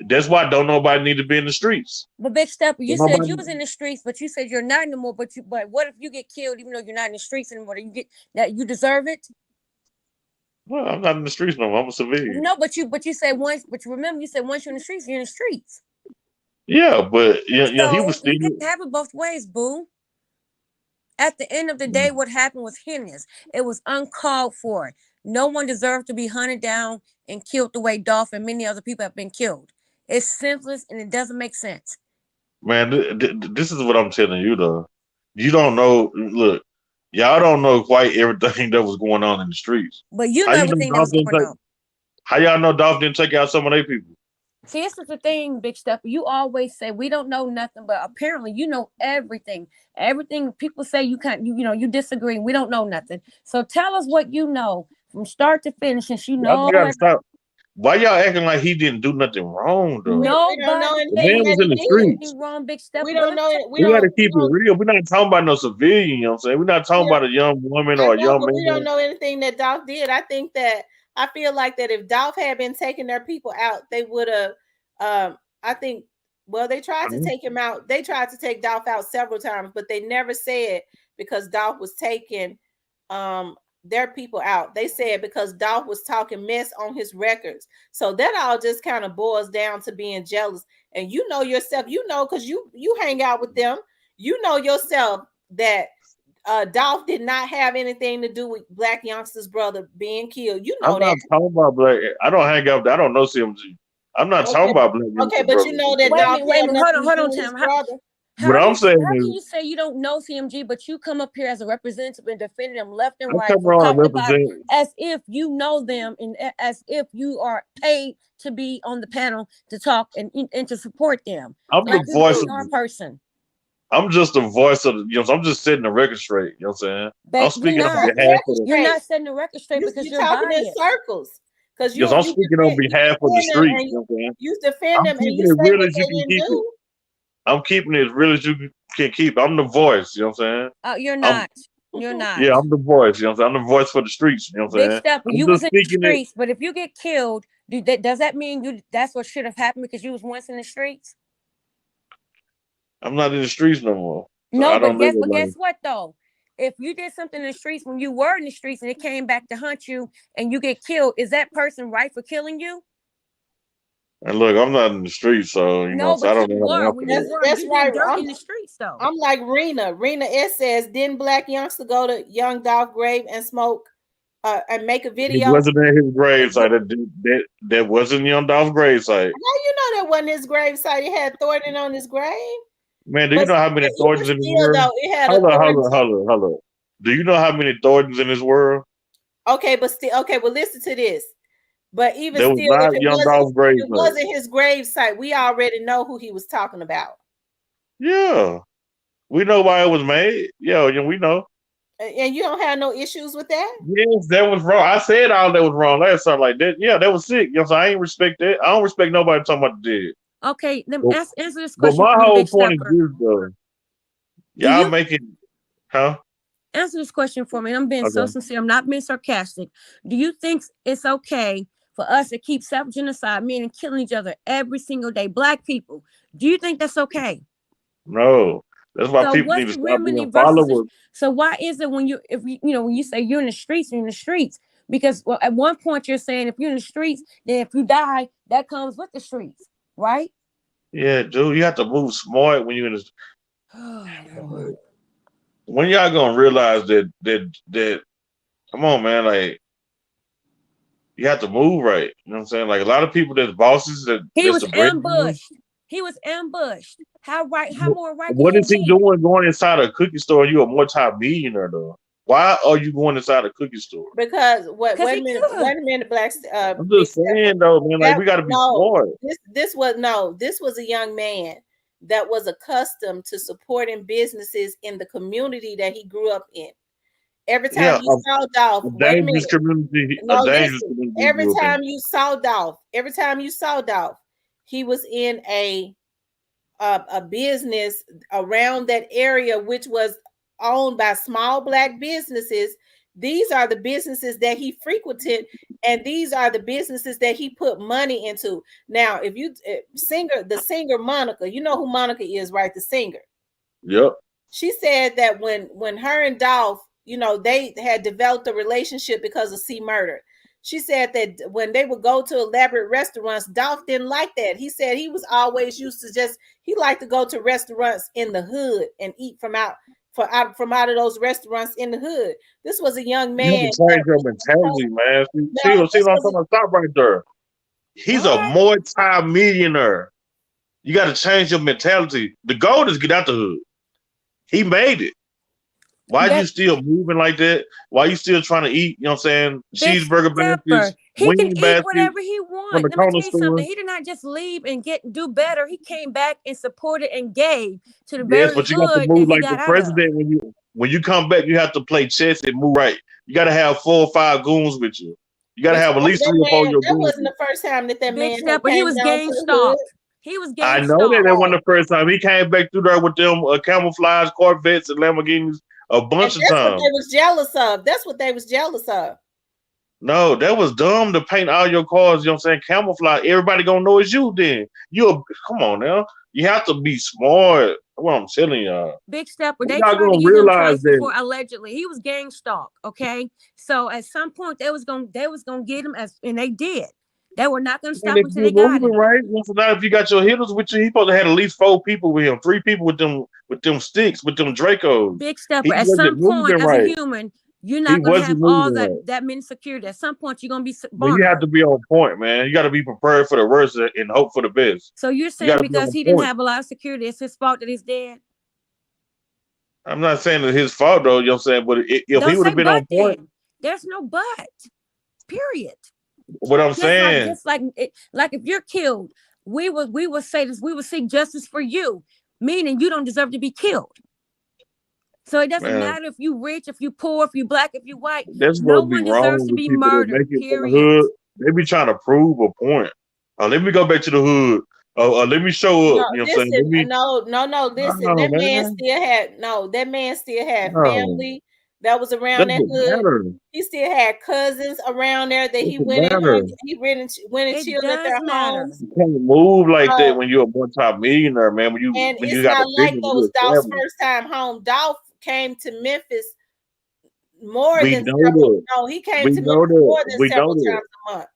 That's why don't nobody need to be in the streets. But Big Step, you Don't said you nobody, was in the streets, but you said you're not anymore. But what if you get killed even though you're not in the streets anymore? You get that you deserve it? well, I'm not in the streets no more. I'm a civilian. No, but you said once, but you remember you said once you're in the streets, you're in the streets. Yeah, but he was So still. you can have it both ways, boo. At the end of the day, what happened was heinous. It was uncalled for. No one deserved to be hunted down and killed the way Dolph and many other people have been killed. It's senseless and it doesn't make sense. Man, this is what I'm telling you though. You don't know. Look, y'all don't know quite everything that was going on in the streets. But you How know you know everything that Dolph was didn't going take? on. How y'all know Dolph didn't take out some of their people? See, this is the thing, Big Step. You always say we don't know nothing, but apparently you know everything. Everything people say you can't, you disagree. We don't know nothing. So tell us what you know from start to finish, since you Y'all know gotta stop. Why y'all acting like he didn't do nothing wrong though? We don't know nobody The anything man did was that in he the did. streets. anything wrong, Big Step. We But don't let me know tell it. We got to keep it real. We're not talking about no civilian. You know what I'm saying? We're not talking We don't, about a young woman I or a know, young but we don't man. know anything that Dolph did. I feel like that if Dolph had been taking their people out, they would have. I think. Well, they tried to take him out. They tried to take Dolph out several times, but they never said because Dolph was taking their people out. They said because Dolph was talking mess on his records. So that all just kind of boils down to being jealous. And you know yourself, because you hang out with them. You know yourself that Dolph did not have anything to do with Black Youngster's brother being killed. You I'm know that. not talking about black. I don't hang out. I don't know CMG. I'm not talking Okay, about black okay, youngster but you brothers. know that Wait a Dolph minute, wait a had minute. nothing to Hold do on, with his Tim. brother. What I'm saying How can is, you say you don't know CMG, but you come up here as a representative and defend them left and I right come and around and talking about represent. as if you know them and as if you are paid to be on the panel to talk and to support them. I'm Like the you voice really of. are a person. I'm just the voice of. I'm just setting the record straight. You know what I'm saying? I'm But you're speaking on not. Set the behalf record of the. You're straight. not setting the record straight because You're you're talking in biased. circles because Because I'm speaking on behalf of the streets. You know what I'm saying? you defend I'm them and keeping you it say real what as you they can didn't keep it. do. I'm keeping it as real as you can keep. I'm the voice. You know what I'm saying? You're I'm not. You're not. Yeah, I'm the voice. You know what I'm saying? I'm the voice for the streets. You know what I'm Big saying? Step, I'm you was just in the speaking it. streets, but if you get killed, does that mean that's what should have happened because you was once in the streets? I'm not in the streets no more. So No, I but don't live guess alone. what though? If you did something in the streets when you were in the streets and it came back to hunt you and you get killed, is that person right for killing you? And look, I'm not in the streets, so No, so I but you don't know how to were. answer When you that. were, That's you did right. dirt in the streets, though. I'm like Rena. Rena S says, didn't Black Youngster go to Young Dolph grave and smoke and make a He video? wasn't at his grave How site. That wasn't Young Dolph's grave site. you know that wasn't his grave site? It had Thornton on his grave. Man, do you But know how many even Thorntons in this still, world? though, it had a Hold on, hold Thornton. on, hold on, hold on. Do you know how many Thorntons in this world? Okay, but still, okay, well, listen to this. But even That was still, not Young Dolph's grave if it site. wasn't his grave site, we already know who he was talking about. Yeah. We know why it was made. Yeah, we know. And you don't have no issues with that? Yes, that was wrong. I said all that was wrong last time like that. Yeah, that was sick. So I ain't respect that. I don't respect nobody talking about the dead. Okay, let me answer this But question my for me, whole Big point is Stepper. this, though. Do Y'all you making, huh? answer this question for me? And I'm being so Okay. sincere. I'm not being sarcastic. Do you think it's okay for us to keep self-genocide, meaning killing each other every single day? Black people, do you think that's okay? No. That's why So people need what's to the stop remedy being versus followers. so why is it when when you say you're in the streets, you're in the streets? Because at one point you're saying if you're in the streets, then if you die, that comes with the streets, right? Yeah, dude, you have to move smart when you're in this. Oh, Lord. When y'all gonna realize that come on, man, like you have to move right. You know what I'm saying? Like a lot of people that's bosses He that's was the breadwinner. ambushed. He was ambushed. How more right can What he is he be? doing going inside a cookie store? You a multi-millionaire though. Why are you going inside a cookie store? Because wait Because a he minute, could. Black I'm Big just Stepper. saying though, man, like That we gotta be no, smart. this was a young man that was accustomed to supporting businesses in the community that he grew up in. Every time Yeah, you saw Dolph, a wait a dangerous minute. community, a No, dangerous listen. community you grew up in. Every time you saw Dolph, he was in a business around that area, which was owned by small Black businesses. These are the businesses that he frequented, and these are the businesses that he put money into. Now, if you the singer Monica, you know who Monica is, right? The singer. Yep. She said that when her and Dolph, they had developed a relationship because of C Murder. She said that when they would go to elaborate restaurants, Dolph didn't like that. He said he was always used to he liked to go to restaurants in the hood and eat from out of those restaurants in the hood. This was a young You have to man change your mentality, man. See this what I'm was talking about? Stop right there. He's a What? multi-millionaire. You got to change your mentality. The goal is get out the hood. He made it. Why you That still moving like that? Why you still trying to eat, you know what I'm saying, Big cheeseburger Stepper. baskets, He can wing eat baskets whatever he from wants. the Let me corner tell you something. store? He did not just leave and do better. He came back and supported and gave to the Yes, very but you got to hood that move he like the got out of. president when you come back, you have to play chess and move right. You got to have 4 or 5 goons with you. You got to But have at least 3 or 4 of your that goons. wasn't the first time that Big man had Stepper, he came was down to gang the hood. stalked. He was I gang know stalked. that wasn't the first time. He came back through there with them camouflage Corvettes and Lamborghinis a bunch And of that's what times. they was jealous of. That's what they was jealous of. No, that was dumb to paint all your cars, you know what I'm saying, camouflage. Everybody gonna know it's you then. Come on now. You have to be smart. That's what I'm telling y'all. Big Stepper, When they y'all tried to gonna get him realize twice that. before allegedly. He was gang stalked. Okay. So at some point they was gonna get him and they did. They were not gonna And stop if until you're they got moving him. right, so now if you got your hitters with you, he supposed to have at least 4 people with him, 3 people with them sticks, with them Dracos. Big He Stepper, at wasn't some point moving as a right. human, you're He not gonna have wasn't all moving right. that many security. At some point, you're gonna be But you have vulnerable. to be on point, man. You got to be prepared for the worst and hope for the best. So you're You got saying to be because on he didn't point. have a lot of security, it's his fault that he's dead? I'm not saying it's his fault though, you know what I'm saying? But if he Don't would say have been on but point, then. There's no but. Period. what I'm saying, Just like like if you're killed, we would say this, we would seek justice for you, meaning you don't deserve to be killed. So it doesn't man, matter if you rich, if you poor, if you black, if you white. that's No what be one deserves wrong to with be people that murdered. make it from the Period. hood. They be trying to prove a point. Let me go back to the hood. Let me show No, up. You know what I'm saying? listen, no, listen. No, man. That man still had No, family that was around doesn't that hood. matter. He still had cousins around there that he Doesn't went in matter. there. He went and It chilled at does their matter. homes. You can't move like that Uh, when you're a multi-millionaire, man. and When you it's got a not like business, that you was Dolph's established. first time home. Dolph came to Memphis more We than know several. that. No, he came We to know Memphis that. more than We know several that. times a month.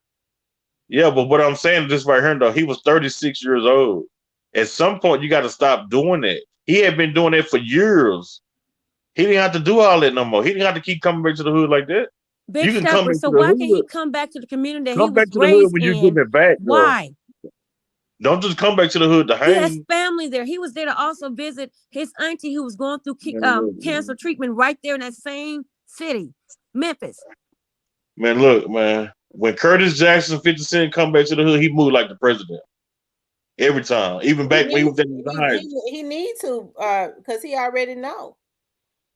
Yeah, but what I'm saying this right here though, he was 36 years old. At some point, you got to stop doing that. He had been doing that for years. He didn't have to do all that no more. He didn't have to keep coming back to the hood like that. Big You can come Stepper. back So to the why can't he hood. come back to the community that he Come back was to the hood raised when you're in? getting it back, girl. Why? Don't just come back to the hood to He has hang. family there. He was there to also visit his auntie who was going through cancer treatment right there in that same city, Memphis. Man, look, man. When Curtis Jackson, 50 Cent come back to the hood, he moved like the president. Every time. Even back when he was in the highs. He needs to, because he already know.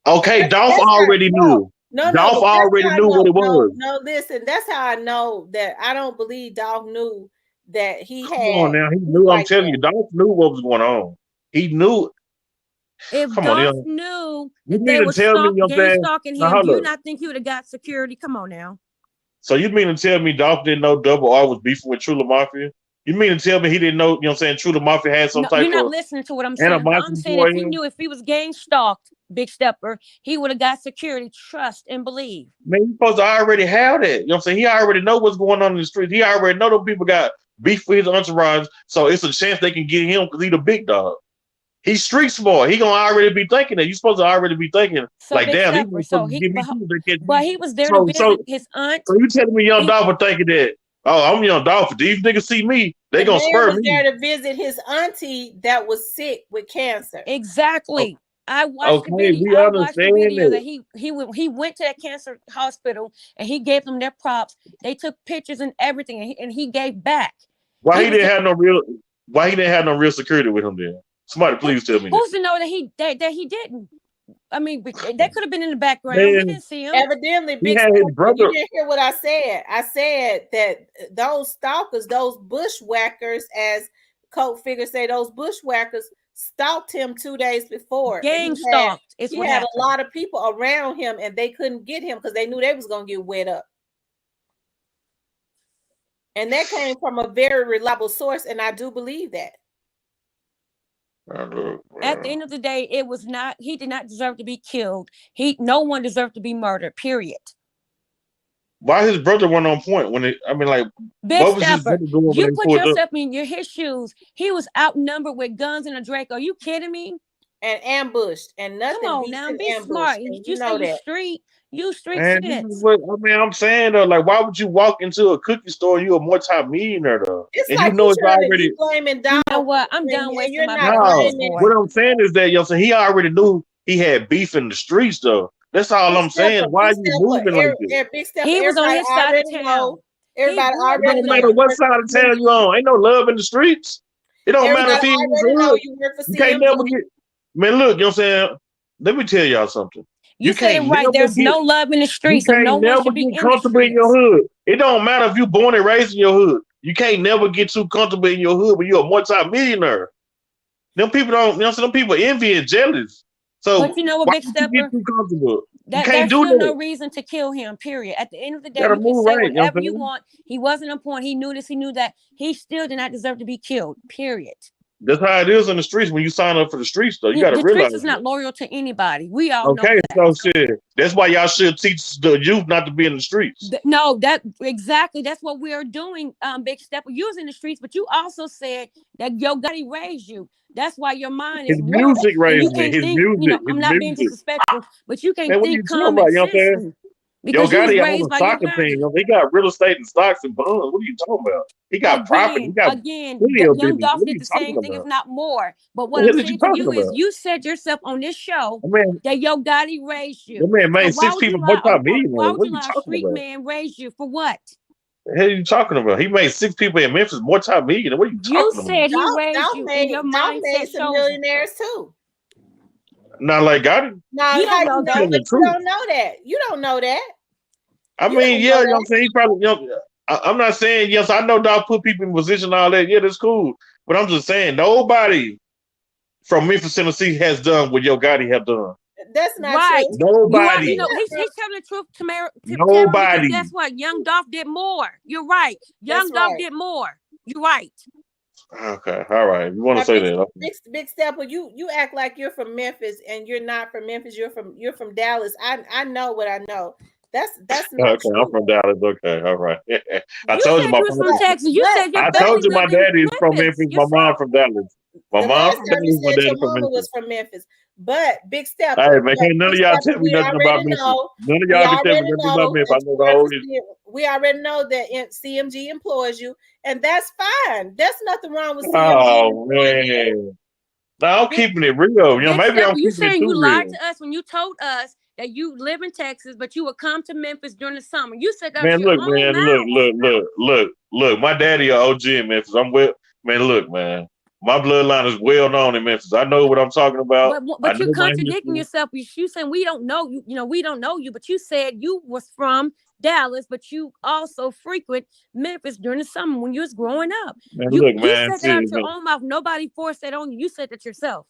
Okay, Dolph already knew. No, Dolph but already knew what it was. No, listen, that's how I know that I don't believe Dolph knew that he Come had. on now, he knew. I'm telling you, Dolph knew what was going on. He knew. If Come on, Dolph knew you that they mean were to tell me, gang stalking now, him, do you hold up. not think he would have got security? Come on now. So you mean to tell me Dolph didn't know Double R was beefing with True Mafia? You mean to tell me he didn't know, you know what I'm saying, True Mafia had some No, type you're not of listening to what I'm saying. I'm animosity saying for if he him? knew, if he was gang stalked, Big Stepper, he would have got security. Trust and believe. Man, you supposed to already have that. You know what I'm saying? He already know what's going on in the streets. He already know those people got beef with his entourage, so it's a chance they can get him because he the big dog. He's street smart. He gonna already be thinking that. You supposed to already be thinking So like, Big damn, Stepper, he's supposed to give me too. but he was there to visit his aunt. So you telling me Young Dolph thinking that, oh, I'm Young Dolph. These niggas see me, they gonna spur me. He was there to visit his auntie that was sick with cancer. Exactly. Oh, I watched the video. we understand that he went to that cancer hospital and he gave them their props. They took pictures and everything, and he gave back. Why he didn't have no real security with him then? Somebody please tell me. Who's to know that he didn't? I mean, that could have been in the background. Man, we didn't see him. Evidently, he had his brother. You didn't hear what I said. I said that those stalkers, those bushwhackers, as Coke figures say, those bushwhackers stalked him 2 days before. Gang stalked. He had a lot of people around him, and they couldn't get him because they knew they was gonna get wet up. And that came from a very reliable source, and I do believe that. At the end of the day, it was not. He did not deserve to be killed. No one deserved to be murdered. Period. Why his brother went on point when Big what was Stepper, his brother doing? You put yourself in his shoes. He was outnumbered with guns and a Draco. Are you kidding me? And ambushed, and nothing. Come on now, be smart. You know that. You street sense. I'm saying though, like, why would you walk into a cookie store and you're a multi-millionaire though? It's and like you know it's already blaming Dolph. You know what? I'm done wasting my time. What I'm saying is that, you know, so he already knew he had beef in the streets though. That's all I'm saying. Why are you moving like this? He was on his side of town. Everybody already It don't matter what side of town you on. Ain't no love in the streets. It don't matter if he was you can't never get. Man, look, you know what I'm saying? Let me tell y'all something. You said it right. There's no love in the streets, so no one should be comfortable in your hood. It don't matter if you're born and raised in your hood. You can't never get too comfortable in your hood when you're a multi-millionaire. Them people don't, you know, so them people envy and jealous. So, but you know what, Big Stepper? Get too comfortable? There's still no reason to kill him. Period. At the end of the day, you can say whatever you want. He wasn't on point. He knew this. He knew that. He still did not deserve to be killed. Period. That's how it is in the streets when you sign up for the streets, though. You got to realize the streets is not loyal to anybody. We all know that. So shit. That's why y'all should teach the youth not to be in the streets. Exactly. That's what we are doing, Big Stepper. You was in the streets, but you also said that your daddy raised you. That's why your mind is his music raised me. His music. You know, I'm not being disrespectful, but you can't think common sense. Because you was raised by your parents. He got real estate and stocks and bonds. What are you talking about? He got profit. He got Young Dolph did the same thing, if not more. But what I'm saying to you is, you said yourself on this show that your daddy raised you. The man made 6 people multi-millionaires. Why would you allow a street man raise you for what? The hell are you talking about? He made 6 people in Memphis multi-millionaires. What are you talking about? You said he raised you, and your mind made some millionaires too. Not like Gotti. No, you don't know that. You don't know that. You don't know that. I mean, yeah, you know what I'm saying? He probably, you know, I'm not saying, yes, I know Dolph put people in position and all that. Yeah, that's cool. But I'm just saying, nobody from Memphis, Tennessee has done what Yo Gotti have done. That's not right. True. Nobody. You know, he's telling the truth to nobody. That's what Young Dolph did more. You're right. Young Dolph did more. You're right. Okay, all right. You want to say that? Big Stepper, you act like you're from Memphis, and you're not from Memphis. You're from Dallas. I know what I know. That's not Okay, I'm true. from Dallas. Okay, all right. I You told you said my you was from father. Texas. You said your I But told family you my lived in daddy is from Memphis. Memphis. My mom Yourself. from Dallas. My the mom last from time you Dallas. My said daddy your from mama Memphis. was from Memphis, but Hey man, can't none Big of y'all Stepper, tell me nothing about Memphis. None of y'all can tell me nothing about Memphis. I know the whole history. We already know that CMG employs you, and that's fine. There's nothing wrong with CMG Oh employing you. man. No, I'm Big, keeping it real. You know, Big maybe Stepper, I'm you keeping it saying too you lied real. to us when you told us that you live in Texas, but you would come to Memphis during the summer. You said that out Man, your look, own man, mouth. look. My daddy a OG in Memphis. I'm well, man. Look, man, my bloodline is well known in Memphis. I know what I'm talking about. I But you're know my contradicting history. yourself. You saying we don't know you. You know we don't know you, but you said you was from Dallas, but you also frequent Memphis during the summer when you was growing up. Man, You look, you man. said that out See, your own mouth. Nobody forced that on you. You said that yourself.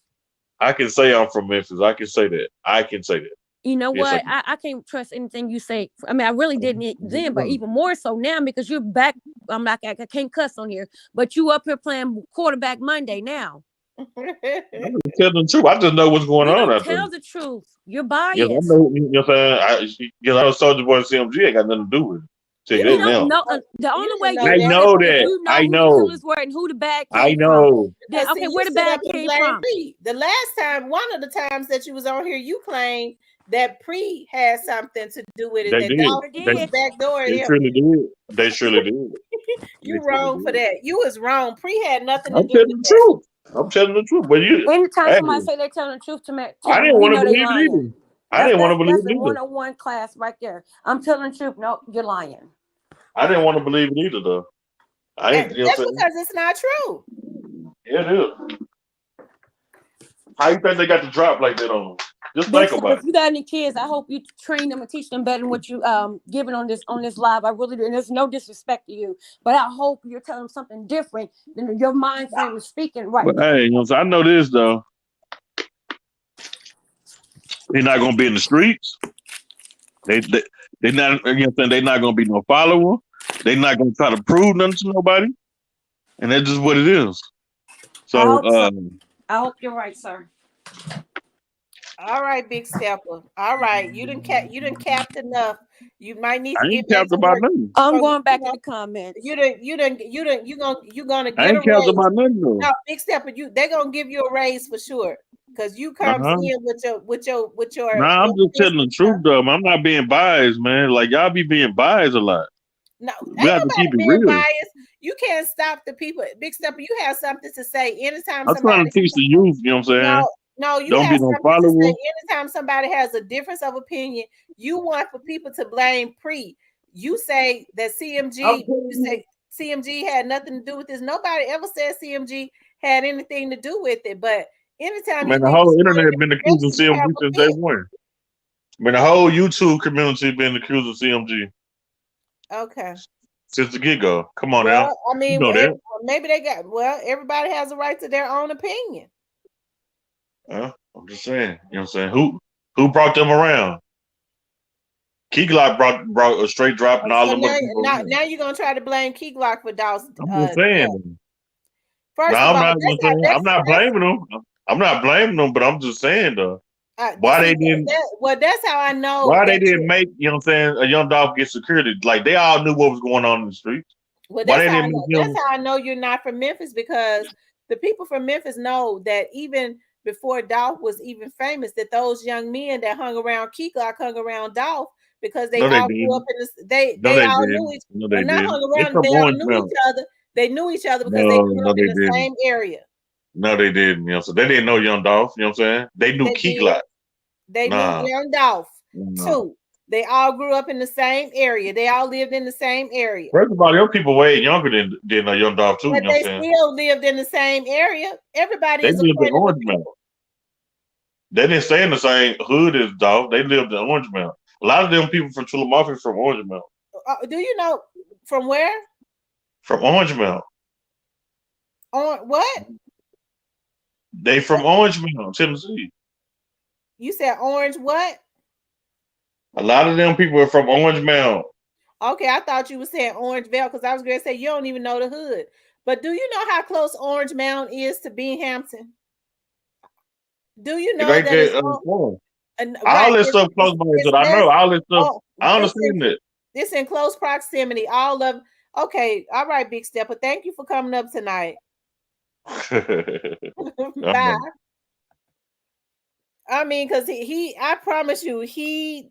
I can say I'm from Memphis. I can say that. I can say that. You know Yes, I what? can. I can't trust anything you say. I mean, I really didn't then, but even more so now because you're back. I'm like, I can't cuss on here, but you up here playing quarterback Monday now. I'm just telling the truth. I just know what's going You on don't out there. tell the truth. You're Yes, I biased. know. You know what I'm saying? I know Soldier Boy and CMG ain't got nothing to do with it. Tell you You that you don't now. know. The you only didn't way know you're I Big that know Stepper is that. you know I who the know. killers were and who the bag I came from. know. Then because see, okay, you where the sit bag up and came blame from? Pre. The last time, one of the times that you was on here, you claimed that Pre had something to do with it. They That did. Dolph Sure was They did. backdooring they him. surely did. They surely did. They You surely wrong for did. that. You was wrong. Pre had nothing to I'm do telling with the that. truth. I'm telling the truth. But you, Anytime hey, somebody say they're telling the truth to me, I didn't we want to know they believe it lying. either. I didn't want to believe That's it a either. 101 class right there. I'm telling the truth. No, you're lying. I didn't want to believe it either, though. I And ain't, you know what that's I'm saying? because it's not true. Yeah, it is. How you think they got the drop like that on them? Just Big think stuff. about If it. you got any kids, I hope you train them and teach them better than what you giving on this live. I really do. And there's no disrespect to you, but I hope you're telling them something different than your mind frame is speaking right But now. hey, you know what I'm saying? I know this, though. They're not going to be in the streets. They not, you know what I'm saying? They're not going to be no follower. They're not going to try to prove nothing to nobody. And that's just what it is. I So, hope so. I hope you're right, sir. All right, Big Stepper. All right, you didn't capped enough. You might need I to get ain't back capped to about work. nothing. I'm So, going back in the comments. you gonna I get a ain't capped raise. about nothing, though. No, Big Stepper, they're gonna give you a raise for sure. Cause you comes Uh-huh. in Nah, I'm your just telling Christmas the stuff. truth, though. I'm not being biased, man. Like, y'all be being biased a lot. No, ain't We have to nobody keep it being real. biased. You can't stop the people. Big Stepper, you have something to say anytime I'm trying somebody. to teach the youth, you know what I'm saying? No, no, you Don't have be no something to say follower. anytime somebody has a difference of opinion. You want for people to blame Pre. You say that I'm CMG, telling you you. say CMG had nothing to do with this. Nobody ever said CMG had anything to do with it. But anytime you Man, the give whole somebody internet been accusing information, you have CMG a since day fit. one. Man, the whole YouTube community been accusing CMG Okay. since the get-go. Come on now. Well, I You mean, know that. maybe they got. Well, everybody has a right to their own opinion. I'm just saying. You know what I'm saying? Who brought them around? Key Glock brought a straight drop and all So them other people around. now you're gonna try to blame Key Glock for Dawes' I'm just death. saying. No, First of I'm all, not just saying. I'm not blaming them. I'm not blaming them, but I'm just saying though. Why they see didn't that's how I know why they that didn't make, you know what I'm saying, a young dog get security? Like they all knew what was going on in the streets. well Why that's they how I didn't know make him you're not from Memphis because the people from Memphis know that even before Dolph was even famous, that those young men that hung around Key Glock hung around Dolph because they no they all grew up didn't. in this No they they all didn't. knew each No well they not didn't. hung They around, from they all Orange knew each Mountain. other. They knew each other because they No, grew no up in they the didn't. same area. No they didn't. You know, so they didn't know young Dolph, you know what I'm saying? They knew They Key did. Glock. They knew Nah. young Dolph No. too. They all grew up in the same area. They all lived in the same area. First of all, young people way younger than a young Dolph too, you But know what they I'm saying? still lived in the same area. Everybody They is lived in acquainted with Orange Mountain. people. They didn't stay in the same hood as Dolph. They lived in Orange Mountain. A lot of them people from Chulamafia from Orange Mountain. Do you know from where? From Orange Mountain. On what? They from Orange Mountain, Tennessee. You said Orange what? A lot of them people are from Orange Mountain. Okay, I thought you were saying Orangevale because I was going to say you don't even know the hood. But do you know how close Orange Mountain is to Binghamton? Do you know Right that there on the corner. All right. this stuff close by each other. I know all this stuff. Oh, I understand that. this in close proximity. All of okay. All right, Big Stepper. Thank you for coming up tonight. Bye. I mean, because I promise you, he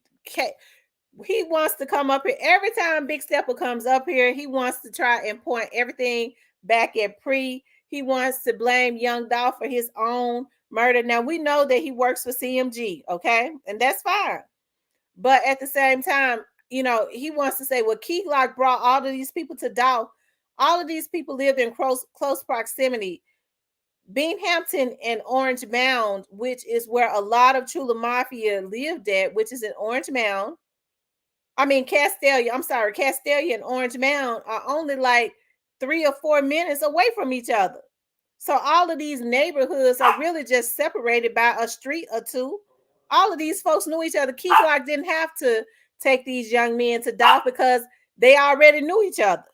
wants to come up here every time Big Stepper comes up here. He wants to try and point everything back at Pre. He wants to blame Young Dolph for his own murder. Now we know that he works for CMG, okay, and that's fine. But at the same time, he wants to say, well, Keylock brought all of these people to Dolph. All of these people lived in close proximity. Binghamton and Orange Mound, which is where a lot of Chula Mafia lived at, which is in Orange Mound. I mean, Castelia and Orange Mound are only like 3 or 4 minutes away from each other. So all of these neighborhoods are really just separated by a street or two. All of these folks knew each other. Keith Lock didn't have to take these young men to Dolph because they already knew each other.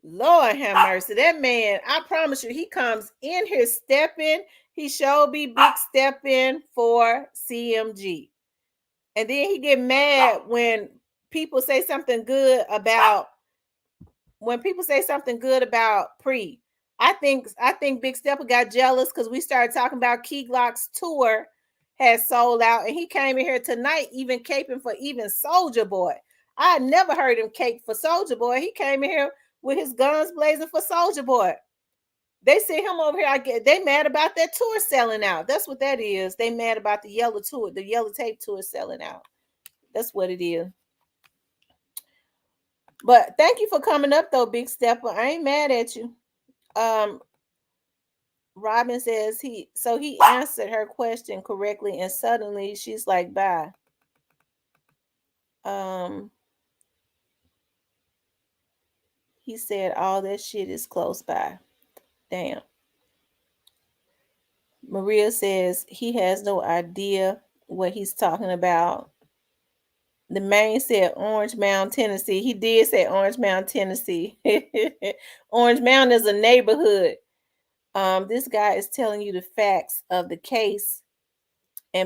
Lord have mercy. That man, I promise you, he comes in here stepping. He sure be big stepping for CMG. And then he get mad when people say something good about Pre. I think Big Stepper got jealous because we started talking about Key Glock's tour has sold out, and he came in here tonight even caping for even Soldier Boy. I had never heard him cape for Soldier Boy. He came in here with his guns blazing for Soldier Boy. They see him over here. They mad about that tour selling out. That's what that is. They mad about the yellow tour, the yellow tape tour selling out. That's what it is. But thank you for coming up though, Big Stepper. I ain't mad at you. Robin says he answered her question correctly, and suddenly she's like, bye. He said all that shit is close by. Damn. Maria says he has no idea what he's talking about. The man said Orange Mound, Tennessee. He did say Orange Mound, Tennessee. Orange Mound is a neighborhood. This guy is telling you the facts of the case,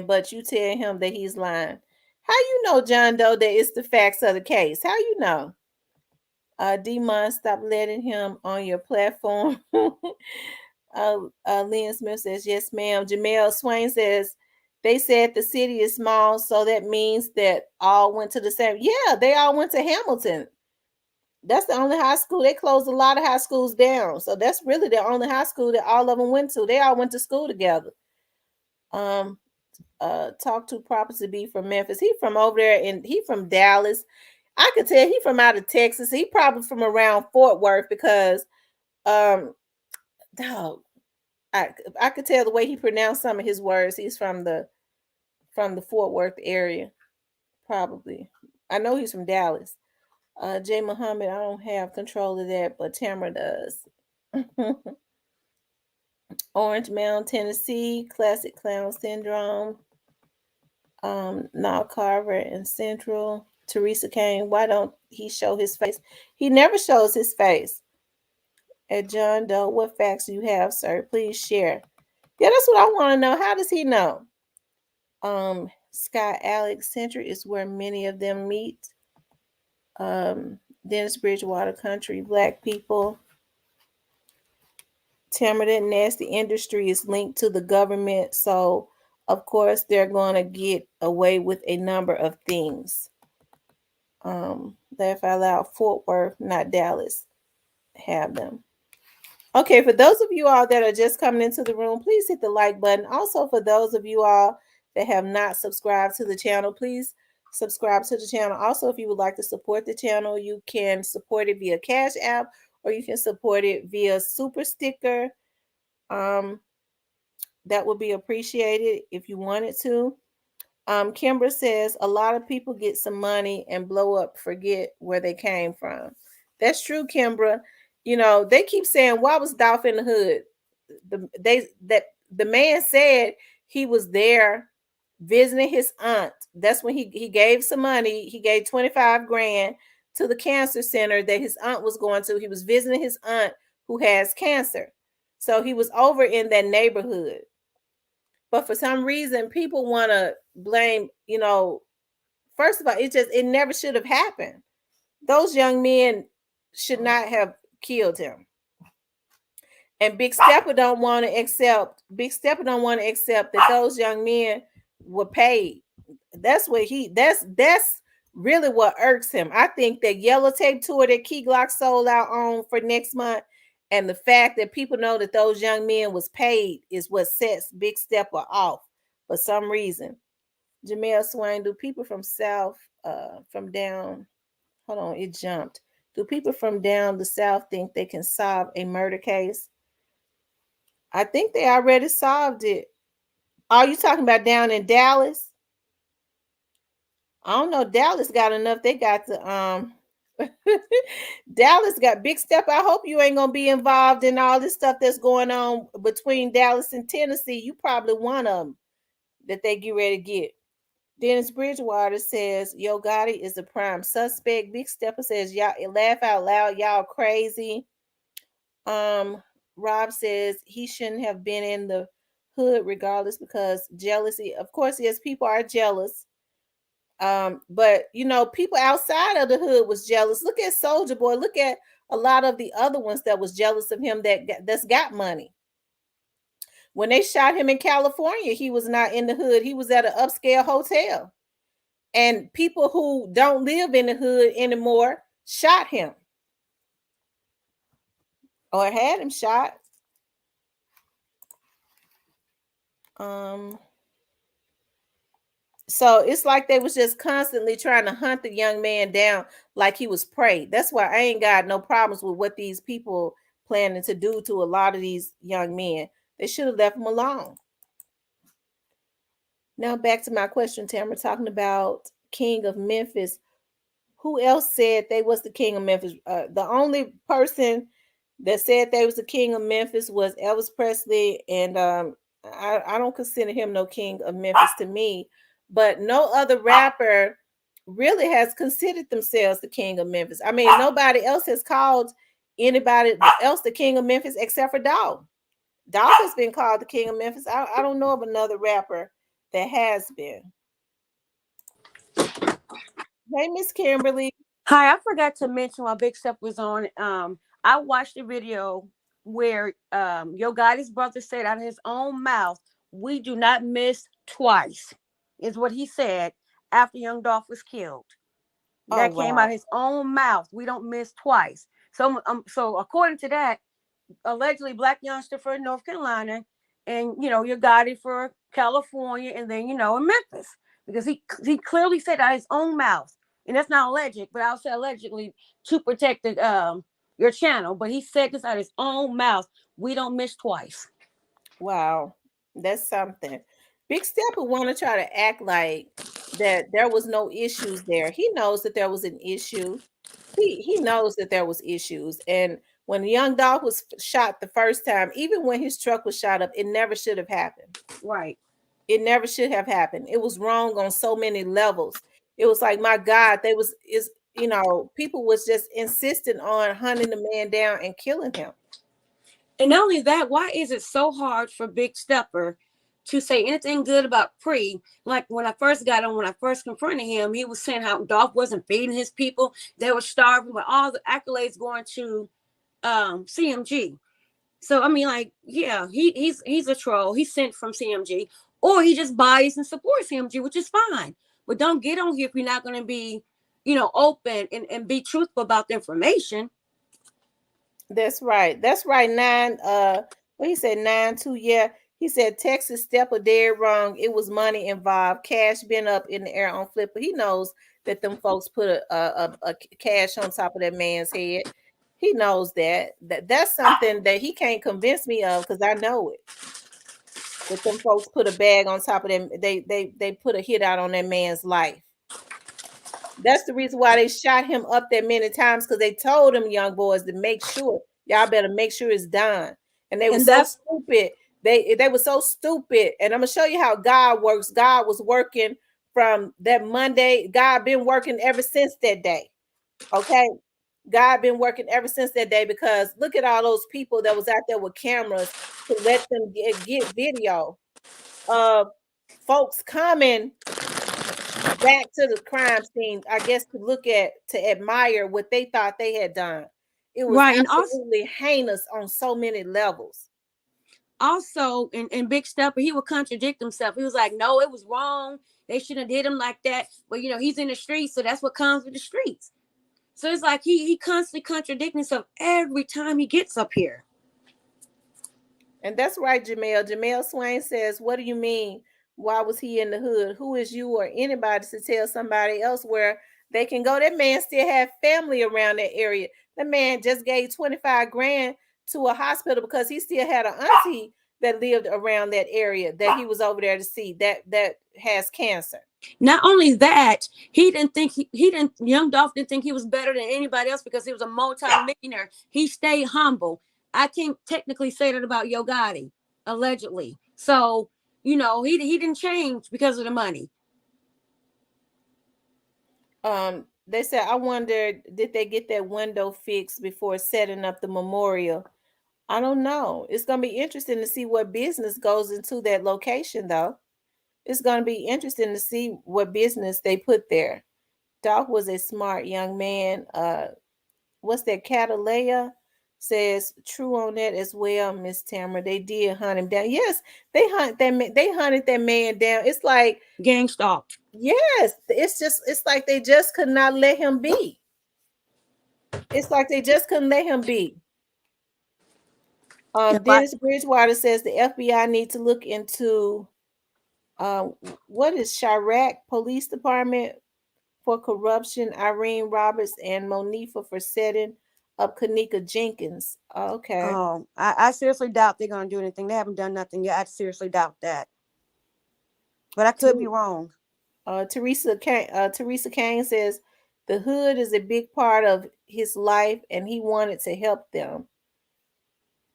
but you tell him that he's lying. How you know, John Doe, that it's the facts of the case? How you know? Demon, stop letting him on your platform. Lynn Smith says, yes, ma'am. Jamel Swain says, they said the city is small, so that means that all went to the same. Yeah, they all went to Hamilton. That's the only high school. They closed a lot of high schools down. So that's really the only high school that all of them went to. They all went to school together. Talk to Prophecy B from Memphis. He from over there, and he from Dallas. I could tell he from out of Texas. He probably from around Fort Worth because I could tell the way he pronounced some of his words. He's from the Fort Worth area, probably. I know he's from Dallas. Jay Muhammad, I don't have control of that, but Tamara does. Orange Mound, Tennessee, Classic Clown Syndrome. Now Carver and Central. Teresa Kane, why don't he show his face? He never shows his face. At John Doe, what facts do you have, sir? Please share. Yeah, that's what I want to know. How does he know? Scott Alex Center is where many of them meet. Dennis Bridgewater Country, Black people. Tamara, that nasty industry is linked to the government, so of course they're going to get away with a number of things. Laugh out loud, Fort Worth, not Dallas, have them. Okay, for those of you all that are just coming into the room, please hit the like button. Also, for those of you all that have not subscribed to the channel, please subscribe to the channel. Also, if you would like to support the channel, you can support it via Cash App, or you can support it via Super Sticker. That would be appreciated if you wanted to. Kimber says a lot of people get some money and blow up, forget where they came from. That's true, Kimbra. They keep saying, why was Dolph in the hood? The man said he was there visiting his aunt. That's when he gave some money. He gave 25 grand to the cancer center that his aunt was going to. He was visiting his aunt who has cancer. So he was over in that neighborhood. But for some reason, people want to blame, first of all, it never should have happened. Those young men should not have killed him. And Big Stepper don't want to accept that those young men were paid. That's really what irks him. I think that yellow tape tour that Key Glock sold out on for next month, and the fact that people know that those young men was paid is what sets Big Stepper off for some reason. Jamel Swain, do people from South from down hold on, it jumped. Do people from down the South think they can solve a murder case? I think they already solved it. Are you talking about down in Dallas? I don't know. Dallas got enough. They got the Dallas got Big Step. I hope you ain't gonna be involved in all this stuff that's going on between Dallas and Tennessee. You probably one of them that they get ready to get. Dennis Bridgewater says Yo Gotti is the prime suspect. Big Stepper says y'all laugh out loud. Y'all crazy. Rob says he shouldn't have been in the hood regardless because jealousy. Of course, yes, people are jealous. But people outside of the hood was jealous. Look at Soldier Boy. Look at a lot of the other ones that was jealous of him that's got money. When they shot him in California, he was not in the hood. He was at an upscale hotel. And people who don't live in the hood anymore shot him. Or had him shot. So it's like they was just constantly trying to hunt the young man down like he was prey. That's why I ain't got no problems with what these people planning to do to a lot of these young men. They should have left them alone. Now back to my question, Tamara, talking about King of Memphis. Who else said they was the King of Memphis? The only person that said they was the King of Memphis was Elvis Presley, and I don't consider him no King of Memphis to me. But no other rapper really has considered themselves the King of Memphis. I mean, nobody else has called anybody else the King of Memphis except for Dolph. Dolph has been called the King of Memphis. I don't know of another rapper that has been. Hey, Miss Kimberly. Hi, I forgot to mention while Big Step was on. I watched a video where Yo Gotti's brother said out of his own mouth, "We do not miss twice," is what he said after young Dolph was killed. That came out of his own mouth. We don't miss twice. So according to that, allegedly black youngster for North Carolina, and Yo Gotti for California, and then in Memphis, because he clearly said out of his own mouth, and that's not alleged, but I'll say allegedly to protect your channel. But he said this out of his own mouth. We don't miss twice. Wow, that's something. Big Stepper want to try to act like that there was no issues there. He knows that there was an issue. He knows that there was issues. And when young Dolph was shot the first time, even when his truck was shot up, it never should have happened. Right. It never should have happened. It was wrong on so many levels. It was like, my God, people was just insistent on hunting the man down and killing him. And not only that, why is it so hard for Big Stepper to say anything good about Pre? Like when I first got on, when I first confronted him, he was saying how Dolph wasn't feeding his people. They were starving, but all the accolades going to CMG. So I mean, like, yeah, he's a troll. He's sent from CMG, or he just biased and supports CMG, which is fine. But don't get on here if you're not going to be, open and be truthful about the information. That's right. That's right. What he said, 9-2. Yeah. He said Texas Stepper dead wrong. It was money involved. Cash been up in the air on Flipper. He knows that them folks put a cash on top of that man's head. He knows that's something that he can't convince me of, because I know it. That them folks put a bag on top of them. They put a hit out on that man's life. That's the reason why they shot him up that many times, because they told them young boys to make sure, y'all better make sure it's done. And they were so stupid. They were so stupid. And I'm gonna show you how God works. God was working from that Monday. God been working ever since that day. Okay. God been working ever since that day, because look at all those people that was out there with cameras to let them get video. of folks coming back to the crime scene, I guess, to admire what they thought they had done. It was Right. And absolutely heinous on so many levels. also in Big Stepper, he would contradict himself. He was like, no, it was wrong. They shouldn't have did him like that. But he's in the streets, so that's what comes with the streets. So it's like he constantly contradicting himself every time he gets up here. And that's right, Jamel. Jamel Swain says, what do you mean? Why was he in the hood? Who is you or anybody to tell somebody else where they can go? That man still had family around that area. That man just gave 25 grand to a hospital because he still had an auntie that lived around that area that he was over there to see that has cancer. Not only that, he didn't think he didn't young Dolph didn't think he was better than anybody else because he was a multi-millionaire. He stayed humble. I can't technically say that about Yo Gotti, allegedly. So, he didn't change because of the money. They said, I wonder, did they get that window fixed before setting up the memorial? I don't know. It's gonna be interesting to see what business goes into that location, though. It's gonna be interesting to see what business they put there. Doc was a smart young man. What's that? Catalea says true on that as well, Miss Tamara. They did hunt him down. Yes, they hunted that man down. It's like gang stalked. Yes, it's like they just could not let him be. It's like they just couldn't let him be. Dennis Bridgewater says the FBI need to look into what is Chirac Police Department for corruption, Irene Roberts and Monifa for setting up Kanika Jenkins. Okay. Oh, I seriously doubt they're gonna do anything. They haven't done nothing yet. I seriously doubt that. But I could be wrong. Teresa Kane says the hood is a big part of his life and he wanted to help them.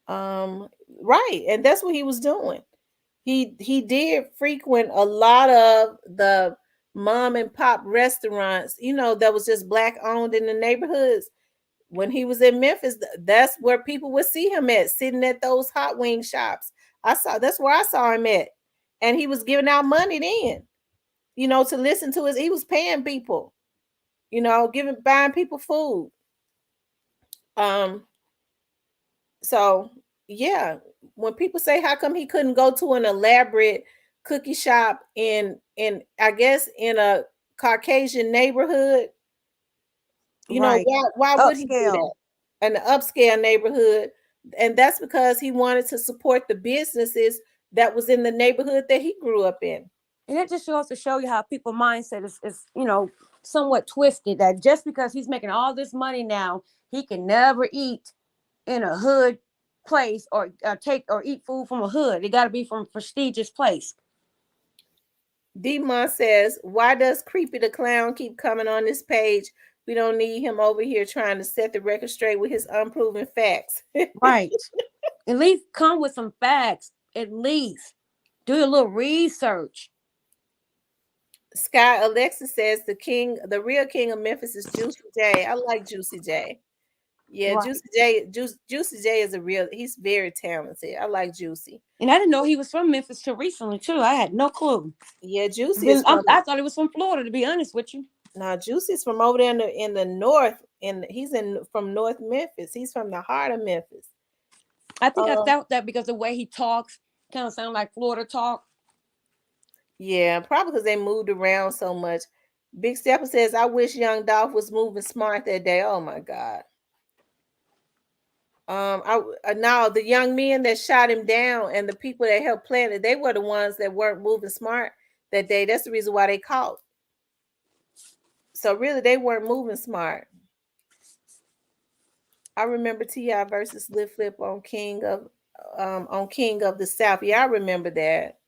Right, and that's what he was doing. He did frequent a lot of the mom and pop restaurants, that was just black owned in the neighborhoods. When he was in Memphis, that's where people would see him at, sitting at those hot wing shops. That's where I saw him at. And he was giving out money then, to listen to he was paying people, buying people food. So yeah, when people say how come he couldn't go to an elaborate cookie shop in I guess in a Caucasian neighborhood, right. why would he do that? In an upscale neighborhood. And that's because he wanted to support the businesses that was in the neighborhood that he grew up in. And it just goes to show you how people's mindset is somewhat twisted, that just because he's making all this money now, he can never eat in a hood place or eat food from a hood. It got to be from a prestigious place. Demon says, why does Creepy the Clown keep coming on this page? We don't need him over here trying to set the record straight with his unproven facts. Right. At least come with some facts. At least do a little research. Sky Alexis says the real king of Memphis is Juicy J. I like Juicy J. Yeah, right. Juicy J is he's very talented. I like Juicy. And I didn't know he was from Memphis till recently too. I had no clue. Yeah, Juicy I thought he was from Florida, to be honest with you. No, Juicy's from over there in the north, and he's from North Memphis. He's from the heart of Memphis. I think I thought that because the way he talks kind of sounds like Florida talk. Yeah, probably because they moved around so much. Big Stepper says, I wish young Dolph was moving smart that day. Oh my God. Now the young men that shot him down and the people that helped plan it, they were the ones that weren't moving smart that day. That's the reason why they caught. So really, they weren't moving smart. I remember T.I. versus Lil Flip on King of the South. Yeah, I remember that.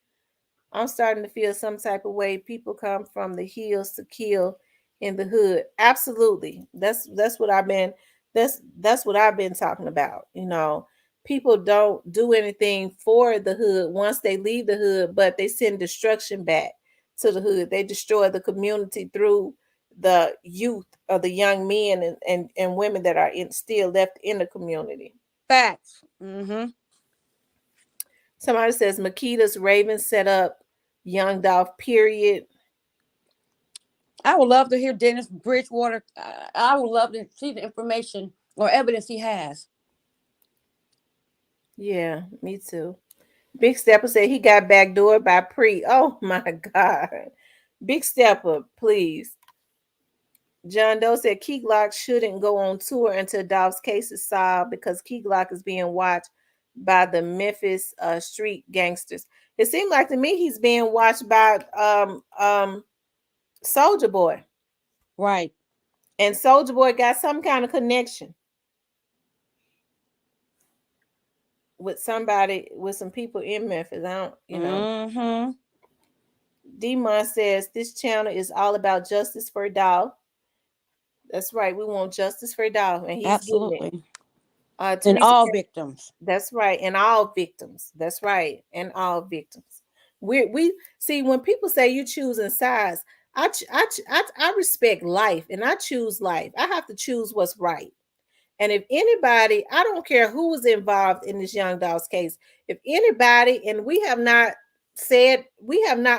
I'm starting to feel some type of way. People come from the hills to kill in the hood. Absolutely. That's what I've been that's what I've been talking about. People don't do anything for the hood once they leave the hood, but they send destruction back to the hood. They destroy the community through the youth or the young men and women that are still left in the community. Facts. Mm-hmm. Somebody says Makita's Raven set up young Dolph, period. I would love to hear Dennis Bridgewater. I would love to see the information or evidence he has. Yeah, me too. Big Stepper said he got backdoored by Pre. Oh my God. Big Stepper, please. John Doe said Key Glock shouldn't go on tour until Dolph's case is solved because Key Glock is being watched by the Memphis street gangsters. It seemed like to me he's being watched by Soldier Boy. Right. And Soldier Boy got some kind of connection with somebody, with some people in Memphis. I don't, you know. Mm-hmm. Demon says this channel is all about justice for Dolph. That's right. We want justice for Dolph, and he's getting it. Absolutely. And Teresa, all victims. that's right, and all victims. That's right, and all victims. We see when people say you choosing sides. I respect life, and I choose life. I have to choose what's right. And if anybody, I don't care who was involved in this young Dolph's case, if anybody, and we have not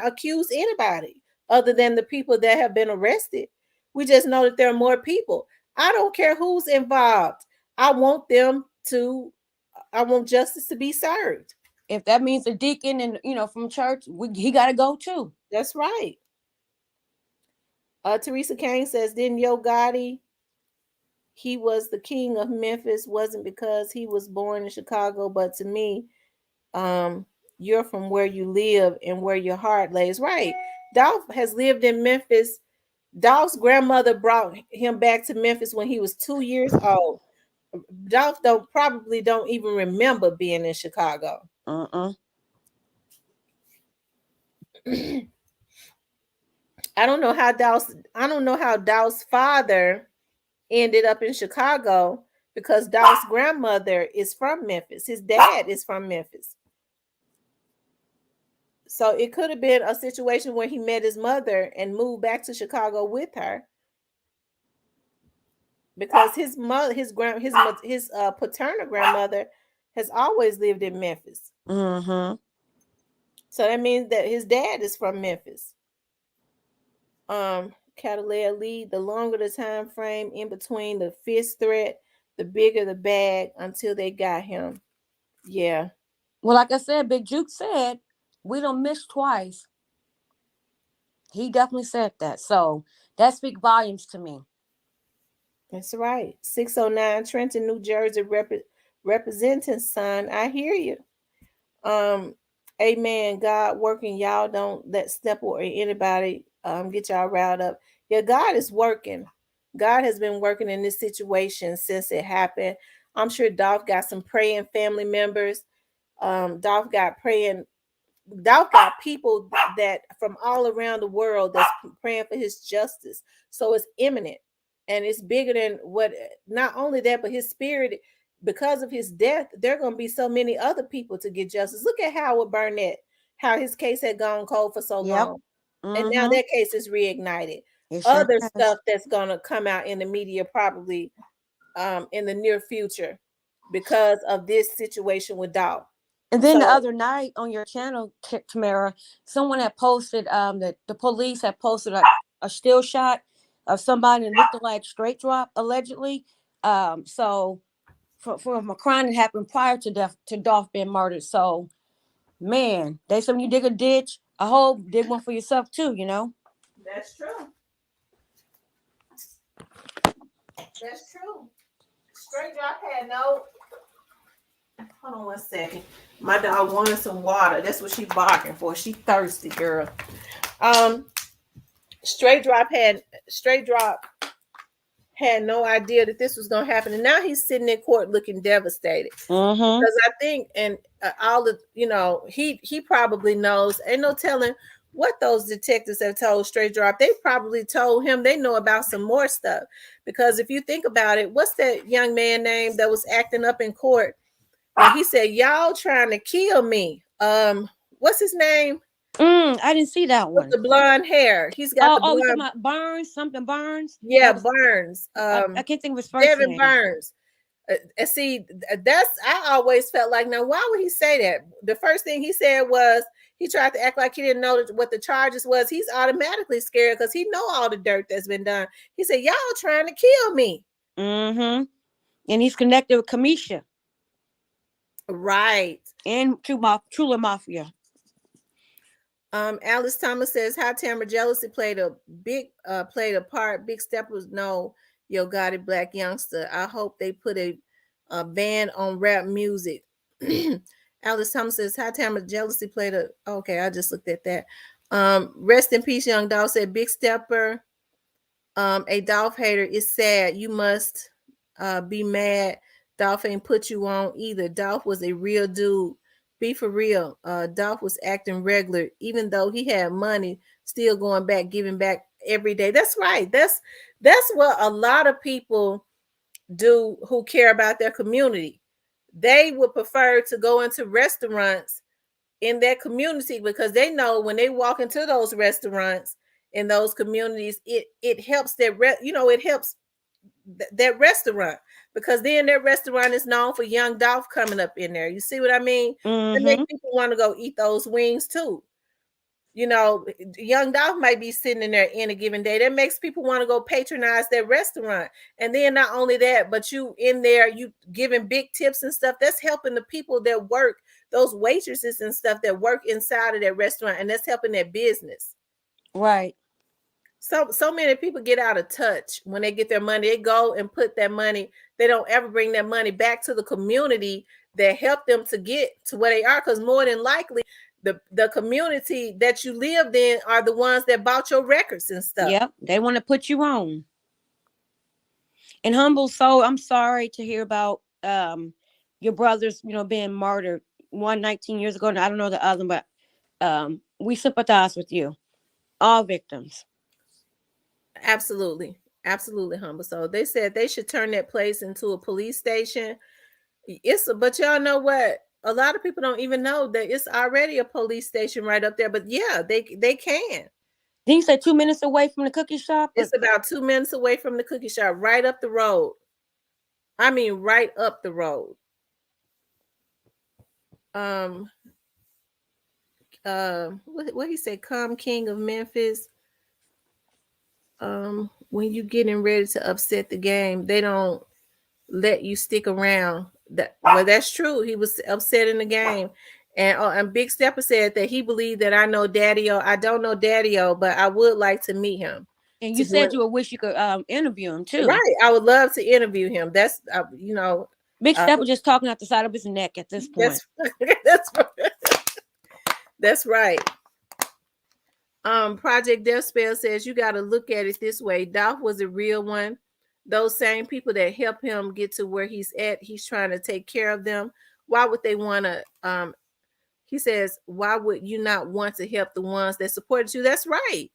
accused anybody other than the people that have been arrested. We just know that there are more people. I don't care who's involved. I want justice to be served. If that means the deacon and from church, he got to go too. That's right. Teresa Kane says, didn't Yo Gotti, he was the king of Memphis, wasn't because he was born in Chicago, but to me, you're from where you live and where your heart lays. Right. Dolph has lived in Memphis. Dolph's grandmother brought him back to Memphis when he was 2 years old. Dolph probably don't even remember being in Chicago. I don't know how Dolph's father ended up in Chicago because Dolph's grandmother is from Memphis. His dad is from Memphis. So it could have been a situation where he met his mother and moved back to Chicago with her, because his paternal grandmother has always lived in Memphis. So that means that his dad is from Memphis. Catalea Lee, the longer the time frame in between the fist threat, the bigger the bag until they got him. Yeah. Well, like I said, Big Juke said, we don't miss twice. He definitely said that. So that speaks volumes to me. That's right. 609 Trenton, New Jersey, representing, son. I hear you. Amen. God working. Y'all don't let Stepper or anybody get y'all riled up. Yeah, God is working. God has been working in this situation since it happened. I'm sure Dolph got some praying family members. Dolph got people that from all around the world that's praying for his justice. So it's imminent, and it's bigger than what. Not only that, but his spirit, because of his death, there are going to be so many other people to get justice. Look at Howard Burnett, how his case had gone cold for so long, and now that case is reignited. Other stuff that's going to come out in the media probably in the near future because of this situation with Dolph. And then the other night on your channel, Tamara, someone had posted that the police had posted a still shot of somebody that looked like Straight Drop, allegedly. So from a crime that happened prior to Dolph being murdered. So, man, they say when you dig a ditch, a hole, dig one for yourself too, That's true. That's true. Straight Drop had no. Hold on one second. My dog wanted some water. That's what she barking for. She thirsty, girl. Straight Drop had no idea that this was gonna happen, and now he's sitting in court looking devastated. Because I think, and all the, he probably knows. Ain't no telling what those detectives have told Straight Drop. They probably told him they know about some more stuff. Because if you think about it, what's that young man name that was acting up in court? He said, y'all trying to kill me. What's his name? I didn't see that one. With the blonde hair. He's got the blonde. You're talking about Burns? Something Burns? Yeah, Burns. I can't think of his first name. Burns. See, that's I always felt like, now why would he say that? The first thing he said was he tried to act like he didn't know what the charges was. He's automatically scared because he know all the dirt that's been done. He said, y'all trying to kill me. And he's connected with Kamisha. Right. And Chula Mafia. Alice Thomas says, how Tamara jealousy played a part. Big Steppers know Yo Got It Black Youngster. I hope they put a ban on rap music. Alice Thomas says, how Tamara jealousy played a okay, I just looked at that. Rest in peace, Young Dolph said, Big Stepper, a Dolph hater is sad. You must be mad. Dolph ain't put you on either. Dolph was a real dude. Be for real. Dolph was acting regular, even though he had money, still going back, giving back every day. That's right. That's what a lot of people do who care about their community. They would prefer to go into restaurants in their community because they know when they walk into those restaurants in those communities, it helps it helps that restaurant, because then that restaurant is known for Young Dolph coming up in there. You see what I mean? It makes people want to go eat those wings too. Young Dolph might be sitting in there any given day. That makes people want to go patronize that restaurant. And then not only that, but you in there, you giving big tips and stuff. That's helping the people that work, those waitresses and stuff that work inside of that restaurant, and that's helping their business. Right. So many people get out of touch when they get their money. They go and put that money. They don't ever bring that money back to the community that helped them to get to where they are. Because more than likely, the community that you lived in are the ones that bought your records and stuff. Yep, they want to put you on. And Humble Soul, I'm sorry to hear about your brothers, being murdered. One 19 years ago, and I don't know the other, but we sympathize with you, all victims. Absolutely, Humble Soul. They said they should turn that place into a police station. But y'all know what? A lot of people don't even know that it's already a police station right up there. But yeah, they can. Didn't you say 2 minutes away from the cookie shop? It's about 2 minutes away from the cookie shop, right up the road. I mean, right up the road. What he said? Come King of Memphis. When you getting ready to upset the game, they don't let you stick around. That's true. He was upsetting the game. And Big Stepper said that he believed that I know Daddy-O. I don't know Daddy-O, but I would like to meet him. And you said you would wish you could interview him too. Right. I would love to interview him. That's Big Stepper just talking out the side of his neck at this point. That's right. Project Death Spell says you got to look at it this way. Dolph was a real one. Those same people that help him get to where he's at, he's trying to take care of them. Why would they want to? He says, why would you not want to help the ones that supported you? That's right.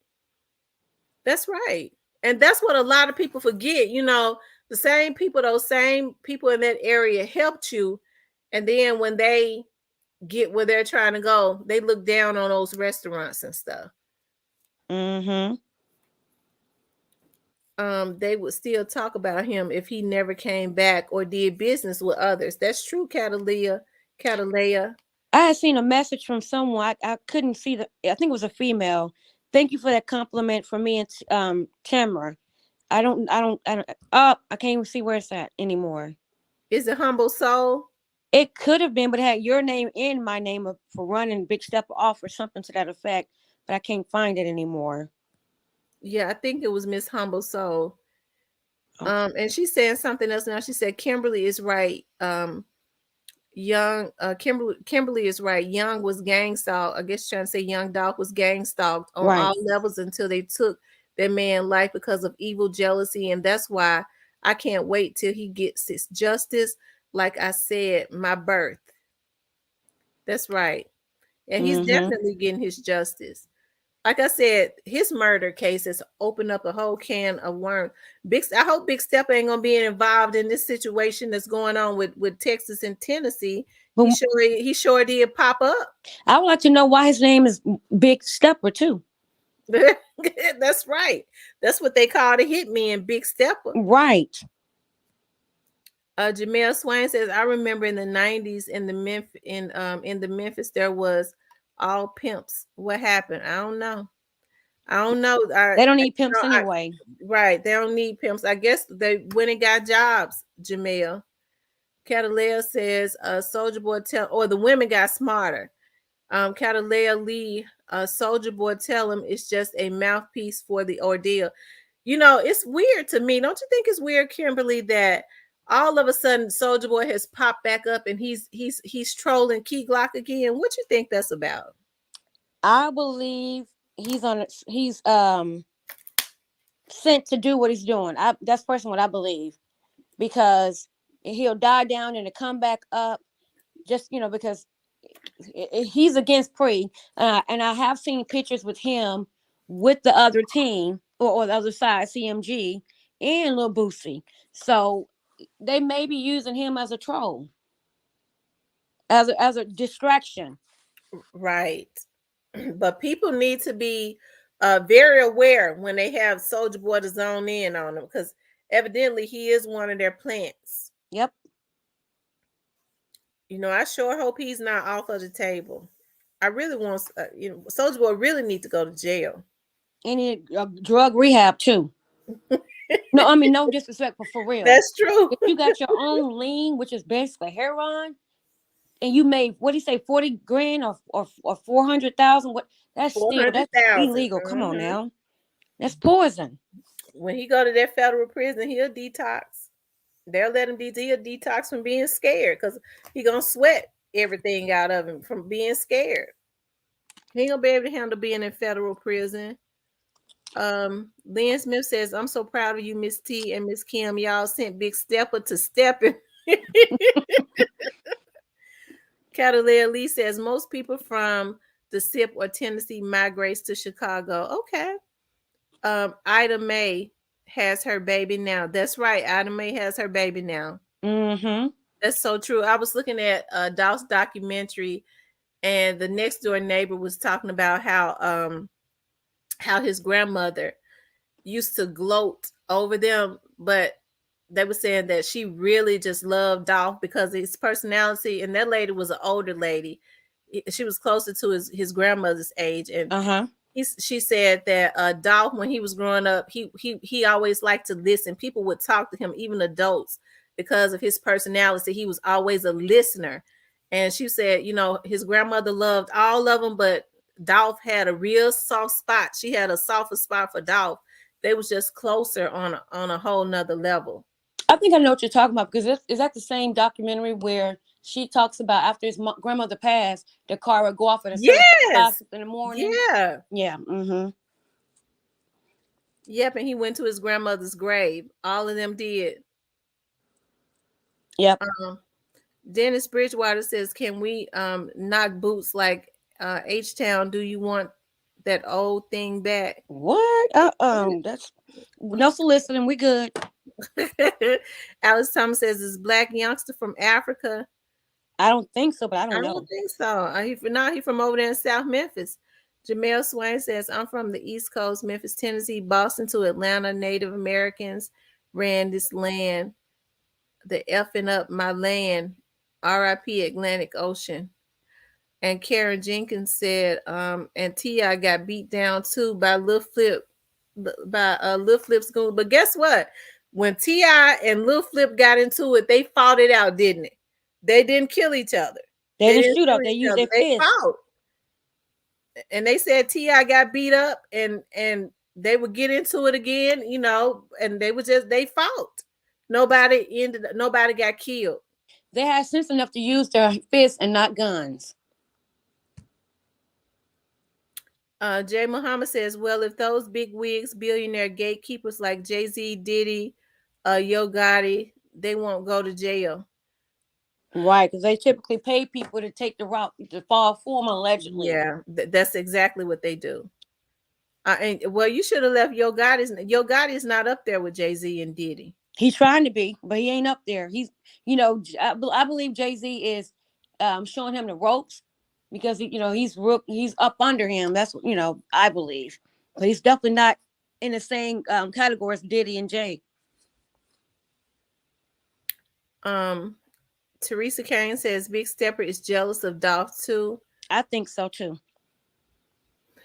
That's right. And that's what a lot of people forget. Those same people in that area helped you. And then when they get where they're trying to go, they look down on those restaurants and stuff. They would still talk about him if he never came back or did business with others. That's true, Catalea. I had seen a message from someone. I couldn't see I think it was a female. Thank you for that compliment from me and Tamara. I can't even see where it's at anymore. Is it Humble Soul? It could have been, but it had your name and my name for running Big Stepper off or something to that effect, but I can't find it anymore. Yeah, I think it was Miss Humble Soul. And she's saying something else now. She said Kimberly is right. Kimberly is right. Young was gang stalked. I guess trying to say Young Dolph was gang stalked on all levels until they took that man's life because of evil jealousy. And that's why I can't wait till he gets his justice. Like I said, my birth. That's right. And he's definitely getting his justice. Like I said, his murder case has opened up a whole can of worms. I hope Big Stepper ain't gonna be involved in this situation that's going on with Texas and Tennessee. He sure did pop up. I would like to know why his name is Big Stepper too. That's right. That's what they call the hitman, Big Stepper. Right. Jamel Swain says, I remember in the 90s in the Memphis there was all pimps. What happened? I don't know. I don't know. They don't need pimps anyway. Right. They don't need pimps. I guess they went and got jobs, Jamel. Catalea says, Soldier Boy or the women got smarter. Catalea Lee, Soldier Boy tell him it's just a mouthpiece for the ordeal. You know, it's weird to me. Don't you think it's weird, Kimberly, that all of a sudden Soldier Boy has popped back up and he's trolling Key Glock again? What you think that's about? I believe he's sent to do what he's doing. That's personally what I believe, because he'll die down and to come back up, just because he's against Pre, and I have seen pictures with him with the other team or the other side, CMG and Lil Boosie. So they may be using him as a troll, as a distraction. Right. But people need to be very aware when they have Soldier Boy to zone in on them, because evidently he is one of their plants. Yep. You know, I sure hope he's not off of the table. I really want, Soldier Boy really need to go to jail. Any drug rehab too. No, I mean, no disrespect, but for real. That's true. If you got your own lean, which is basically heroin, and you made, what do you say, 40 grand or 400,000? What? That's still, that's illegal. Come on now. That's poison. When he go to that federal prison, he'll detox. They'll let him he'll detox from being scared, because he gonna sweat everything out of him from being scared. He ain't gonna be able to handle being in federal prison. Lynn Smith says, I'm so proud of you, Miss T and Miss Kim. Y'all sent Big Stepper to stepping. Catalina Lee says, most people from the SIP or Tennessee migrates to Chicago. Okay. Ida Mae has her baby now. That's right. Ida Mae has her baby now. Mm-hmm. That's so true. I was looking at Dolph's documentary, and the next door neighbor was talking about how his grandmother used to gloat over them, but they were saying that she really just loved Dolph because of his personality. And that lady was an older lady. She was closer to his grandmother's age. And she said that Dolph, when he was growing up, he always liked to listen. People would talk to him, even adults, because of his personality. He was always a listener. And she said, his grandmother loved all of them, but Dolph had a real soft spot. She had a softer spot for Dolph. They was just closer on a whole nother level. I think I know what you're talking about, because is that the same documentary where she talks about after his grandmother passed, the car would go off at a certain o'clock in the morning? Yeah. Yeah. Mm-hmm. Yep, and he went to his grandmother's grave. All of them did. Yep. Dennis Bridgewater says, can we knock boots like H-Town? Do you want that old thing back? What? That's no soliciting. We good. Alice Thomas says, is Black youngster from Africa? I don't think so, but I don't know. I don't think so. He from over there in South Memphis. Jamel Swain says, I'm from the East Coast, Memphis, Tennessee, Boston to Atlanta. Native Americans ran this land. The effing up my land. R.I.P. Atlantic Ocean. And Karen Jenkins said, and T.I. got beat down too by Lil Flip, Lil Flip's goon. But guess what? When T.I. and Lil Flip got into it, they fought it out, didn't it? They didn't kill each other. They didn't shoot up. They used their fists. Fought. And they said T.I. got beat up, and they would get into it again, and they fought. Nobody got killed. They had sense enough to use their fists and not guns. Jay Muhammad says, well, if those big wigs, billionaire gatekeepers like Jay-Z, Diddy, Yo Gotti, they won't go to jail. Right, because they typically pay people to take the route to fall for them, allegedly. Yeah, that's exactly what they do. And well, you should have left Yo Gotti. Yo Gotti is not up there with Jay-Z and Diddy. He's trying to be, but he ain't up there. He's, I believe Jay-Z is showing him the ropes, because he's up under him. That's what I believe, but he's definitely not in the same category as Diddy and Jay. Um, Teresa Kane says Big Stepper is jealous of Dolph too. I think so too.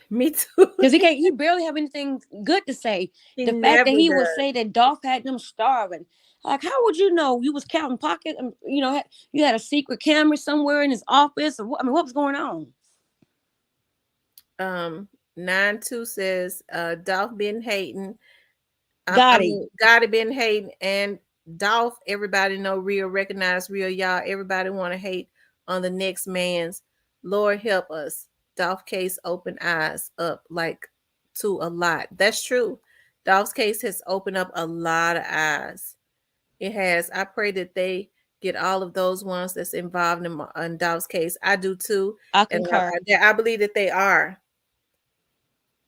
Me too. Because he barely have anything good to say. He The fact that never he would does. say that Dolph had them starving, like how would you know? You was counting pockets, and you had a secret camera somewhere in his office, or what? I mean, what was going on? 9-2 says Dolph been hating. I Gotti, mean, Gotti been hating, and Dolph. Everybody know real, recognize real. Y'all, everybody want to hate on the next man's. Lord help us. Dolph case open eyes up like to a lot. That's true. Dolph's case has opened up a lot of eyes. It has. I pray that they get all of those ones that's involved in Dolph's case. I do too, I and concur. I believe that they are.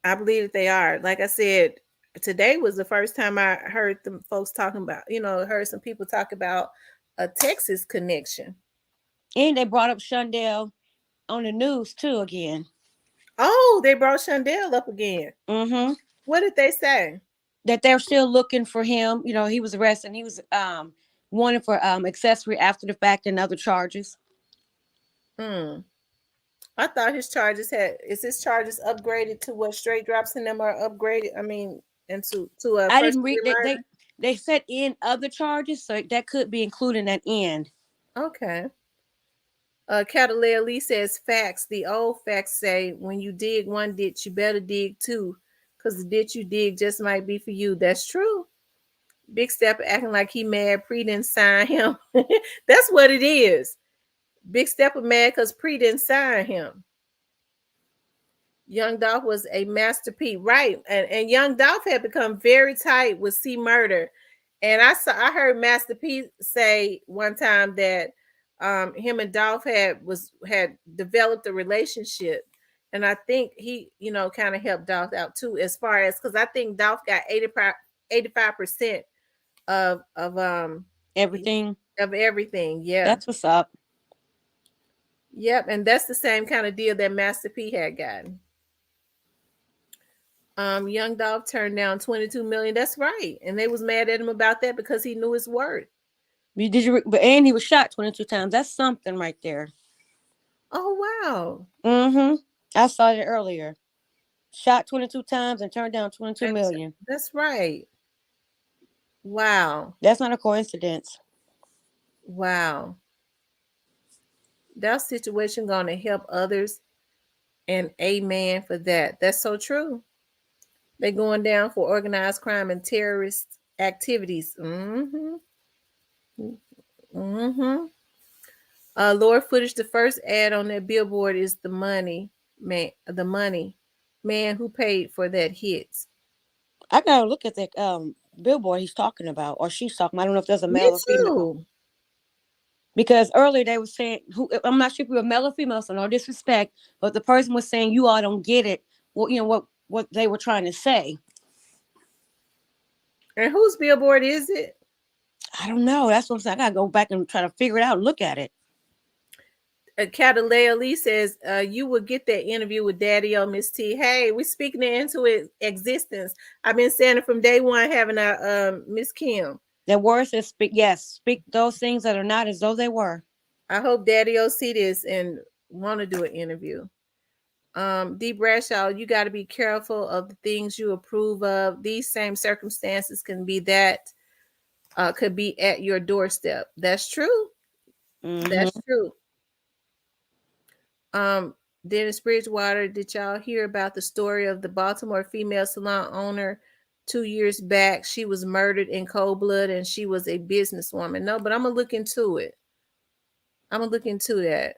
I believe that they are. Like I said, today was the first time I heard them folks talking about, heard some people talk about a Texas connection. And they brought up Shundell on the news too again. Oh, they brought Shundell up again. Mm-hmm. What did they say? That they're still looking for him. He was arrested. And he was wanted for accessory after the fact and other charges. Hmm. I thought is his charges upgraded to what straight drops in them are upgraded? I mean, into to a I first didn't read degree murder. they said in other charges, so that could be including that end. Okay. Catalea Lee says facts. The old facts say when you dig one ditch, you better dig two, because the ditch you dig just might be for you. That's true. Big Step acting like he mad. Pre didn't sign him. That's what it is. Big Stepper mad because Pre didn't sign him. Young Dolph was a masterpiece, right? And Young Dolph had become very tight with C Murder, and I heard Master P say one time that him and Dolph had developed a relationship, and I think he kind of helped Dolph out too, as far as because I think Dolph got 85% of Everything. of everything. Yeah. That's what's up. Yep, and that's the same kind of deal that Master P had gotten. Young Dolph turned down 22 million. That's right. And they was mad at him about that because he knew his worth. And he was shot 22 times. That's something right there. Oh wow. Mm-hmm. I saw it earlier. Shot 22 times and turned down 22 million. That's right. Wow. That's not a coincidence. Wow. That situation gonna help others, and amen for that. That's so true. They going down for organized crime and terrorist activities. Mm-hmm. Mm-hmm. Lord footage, the first ad on that billboard is the money man who paid for that hits. I gotta look at that billboard he's talking about, or she's talking. I don't know if there's a Me male or female. too. Because earlier they were saying, I'm not sure if you were male or female, so no disrespect, but the person was saying you all don't get it. Well, what they were trying to say. And whose billboard is it? I don't know. That's what I'm saying. I gotta go back and try to figure it out and look at it. Catalea Lee says, you will get that interview with Daddy O Miss T. Hey, we speaking it into existence. I've been saying it from day one, having a Miss Kim. The word says speak those things that are not as though they were. I hope Daddy O see this and want to do an interview. D Bradshaw, you got to be careful of the things you approve of. These same circumstances can be could be at your doorstep. That's true. Mm-hmm. That's true. Dennis Bridgewater, did y'all hear about the story of the Baltimore female salon owner 2 years back? She was murdered in cold blood and she was a businesswoman. No, but I'm gonna look into it. I'm gonna look into that.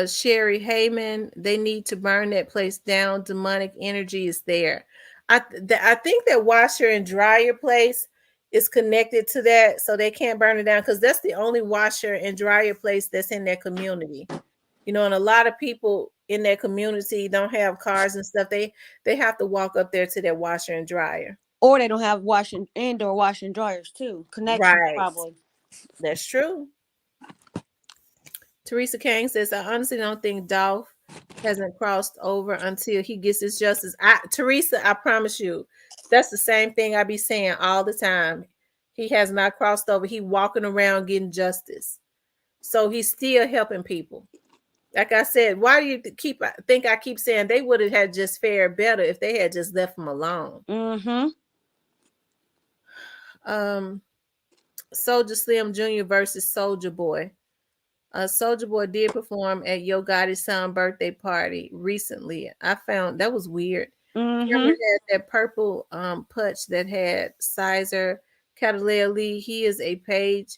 Sherry Heyman, they need to burn that place down. Demonic energy is there. I think that washer and dryer place is connected to that, so they can't burn it down because that's the only washer and dryer place that's in their community. And a lot of people in that community don't have cars and stuff. They have to walk up there to their washer and dryer. Or they don't have indoor washing dryers too. Connection Right. probably. That's true. Teresa Kane says, I honestly don't think Dolph hasn't crossed over until he gets his justice. Teresa, I promise you, that's the same thing I be saying all the time. He has not crossed over. He walking around getting justice. So he's still helping people. Like I said, why do you think I keep saying they would have had just fared better if they had just left him alone? Soldier Slim Jr. versus Soldier Boy. Soldier Boy did perform at Yo Gotti's son birthday party recently. I found that was weird. Cameron had that purple putch that had Sizer Catalea Lee. He is a page,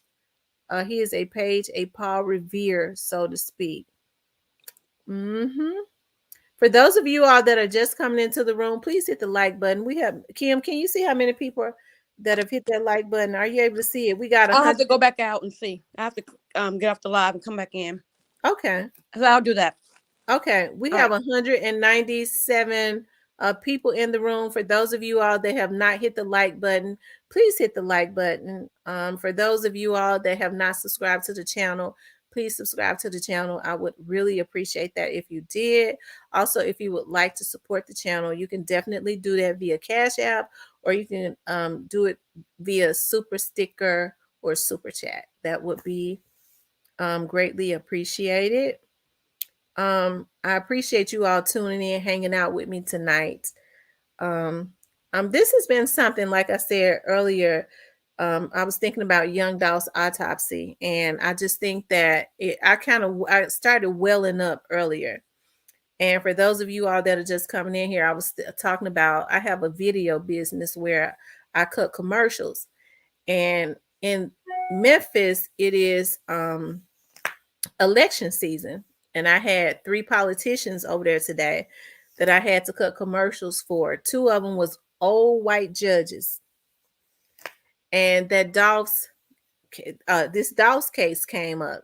a Paul Revere, so to speak. For those of you all that are just coming into the room, please hit the like button. We have Kim. Can you see how many people that have hit that like button? Are you able to see it? We got. I'll have to go back out and see. I have to get off the live and come back in. Okay. So I'll do that. Okay. We have 197 people in the room. For those of you all that have not hit the like button, please hit the like button. For those of you all that have not subscribed to the channel, please subscribe to the channel. I would really appreciate that if you did. Also, if you would like to support the channel, you can definitely do that via Cash App, or you can do it via Super Sticker or Super Chat. That would be greatly appreciated. I appreciate you all tuning in, hanging out with me tonight. This has been something, like I said earlier, I was thinking about young Dolph's autopsy, and I just think that I started welling up earlier. And for those of you all that are just coming in here, I was talking about, I have a video business where I cut commercials, and in Memphis, it is election season. And I had 3 politicians over there today that I had to cut commercials for. 2 of them was old white judges. And that this Dolph's case came up,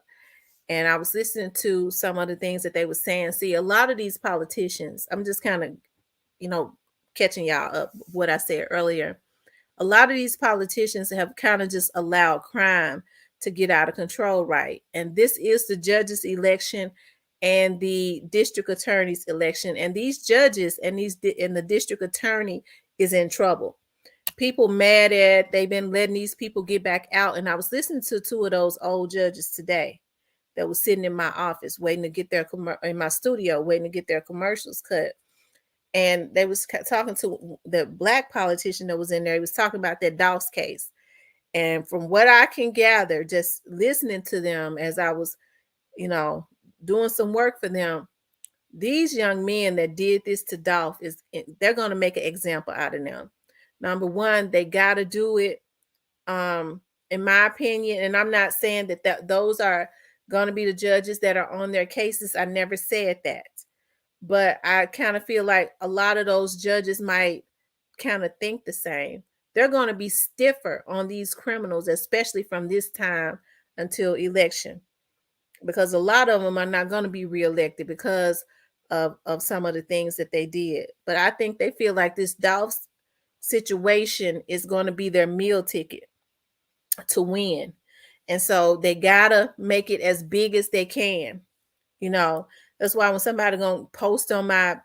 and I was listening to some of the things that they were saying. See, a lot of these politicians, I'm just kind of, catching y'all up what I said earlier. A lot of these politicians have kind of just allowed crime to get out of control, right? And this is the judges' election and the district attorney's election. And these judges and the district attorney is in trouble. People mad at they've been letting these people get back out. And I was listening to 2 of those old judges today that was sitting in my office waiting to get in my studio waiting to get their commercials cut. And they was talking to the black politician that was in there. He was talking about that Dolph's case. And from what I can gather, just listening to them as I was, doing some work for them, these young men that did this to Dolph, they're going to make an example out of them. Number one, they got to do it, in my opinion. And I'm not saying that those are going to be the judges that are on their cases. I never said that. But I kind of feel like a lot of those judges might kind of think the same. They're going to be stiffer on these criminals, especially from this time until election, because a lot of them are not going to be reelected because of some of the things that they did. But I think they feel like this Dolph's situation is going to be their meal ticket to win. And so they got to make it as big as they can. That's why when somebody going to post on my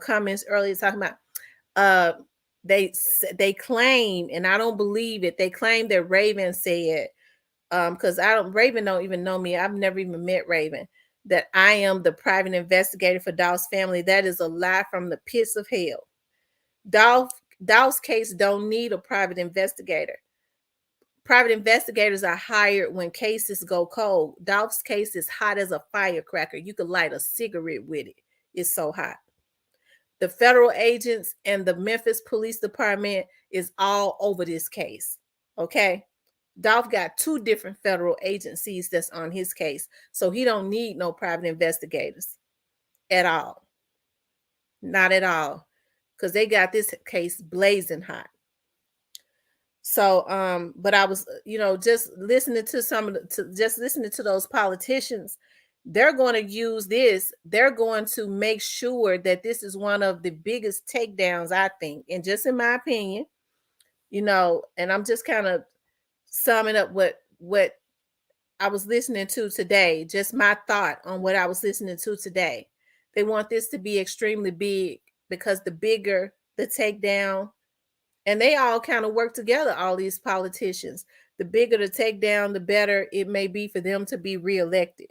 comments earlier talking about they claim, and I don't believe it, they claim that Raven said, because Raven don't even know me. I've never even met Raven, that I am the private investigator for Dolph's family. That is a lie from the pits of hell. Dolph's case don't need a private investigator. Private investigators are hired when cases go cold. Dolph's case is hot as a firecracker. You could light a cigarette with it. It's so hot. The federal agents and the Memphis Police Department is all over this case. Okay? Dolph got 2 different federal agencies that's on his case. So he don't need no private investigators at all. Not at all. Because they got this case blazing hot. So, but I was, just listening to those politicians. They're going to use this. They're going to make sure that this is one of the biggest takedowns, I think, and just in my opinion, and I'm just kind of summing up what I was listening to today, just my thought on what I was listening to today. They want this to be extremely big because the bigger the takedown, And they all kind of work together, all these politicians. The bigger the takedown, the better it may be for them to be reelected.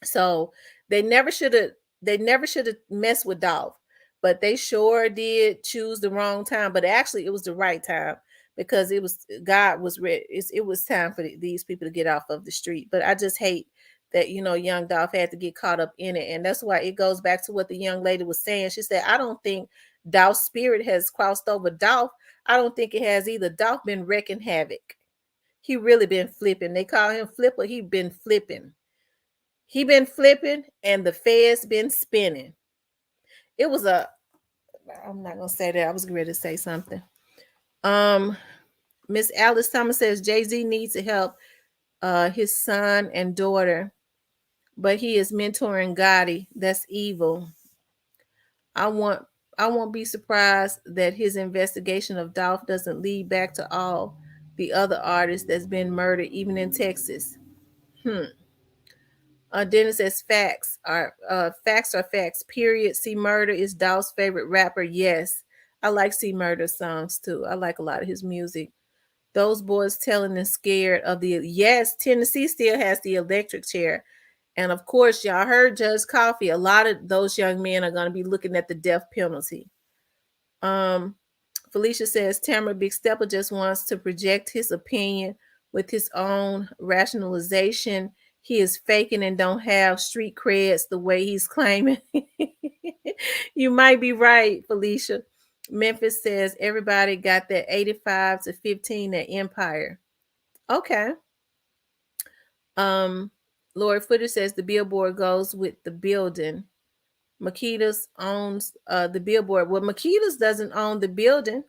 So they never should have messed with Dolph, but they sure did choose the wrong time. But actually, it was the right time because it was God was ready. It was time for these people to get off of the street. But I just hate that young Dolph had to get caught up in it, and that's why it goes back to what the young lady was saying. She said, "I don't think Dolph's spirit has crossed over Dolph. I don't think it has either. Dolph been wrecking havoc. He really been flipping. They call him Flipper. He been flipping." He been flipping and the feds been spinning. It was I'm not gonna say that. I was ready to say something. Miss Alice Thomas says Jay-Z needs to help his son and daughter, but he is mentoring Gotti. That's evil. I won't be surprised that his investigation of Dolph doesn't lead back to all the other artists that's been murdered, even in Texas. Dennis says facts are facts. Period. C Murder is Dolph's favorite rapper. Yes, I like C Murder songs too. I like a lot of his music. Those boys telling and scared of the yes. Tennessee still has the electric chair, and of course, y'all heard Judge Coffee. A lot of those young men are going to be looking at the death penalty. Felicia says Tamara Big Stepper just wants to project his opinion with his own rationalization. He is faking and don't have street creds the way he's claiming. You might be right, Felicia. Memphis says everybody got that 85-15 at Empire. Okay. Lord Footer says the billboard goes with the building. Makitas owns the billboard. Well, Makitas doesn't own the building.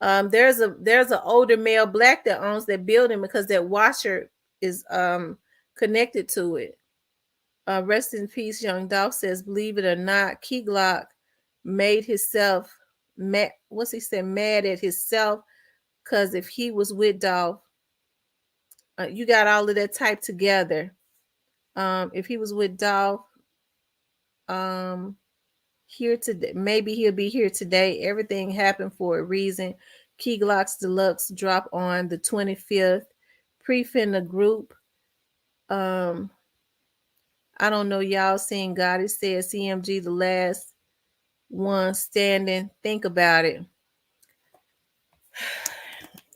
There's an older male black that owns that building because that washer is connected to it. Rest in peace, young Dolph says, believe it or not, Key Glock made himself mad. What's he said? Mad at himself because if he was with Dolph, you got all of that typed together. If he was with Dolph, here today, maybe he'll be here today. Everything happened for a reason. Key Glocks Deluxe drop on the 25th. Pre-fin the group. I don't know. Y'all seen Gotti said CMG the last one standing. Think about it.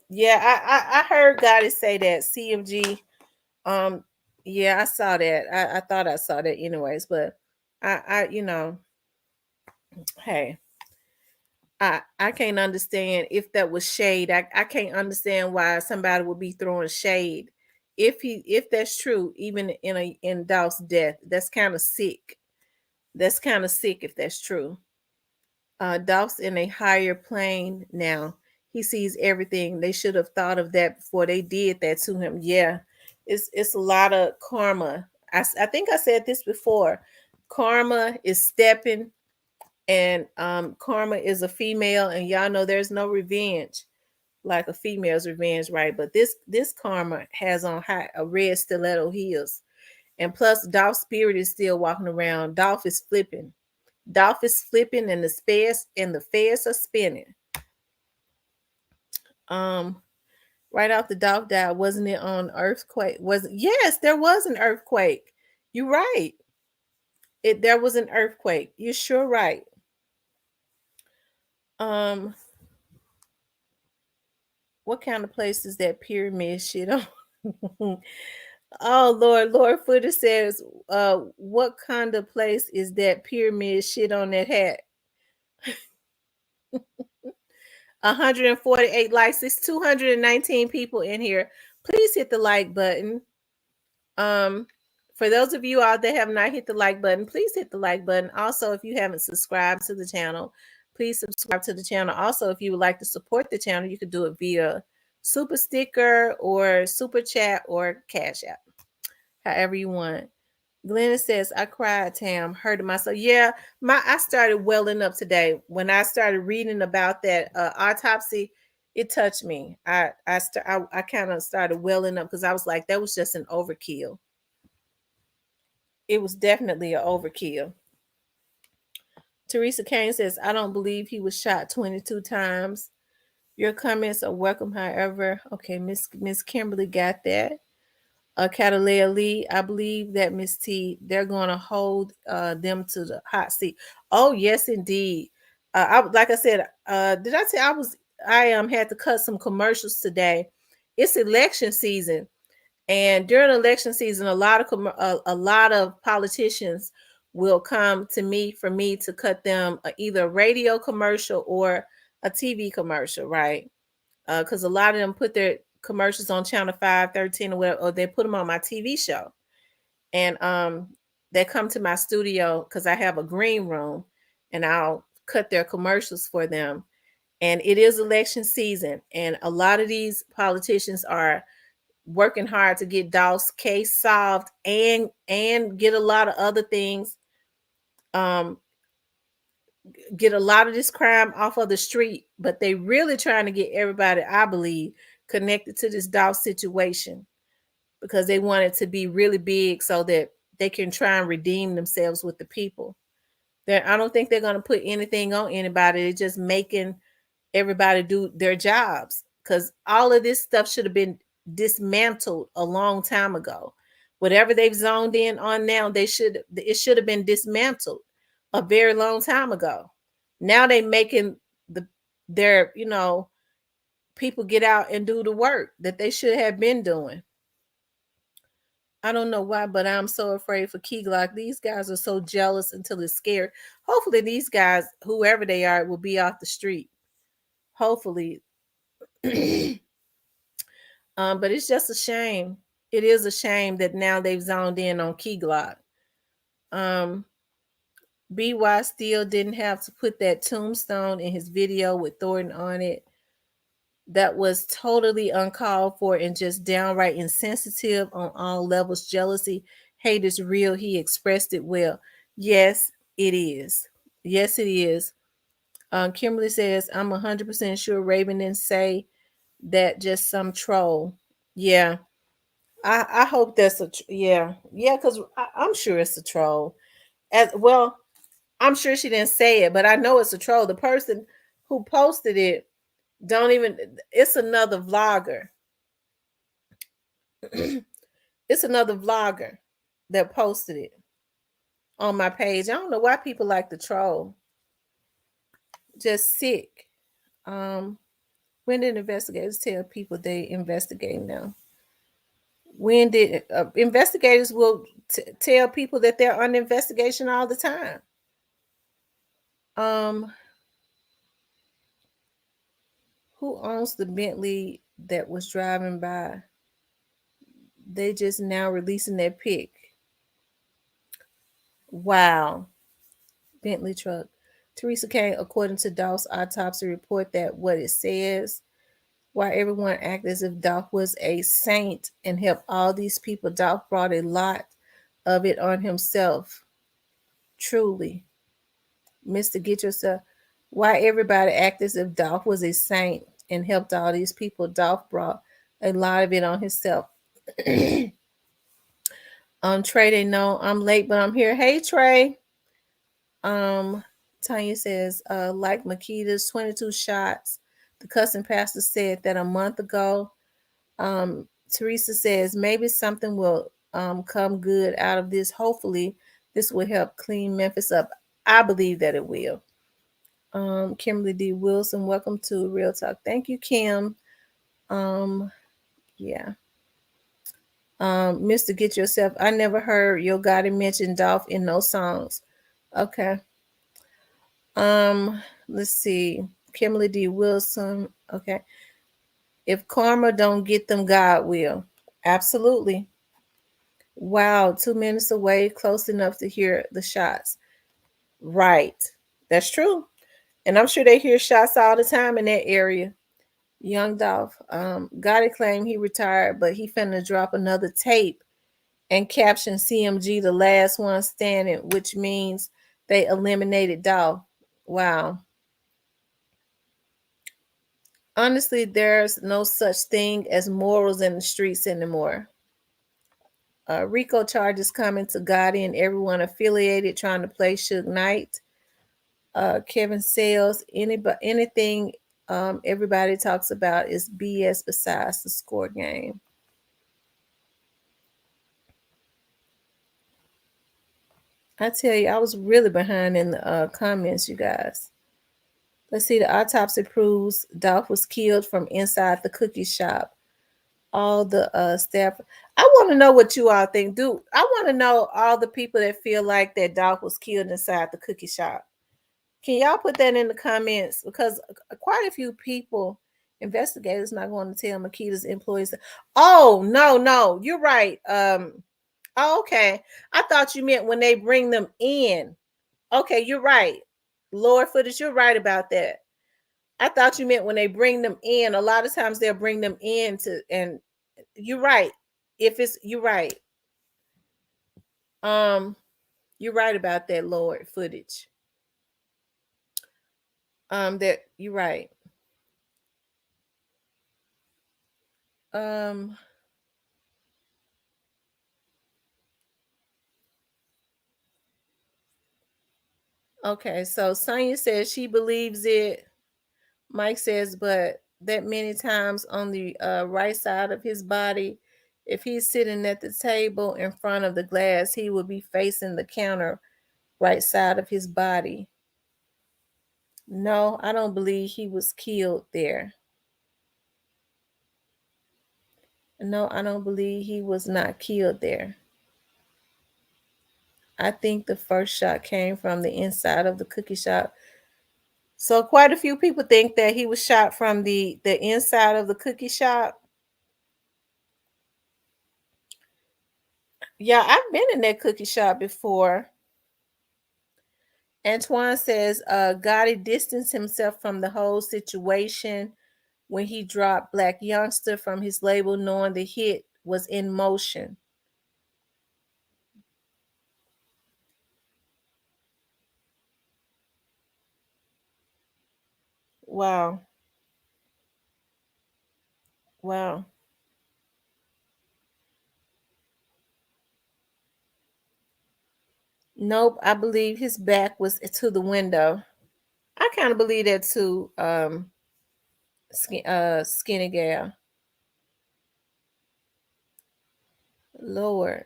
Yeah, I heard Gotti say that CMG. Yeah, I saw that. I thought I saw that anyways, but I hey. I can't understand if that was shade. I can't understand why somebody would be throwing shade. If that's true, even in Dolph's death, that's kind of sick. That's kind of sick if that's true. Dolph's in a higher plane now. He sees everything. They should have thought of that before they did that to him. Yeah, it's a lot of karma. I think I said this before. Karma is stepping, and karma is a female, and y'all know there's no revenge like a female's revenge, right? But this karma has on a red stiletto heels, and plus Dolph's spirit is still walking around. Dolph is flipping. Dolph is flipping, and the feds are spinning. Right off the Dolph died, wasn't it on earthquake? Yes, there was an earthquake. You're right. There was an earthquake. You're sure right. What kind of place is that pyramid shit on? Oh Lord Footer says, what kind of place is that pyramid shit on that hat? 148 likes. It's 219 people in here. Please hit the like button. For those of you out there have not hit the like button, please hit the like button. Also, if you haven't subscribed to the channel, please subscribe to the channel. Also, if you would like to support the channel, you could do it via super sticker or super chat or cash app, however you want. Glenna says, I cried, Tam, hurting myself. Yeah, I started welling up today. When I started reading about that autopsy, it touched me. I kind of started welling up because I was like, that was just an overkill. It was definitely an overkill. Teresa Kane says, I don't believe he was shot 22 times. Your comments are welcome, however. Okay, Miss Kimberly got that. Catalea Lee, I believe that Miss T, they're going to hold them to the hot seat. Oh yes, indeed. Like I said, did I say I had to cut some commercials today? It's election season, and during election season, a lot of politicians will come to me for me to cut them either a radio commercial or a TV commercial, right? Because a lot of them put their commercials on channel 5, 13, or whatever, or they put them on my TV show. And they come to my studio because I have a green room, and I'll cut their commercials for them. And it is election season, and a lot of these politicians are working hard to get Dolph's case solved and get a lot of other things, um, get a lot of this crime off of the street. But they really trying to get everybody, I believe, connected to this Dolph situation, because they want it to be really big so that they can try and redeem themselves with the people. I don't think they're going to put anything on anybody. They're just making everybody do their jobs, because all of this stuff should have been dismantled a long time ago. Whatever they've zoned in on now, it should have been dismantled a very long time ago. Now they making their people get out and do the work that they should have been doing. I don't know why, but I'm so afraid for Key Glock. These guys are so jealous until it's scary. Hopefully these guys, whoever they are, will be off the street. Hopefully. But it's just a shame. It is a shame that now they've zoned in on Key Glock. BY still didn't have to put that tombstone in his video with Thornton on it. That was totally uncalled for and just downright insensitive on all levels. Jealousy, hate is real. He expressed it well. Yes, it is. Yes, it is. Kimberly says, I'm 100% sure Raven didn't say that, just some troll. Yeah. I hope that's yeah. Because I'm sure it's a troll. As well, I'm sure she didn't say it, but I know it's a troll. The person who posted it don't even, it's another vlogger. It's another vlogger that posted it on my page. I don't know why people like to troll. Just sick. When did investigators tell people they investigate now? When did investigators will tell people that they're under investigation all the time? Who owns the Bentley that was driving by? They just now releasing their pic. Wow. Bentley truck. Teresa Kane, according to Dolph's autopsy report, that what it says, why everyone acted as if Dolph was a saint and helped all these people. Dolph brought a lot of it on himself. Truly. Mr. Get Yourself. Why everybody acted as if Dolph was a saint and helped all these people. Dolph brought a lot of it on himself. Trey, they know I'm late, but I'm here. Hey, Trey. Tanya says, like Makita's 22 shots. The cousin pastor said that a month ago. Teresa says, maybe something will come good out of this. Hopefully, this will help clean Memphis up. I believe that it will. Kimberly D. Wilson, welcome to Real Talk. Thank you, Kim. Yeah. Mr. Get Yourself. I never heard Yo Gotti mention Dolph in no songs. Okay. Let's see. Kimberly D. Wilson. Okay. If karma don't get them, God will. Absolutely. Wow, 2 minutes away, close enough to hear the shots. Right. That's true. And I'm sure they hear shots all the time in that area. Young Dolph. Gotti claimed he retired, but he finna drop another tape and caption CMG the last one standing, which means they eliminated Dolph. Wow. Honestly, there's no such thing as morals in the streets anymore. Rico charges coming to Gotti and everyone affiliated trying to play Suge Knight. Kevin Sales, anything everybody talks about is BS besides the score game. I tell you, I was really behind in the comments, you guys. Let's see. The autopsy proves Dolph was killed from inside the cookie shop. All the staff. I want to know what you all think. I want to know all the people that feel like that Dolph was killed inside the cookie shop. Can y'all put that in the comments? Because quite a few people, investigators, not going to tell Makita's employees. Oh no, you're right. Oh, okay. I thought you meant when they bring them in. Okay, you're right. Lower footage, you're right about that. I thought you meant when they bring them in. A lot of times they'll bring them in to, and you're right. If it's you're right. Um, you're right about that lowered footage. That you're right. Um, okay, so Sonya says she believes it. Mike says, but that many times on the right side of his body, if he's sitting at the table in front of the glass, he would be facing the counter right side of his body. No, I don't believe he was killed there. No, I don't believe he was not killed there. I think the first shot came from the inside of the cookie shop. So quite a few people think that he was shot from the inside of the cookie shop. Yeah, I've been in that cookie shop before. Antoine says Gotti distanced himself from the whole situation when he dropped Black Youngster from his label, knowing the hit was in motion. Wow. Wow. Nope, I believe his back was to the window. I kind of believe that too, Skinny Gal. Lord.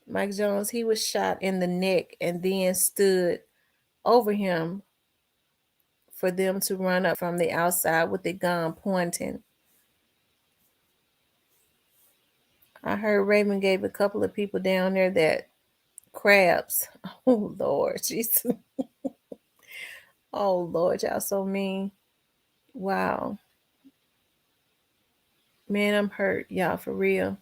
Mike Jones, he was shot in the neck and then stood over him for them to run up from the outside with the gun pointing. I heard Raymond gave a couple of people down there that crabs. Oh Lord, Jesus. Oh Lord, y'all so mean. Wow. Man, I'm hurt, y'all, for real.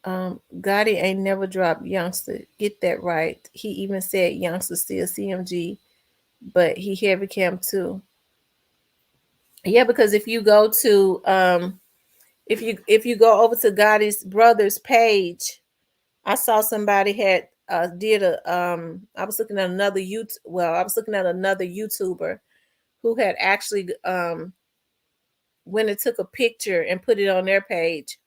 Gotti ain't never dropped Youngster. Get that right. He even said Youngster still CMG, but he heavy cam too. Yeah, because if you go to if you go over to Gotti's brother's page, I saw somebody had did a I was looking at another I was looking at another YouTuber who had actually when it took a picture and put it on their page.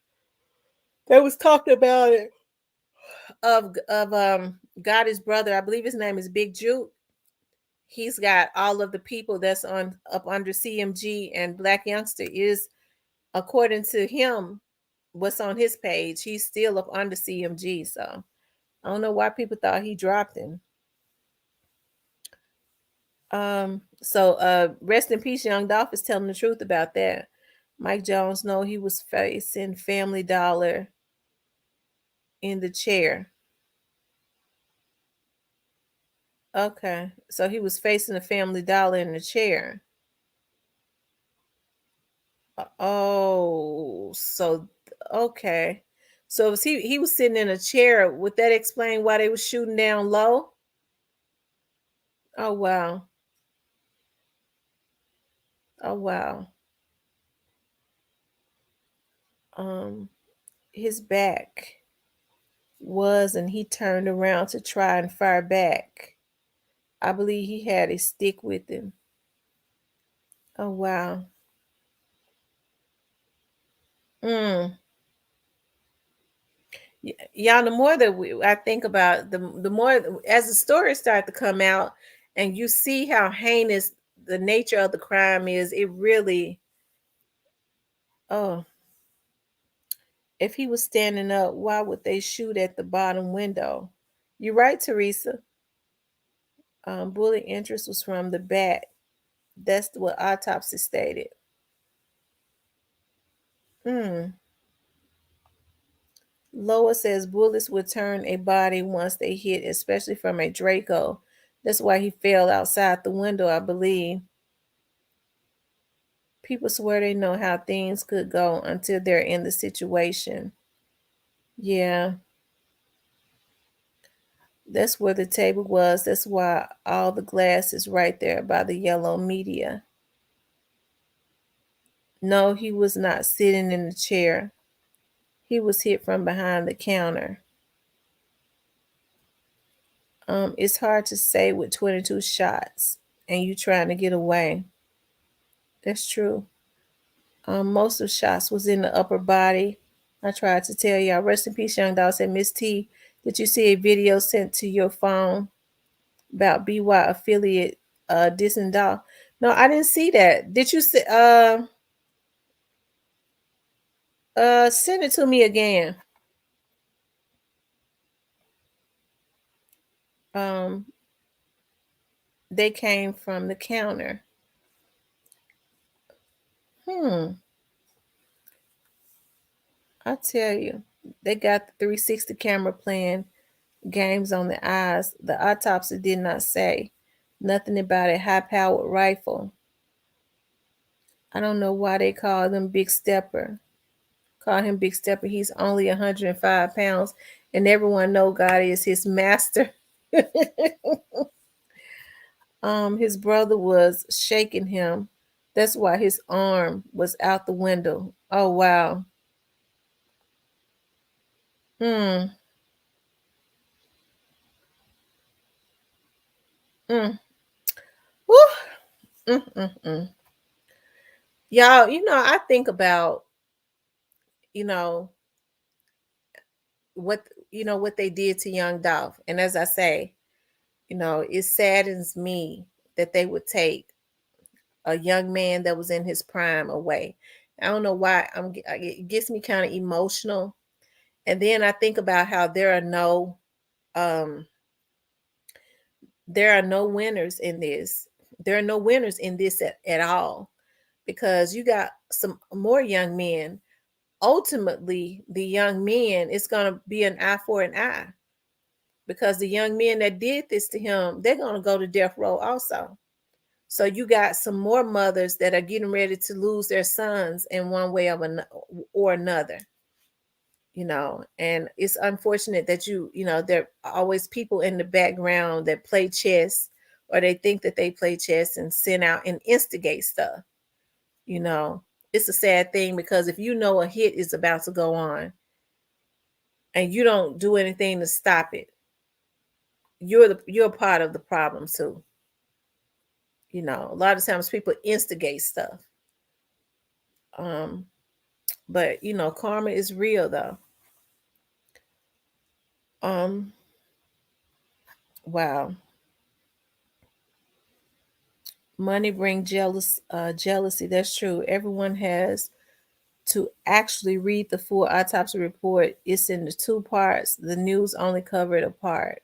They was talking about it of Gotti's brother. I believe his name is Big Juke. He's got all of the people that's on up under CMG, and Black Youngster is, according to him, what's on his page. He's still up under CMG. So I don't know why people thought he dropped him. Rest in peace, Young Dolph is telling the truth about that. Mike Jones know he was facing Family Dollar in the chair. Okay. So he was facing a Family Dollar in the chair. Oh, so okay. So was he was sitting in a chair. Would that explain why they were shooting down low? Oh wow. Oh wow. Um his back was, and he turned around to try and fire back. I believe he had a stick with him. Oh wow. Mm. Y'all, the more that I think about the more as the stories start to come out, and you see how heinous the nature of the crime is it really, oh, if he was standing up, why would they shoot at the bottom window? You're right, Teresa. Bullet interest was from the back. That's what autopsy stated. Hmm. Loa says bullets would turn a body once they hit, especially from a Draco. That's why he fell outside the window, I believe. People swear they know how things could go until they're in the situation. Yeah, that's where the table was. That's why all the glass is right there by the yellow media. No, he was not sitting in the chair. He was hit from behind the counter. It's hard to say with 22 shots and you trying to get away. That's true. Most of the shots was in the upper body. I tried to tell y'all. Rest in peace, young dog. Said Miss T, did you see a video sent to your phone about BY affiliate dissing dog? No, I didn't see that. Did you see? Send it to me again. Um, they came from the counter. I tell you, they got the 360 camera playing games on the eyes. The autopsy did not say nothing about a high-powered rifle. I don't know why they call them Big Stepper. Call him Big Stepper. He's only 105 pounds, and everyone know God is his master. His brother was shaking him. That's why his arm was out the window. Oh wow. Hmm. Mm. Woo. Mm. Y'all, I think about, you know, what what they did to young Dolph. And as I say, it saddens me that they would take a young man that was in his prime away. I don't know why it gets me kind of emotional. And then I think about how um there are no winners in this. There are no winners in this at all, because you got some more young men. Ultimately, the young men, it's going to be an eye for an eye, because the young men that did this to him, they're going to go to death row also. So you got some more mothers that are getting ready to lose their sons in one way or another. And it's unfortunate that there are always people in the background that play chess, or they think that they play chess and send out and instigate stuff. you know it's a sad thing, because if you know a hit is about to go on and you don't do anything to stop it, you're part of the problem too. A lot of times people instigate stuff. um but karma is real though. um wow. Money bring jealousy. That's true. Everyone has to actually read the full autopsy report. It's in the two parts. The news only covered a part.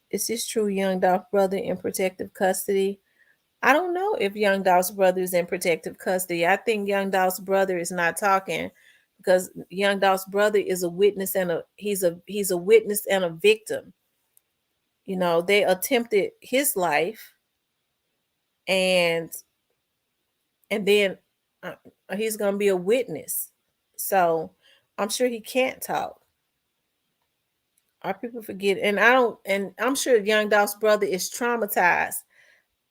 Is this true? Young Dolph brother in protective custody? I don't know if Young Dolph's brother is in protective custody. I think Young Dolph's brother is not talking, because Young Dolph's brother is a witness, and he's a witness and a victim. They attempted his life, and then uh, he's gonna be a witness. So I'm sure he can't talk. Our people forget, and I don't, and I'm sure Young Dolph's brother is traumatized.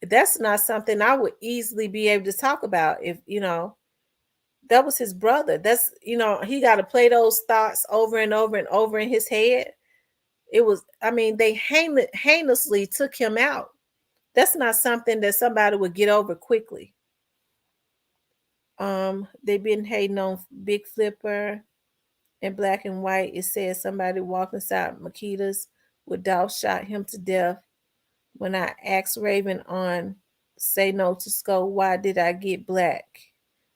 That's not something I would easily be able to talk about. If that was his brother, that's he got to play those thoughts over and over and over in his head. It was, I mean, they heinously took him out. That's not something that somebody would get over quickly. They've been hating on Big Flipper. In black and white, it says somebody walked inside Makita's with Dolph shot him to death. When I asked Raven on Say no to scope. Why did I get black?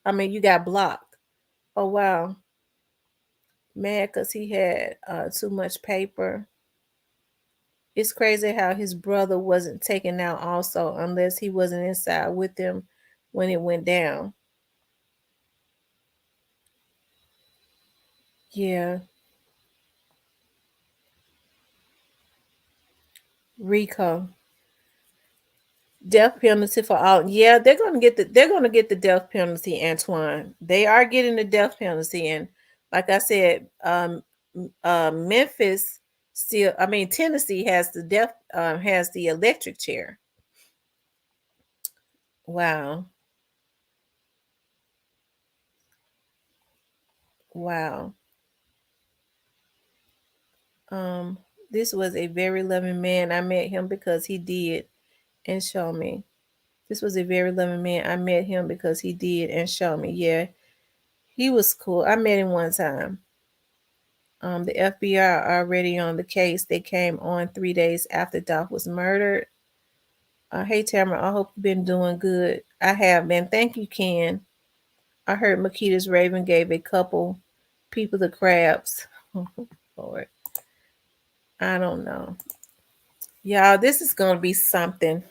I mean, you got blocked. Oh wow, mad because he had too much paper. It's crazy how his brother wasn't taken out also, unless he wasn't inside with them when it went down. Yeah, Rico. Death penalty for all. Yeah, they're gonna get the death penalty, Antoine. They are getting the death penalty, and like I said, Memphis still. I mean, Tennessee has the electric chair. Wow, wow. Um, this was a very loving man. I met him because he did and showed me. This was a very loving man. I met him because he did and showed me. Yeah, he was cool. I met him one time. The FBI are already on the case. They came on 3 days after Dolph was murdered. Hey Tamara, I hope you've been doing good. I have been. Thank you, Ken. I heard Makita's Raven gave a couple people the crabs. Lord, I don't know. Y'all, this is gonna be something,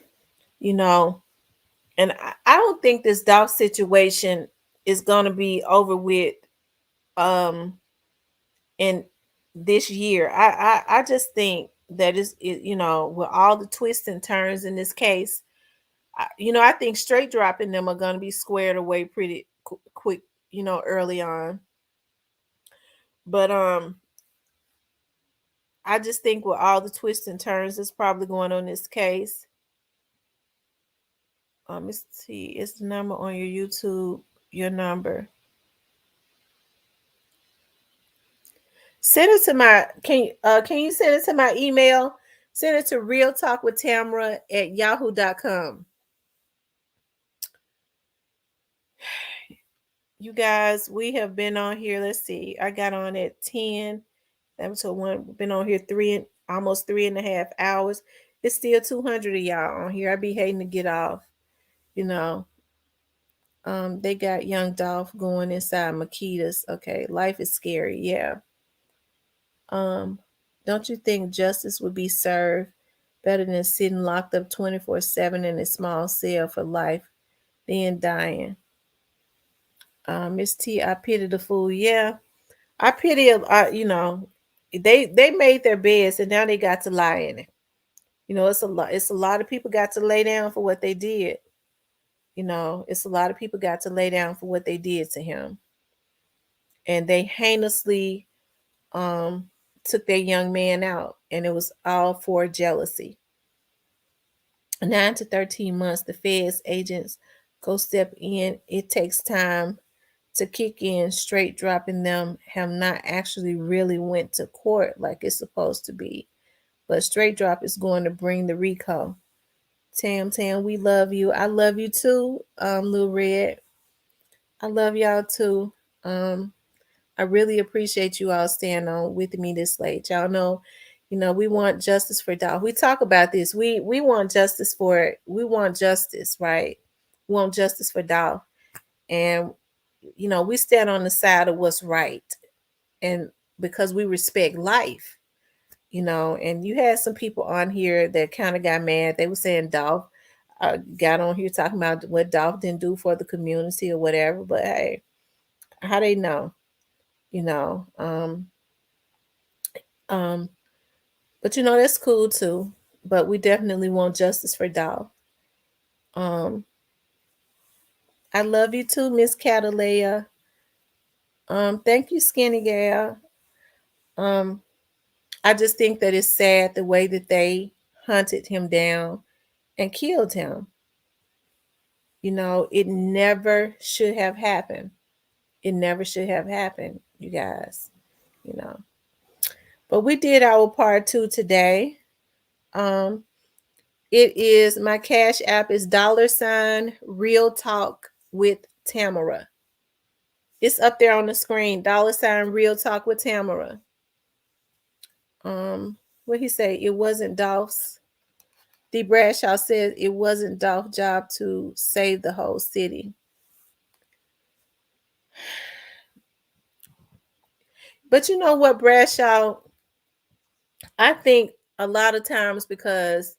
you know. And I don't think this Dolph situation is gonna be over with um in this year. I just think that with all the twists and turns in this case, I think straight dropping them are going to be squared away pretty quick, early on. But I just think with all the twists and turns that's probably going on in this case, let's see, it's the number on your YouTube, your number. Send it to my can you send it to my email? Send it to realtalkwithtamara@yahoo.com. You guys, we have been on here. Let's see. I got on at 10. That was one. Been on here almost 3.5 hours. It's still 200 of y'all on here. I be hating to get off. You know. They got young Dolph going inside Makita's. Okay, life is scary. Yeah. Um, don't you think justice would be served better than sitting locked up 24/7 in a small cell for life, then dying? Miss T, I pity the fool. Yeah, I pity. They made their beds and now they got to lie in it. It's a lot. It's a lot of people got to lay down for what they did. It's a lot of people got to lay down for what they did to him, and they heinously um took that young man out, and it was all for jealousy. 9 to 13 months, the feds agents go step in. It takes time to kick in. Straight dropping them have not actually really went to court like it's supposed to be, but straight drop is going to bring the recall. Tam, we love you. I love you too, Lil Red. I love y'all too. I really appreciate you all staying on with me this late. Y'all know, we want justice for Dolph. We talk about this. We want justice we want justice, right? We want justice for Dolph. And we stand on the side of what's right. And because we respect life, and you had some people on here that kind of got mad. They were saying Dolph got on here talking about what Dolph didn't do for the community or whatever. But hey, how they know? you know. Um, but that's cool too. But we definitely want justice for Dolph. Um, I love you too, Miss Catalea. Thank you, Skinny Gal. Um, I just think that it's sad the way that they hunted him down and killed him. It never should have happened. It never should have happened, you guys. You know. But we did our part 2 today. Um, It is my cash app is $ Real Talk with Tamara. It's up there on the screen. $ Real Talk with Tamara. What he say? It wasn't Dolph's. D. Bradshaw said it wasn't Dolph's job to save the whole city. But you know what, Bradshaw? I think a lot of times because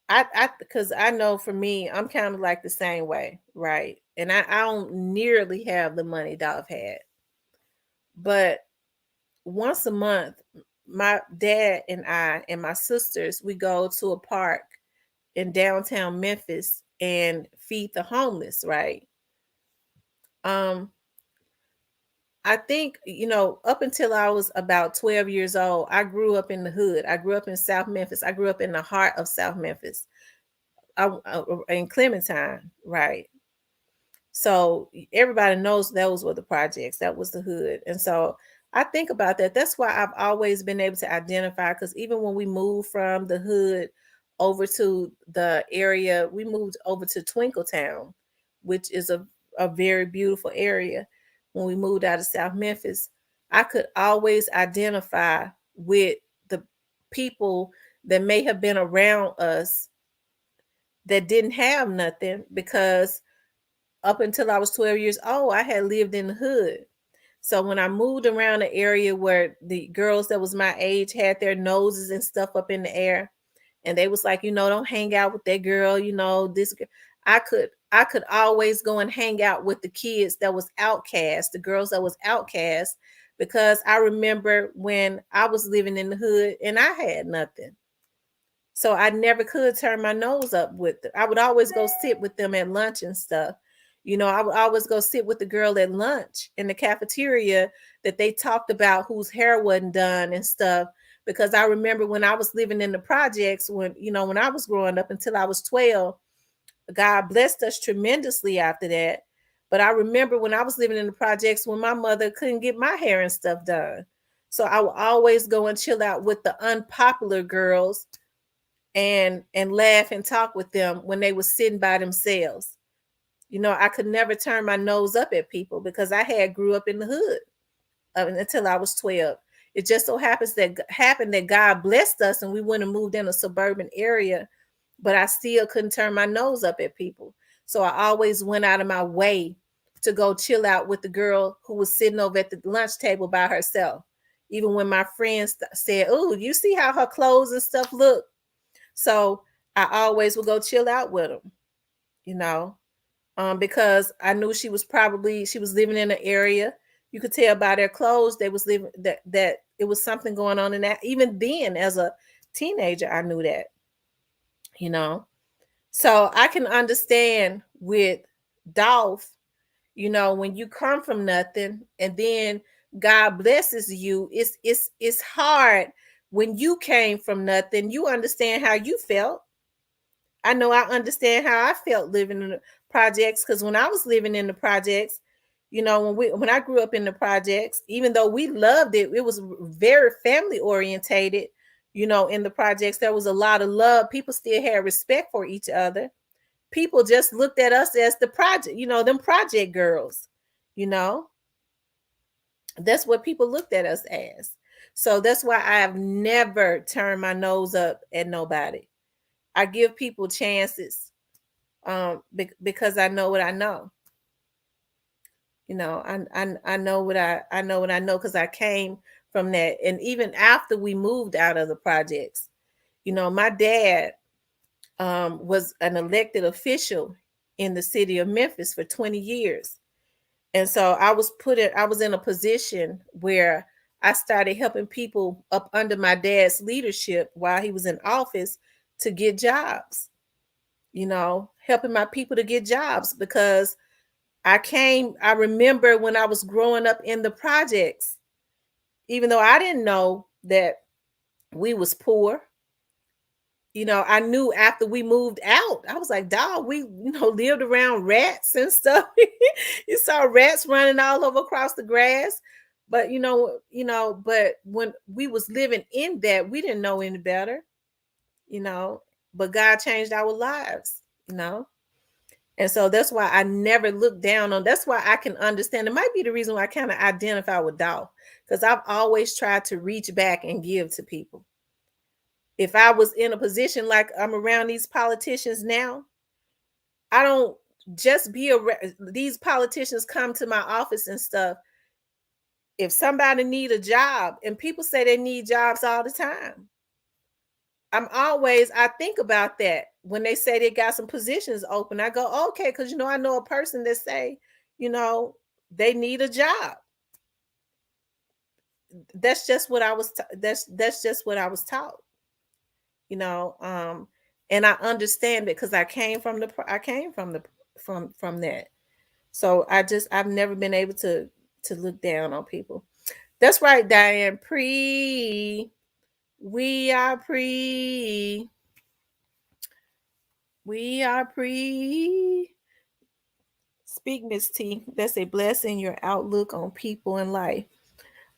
I know for me, I'm kind of like the same way, right? And I don't nearly have the money Dolph had. But once a month, my dad and I and my sisters, we go to a park in downtown Memphis and feed the homeless, right? Um, I think, up until I was about 12 years old, I grew up in the hood. I grew up in South Memphis. I grew up in the heart of South Memphis, in Clementine, right? So everybody knows those were the projects. That was the hood. And so I think about that. That's why I've always been able to identify, because even when we moved from the hood over to the area, we moved over to Twinkletown, which is a very beautiful area. When we moved out of South Memphis, I could always identify with the people that may have been around us that didn't have nothing, because up until I was 12 years old, I had lived in the hood. So when I moved around the area where the girls that was my age had their noses and stuff up in the air, and they was like, don't hang out with that girl, this I could always go and hang out with the kids that was outcast, the girls that was outcast, because I remember when I was living in the hood and I had nothing. So I never could turn my nose up with them. I would always go sit with them at lunch and stuff. I would always go sit with the girl at lunch in the cafeteria that they talked about whose hair wasn't done and stuff. Because I remember when I was living in the projects, when I was growing up until I was 12, God blessed us tremendously after that. But I remember when I was living in the projects when my mother couldn't get my hair and stuff done. So I would always go and chill out with the unpopular girls and laugh and talk with them when they were sitting by themselves. I could never turn my nose up at people because I had grew up in the hood until I was 12. It just so happened that God blessed us and we went and moved in a suburban area, but I still couldn't turn my nose up at people. So I always went out of my way to go chill out with the girl who was sitting over at the lunch table by herself. Even when my friends said, "Oh, you see how her clothes and stuff look?" So I always would go chill out with them, because I knew she was living in an area. You could tell by their clothes they was living that it was something going on in that. Even then, as a teenager, I knew that, So I can understand with Dolph, when you come from nothing and then God blesses you, it's hard when you came from nothing. You understand how you felt. I know I understand how I felt living in the projects, because when I was living in the projects, when I grew up in the projects, even though we loved it, it was very family orientated. In the projects, there was a lot of love. People still had respect for each other. People just looked at us as the project, them project girls, that's what people looked at us as. So that's why I have never turned my nose up at nobody. I give people chances, because I know what I know. I know what I know because I came from that. And even after we moved out of the projects, my dad was an elected official in the city of Memphis for 20 years. And so I was in a position where I started helping people up under my dad's leadership while he was in office to get jobs, helping my people to get jobs, because I remember when I was growing up in the projects, even though I didn't know that we was poor, I knew after we moved out, I was like, dog, we, lived around rats and stuff. You saw rats running all over across the grass. But, but when we was living in that, we didn't know any better, but God changed our lives, And so that's why I never look down on. That's why I can understand. It might be the reason why I kind of identify with Dolph, because I've always tried to reach back and give to people. If I was in a position like I'm around these politicians now, I don't just be around these politicians come to my office and stuff. If somebody need a job, and people say they need jobs all the time, I think about that when they say they got some positions open. I go, okay, because I know a person that say, they need a job. That's just what I was. That's just what I was taught. You know, and I understand it because I came from from that. So I've never been able to look down on people. That's right, Diane. We are pre. We are pre. Speak, Miss T. That's a blessing. Your outlook on people and life.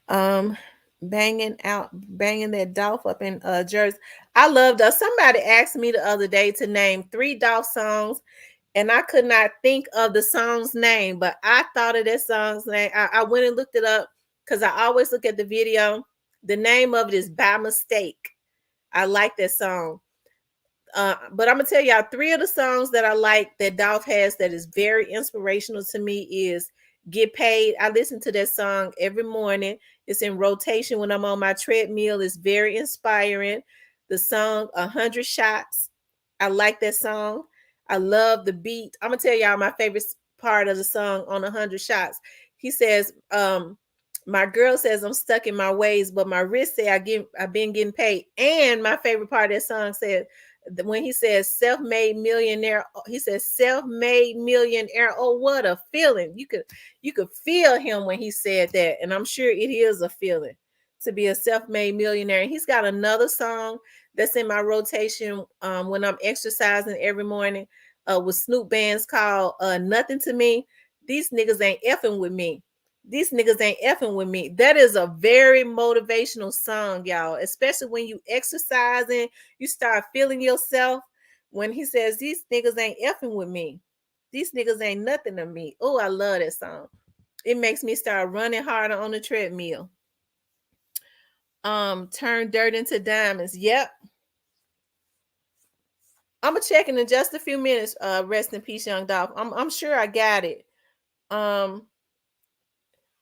Um, banging that Dolph up in Jersey. I loved us. Somebody asked me the other day to name 3 Dolph songs, and I could not think of the song's name, but I thought of that song's name. I went and looked it up because I always look at the video. The name of it is By Mistake. I like that song. But I'm gonna tell y'all 3 of the songs that I like that Dolph has that is very inspirational to me is Get Paid. I listen to that song every morning. It's in rotation when I'm on my treadmill. It's very inspiring. The song 100 Shots. I like that song. I love the beat. I'm gonna tell y'all my favorite part of the song on 100 Shots. He says, my girl says I'm stuck in my ways, but my wrist say I've been getting paid. And my favorite part of that song said, when he says self-made millionaire, he says self-made millionaire. Oh, what a feeling. You could feel him when he said that, and I'm sure it is a feeling to be a self-made millionaire. And he's got another song that's in my rotation when I'm exercising every morning with Snoop Band's called Nothing to Me. These niggas ain't effing with me. These niggas ain't effing with me. That is a very motivational song, y'all, especially when you exercising, you start feeling yourself. When he says, these niggas ain't effing with me. These niggas ain't nothing to me. Oh, I love that song. It makes me start running harder on the treadmill. Turn dirt into diamonds. Yep. I'm gonna check in just a few minutes. Rest in peace, young Dolph. I'm sure I got it.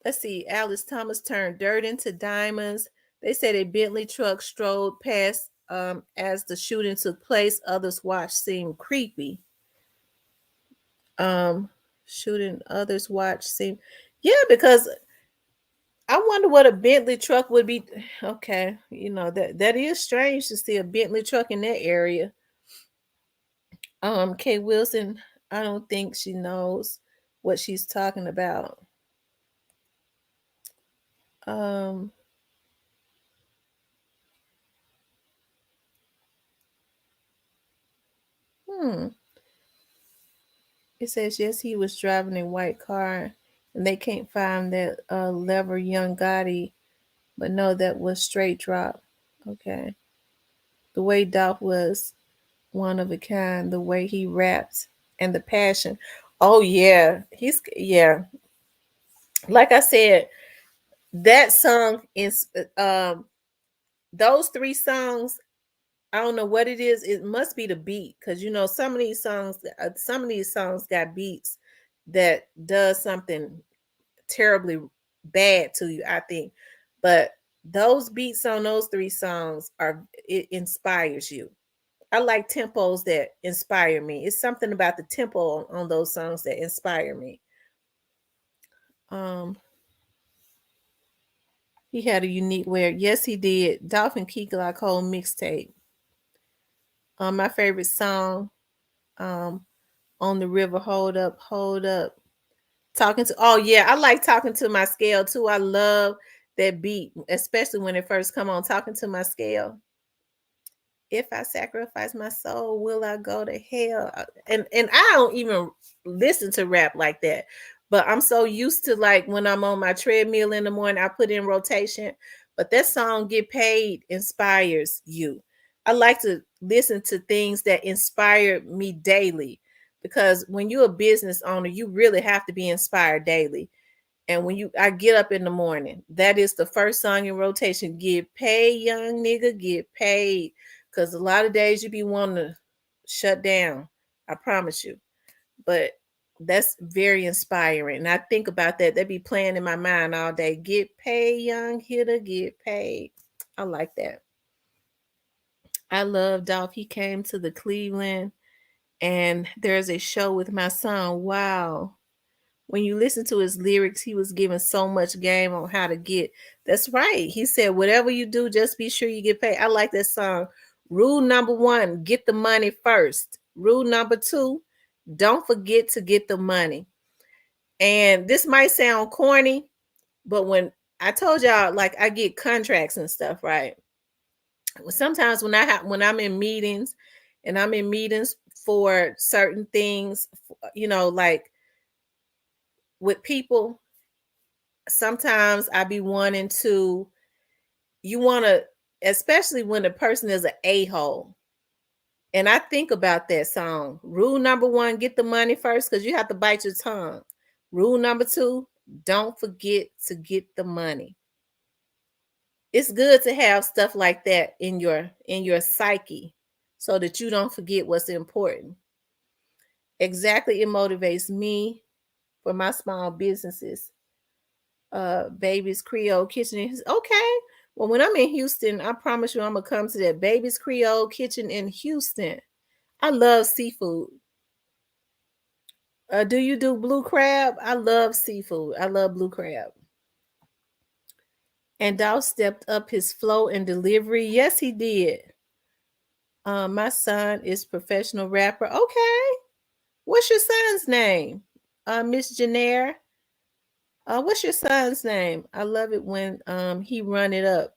Let's see. Alice Thomas turned dirt into diamonds. They said a Bentley truck strolled past as the shooting took place. Others watched seemed creepy. Shooting others watched seemed, yeah, because I wonder what a Bentley truck would be. Okay, that is strange to see a Bentley truck in that area. Kay Wilson, I don't think she knows what she's talking about. Um, It says, yes, he was driving a white car, and they can't find that lever Young Gotti, but no, that was straight drop. Okay. The way Dolph was one of a kind, the way he raps, and the passion. Oh, yeah. Yeah. Like I said, that song is, those 3 songs, I don't know what it is. It must be the beat, because some of these songs got beats that does something terribly bad to you, I think. But those beats on those 3 songs it inspires you. I like tempos that inspire me. It's something about the tempo on those songs that inspire me. He had a unique way. Yes, he did. Dolph and Key Glaucoma mixtape. My favorite song, On the River, Hold Up, Hold Up. Oh yeah, I like Talking to My Scale too. I love that beat, especially when it first come on. Talking to My Scale. If I sacrifice my soul, will I go to hell? And I don't even listen to rap like that, but I'm so used to, like, when I'm on my treadmill in the morning, I put in rotation. But that song Get Paid inspires you. I like to listen to things that inspire me daily, because when you're a business owner, you really have to be inspired daily. And when I get up in the morning, that is the first song in rotation. Get paid, young nigga, get paid. because a lot of days you be wanting to shut down. I promise you. But that's very inspiring. And I think about that. They be playing in my mind all day. Get paid, young hitter, get paid. I like that. I love Dolph. He came to the Cleveland and there's a show with my son. Wow. When you listen to his lyrics, he was giving so much game on how to get. That's right. He said, whatever you do, just be sure you get paid. I like that song. Rule number 1, get the money first. Rule number 2, don't forget to get the money. And this might sound corny, but when I told y'all, like I get contracts and stuff, right? Sometimes when I'm in meetings and I'm in meetings for certain things, like with people, sometimes I be wanting to, especially when the person is an a-hole. And I think about that song. Rule number 1, get the money first, because you have to bite your tongue. Rule number 2, don't forget to get the money. It's good to have stuff like that in your psyche so that you don't forget what's important. Exactly, it motivates me for my small businesses. Baby's Creole Kitchen. Okay. Well, when I'm in Houston, I promise you I'm gonna come to that Baby's Creole Kitchen in Houston. I love seafood. Do you do blue crab? I love seafood. I love blue crab. And Dolph stepped up his flow and delivery. Yes, he did. My son is professional rapper. Okay. What's your son's name? Miss Janaire. What's your son's name? I love it when he run it up.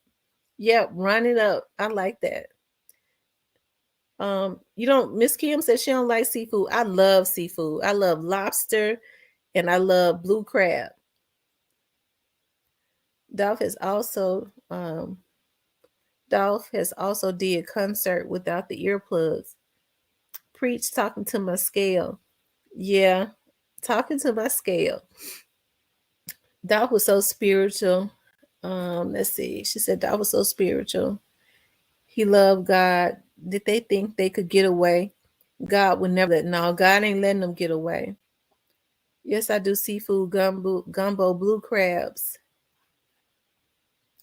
Yep, run it up. I like that. Miss Kim said she don't like seafood. I love seafood. I love lobster and I love blue crab. Dolph has also did concert without the earplugs. Preach, talking to my scale. Yeah, talking to my scale. Dolph was so spiritual. Let's see. She said Dolph was so spiritual. He loved God. Did they think they could get away? God would never let. No, God ain't letting them get away. Yes, I do seafood gumbo, blue crabs.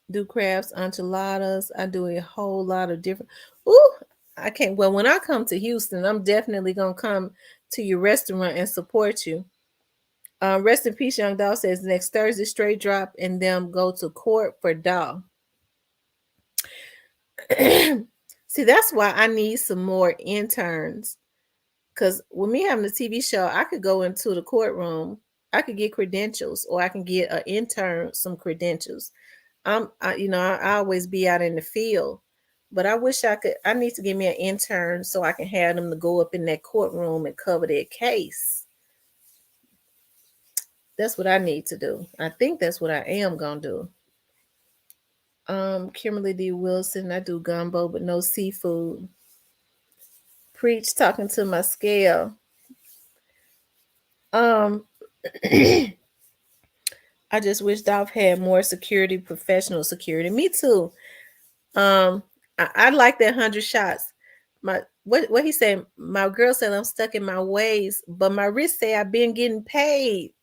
Do crabs, enchiladas. I do a whole lot of different. Ooh, I can't. Well, when I come to Houston, I'm definitely gonna come to your restaurant and support you. Rest in peace, Young Doll says next Thursday, straight drop and them go to court for Doll. See, that's why I need some more interns. Because with me having a TV show, I could go into the courtroom, I could get credentials, or I can get an intern some credentials. I always be out in the field, but I wish I could. I need to give me an intern so I can have them to go up in that courtroom and cover their case. That's what I need to do. I think that's what I am gonna do. Kimberly D. Wilson, I do gumbo, but no seafood. Preach, talking to my scale. I just wish Dolph had more security, professional security. Me too. I like that 100 shots. What he said, my girl said I'm stuck in my ways, but my wrist say I've been getting paid.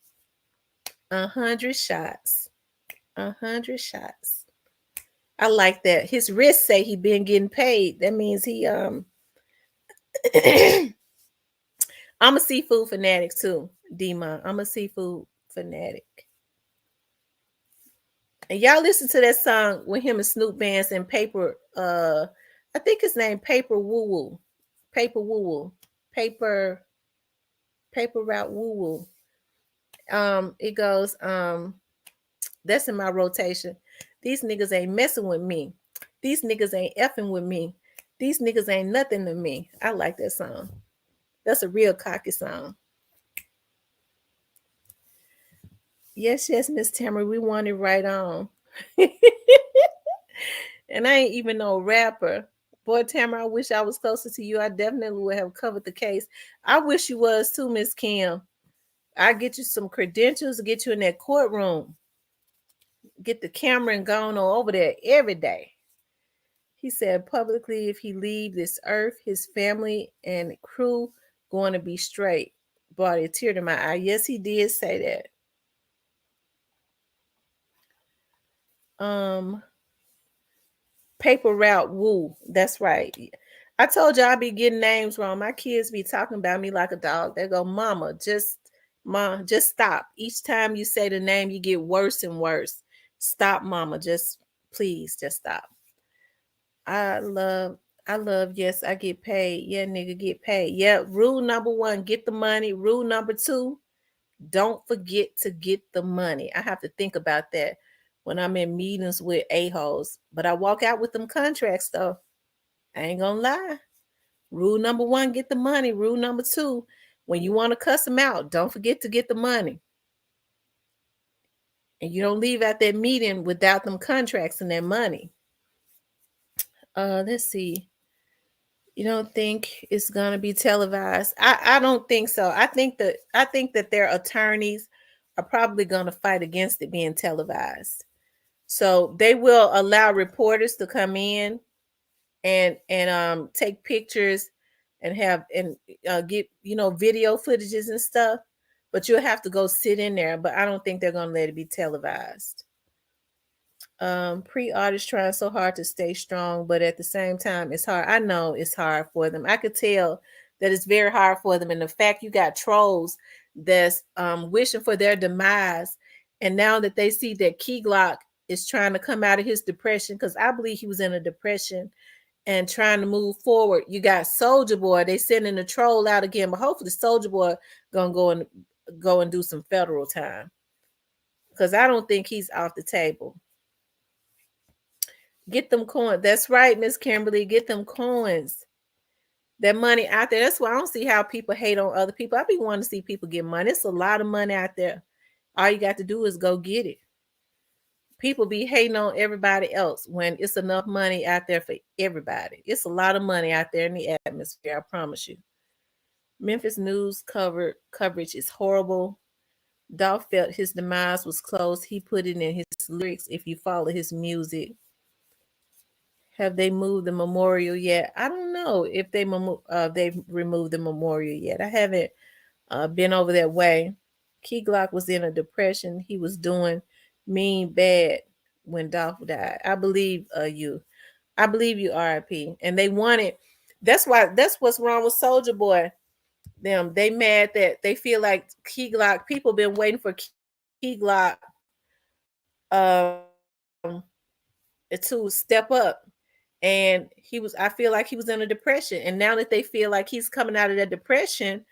100 shots. 100 shots. I like that. His wrist say he been getting paid. That means he I'm a seafood fanatic too, D-Mon. I'm a seafood fanatic. And y'all listen to that song with him and Snoop Bands and Paper. I think his name Paper Woo Woo. Paper Woo Woo. Paper Route Woo Woo. It goes, that's in my rotation. These niggas ain't messing with me. These niggas ain't effing with me. These niggas ain't nothing to me. I like that song. That's a real cocky song. Yes, Miss Tamara, we want it right on. And I ain't even no rapper. Boy, Tamara, I wish I was closer to you. I definitely would have covered the case. I wish you was too, Miss Kim. I get you some credentials to get you in that courtroom. Get the camera and go on over there every day. He said publicly, if he leave this earth, his family and crew going to be straight. Brought a tear to my eye. Yes, he did say that. Paper route woo. That's right. I told you I be getting names wrong. My kids be talking about me like a dog. They go, Mama, just stop. Each time you say the name, you get worse and worse. Stop, Mama. Just please, just stop. I love, I love, yes, I get paid. Yeah, nigga, get paid. Yeah, rule number one, get the money. Rule number two, don't forget to get the money. I have to think about that when I'm in meetings with a-holes. But I walk out with them contracts though. I ain't gonna lie. Rule number one, get the money. Rule number two, when you want to cuss them out, don't forget to get the money. And you don't leave out that meeting without them contracts and that money. Let's see. You don't think it's gonna be televised? I don't think so. I think that their attorneys are probably gonna fight against it being televised. So they will allow reporters to come in and take pictures and have and get video footages and stuff. But you'll have to go sit in there. But I don't think they're gonna let it be televised. Pre-artists trying so hard to stay strong, but at the same time, it's hard. I know it's hard for them. I could tell that it's very hard for them. And the fact you got trolls that's wishing for their demise, and now that they see that Key Glock is trying to come out of his depression, because I believe he was in a depression and trying to move forward. You got Soldier Boy. They sending the troll out again, but hopefully Soldier Boy gonna go and do some federal time, because I don't think he's off the table. Get them coins. That's right, Miss Kimberly. Get them coins. That money out there. That's why I don't see how people hate on other people. I be wanting to see people get money. It's a lot of money out there. All you got to do is go get it. People be hating on everybody else when it's enough money out there for everybody. It's a lot of money out there in the atmosphere, I promise you. Memphis news coverage is horrible. Dolph felt his demise was close. He put it in his lyrics. If you follow his music, have they moved the memorial yet? I don't know if they've removed the memorial yet. I haven't been over that way. Key Glock was in a depression. He was doing mean bad when Dolph died. I believe you. I believe you, RIP. And they wanted. That's what's wrong with Soldier Boy. They mad that they feel like Key Glock. People been waiting for Key Glock to step up. And I feel like he was in a depression. And now that they feel like he's coming out of that depression,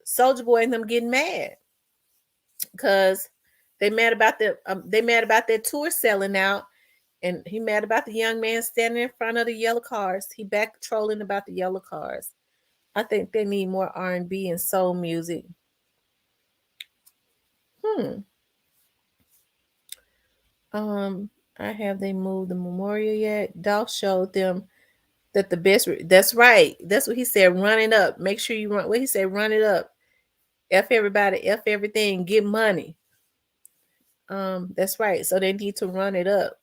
Soldier Boy and them getting mad because they mad about that tour selling out, and he mad about the young man standing in front of the yellow cars. He back trolling about the yellow cars. I think they need more R&B and soul music. Have they moved the memorial yet? Dolph showed them that the best. That's right. That's what he said. Run it up. Make sure you run. What he said. Run it up. F everybody. F everything. Get money. That's right. So they need to run it up.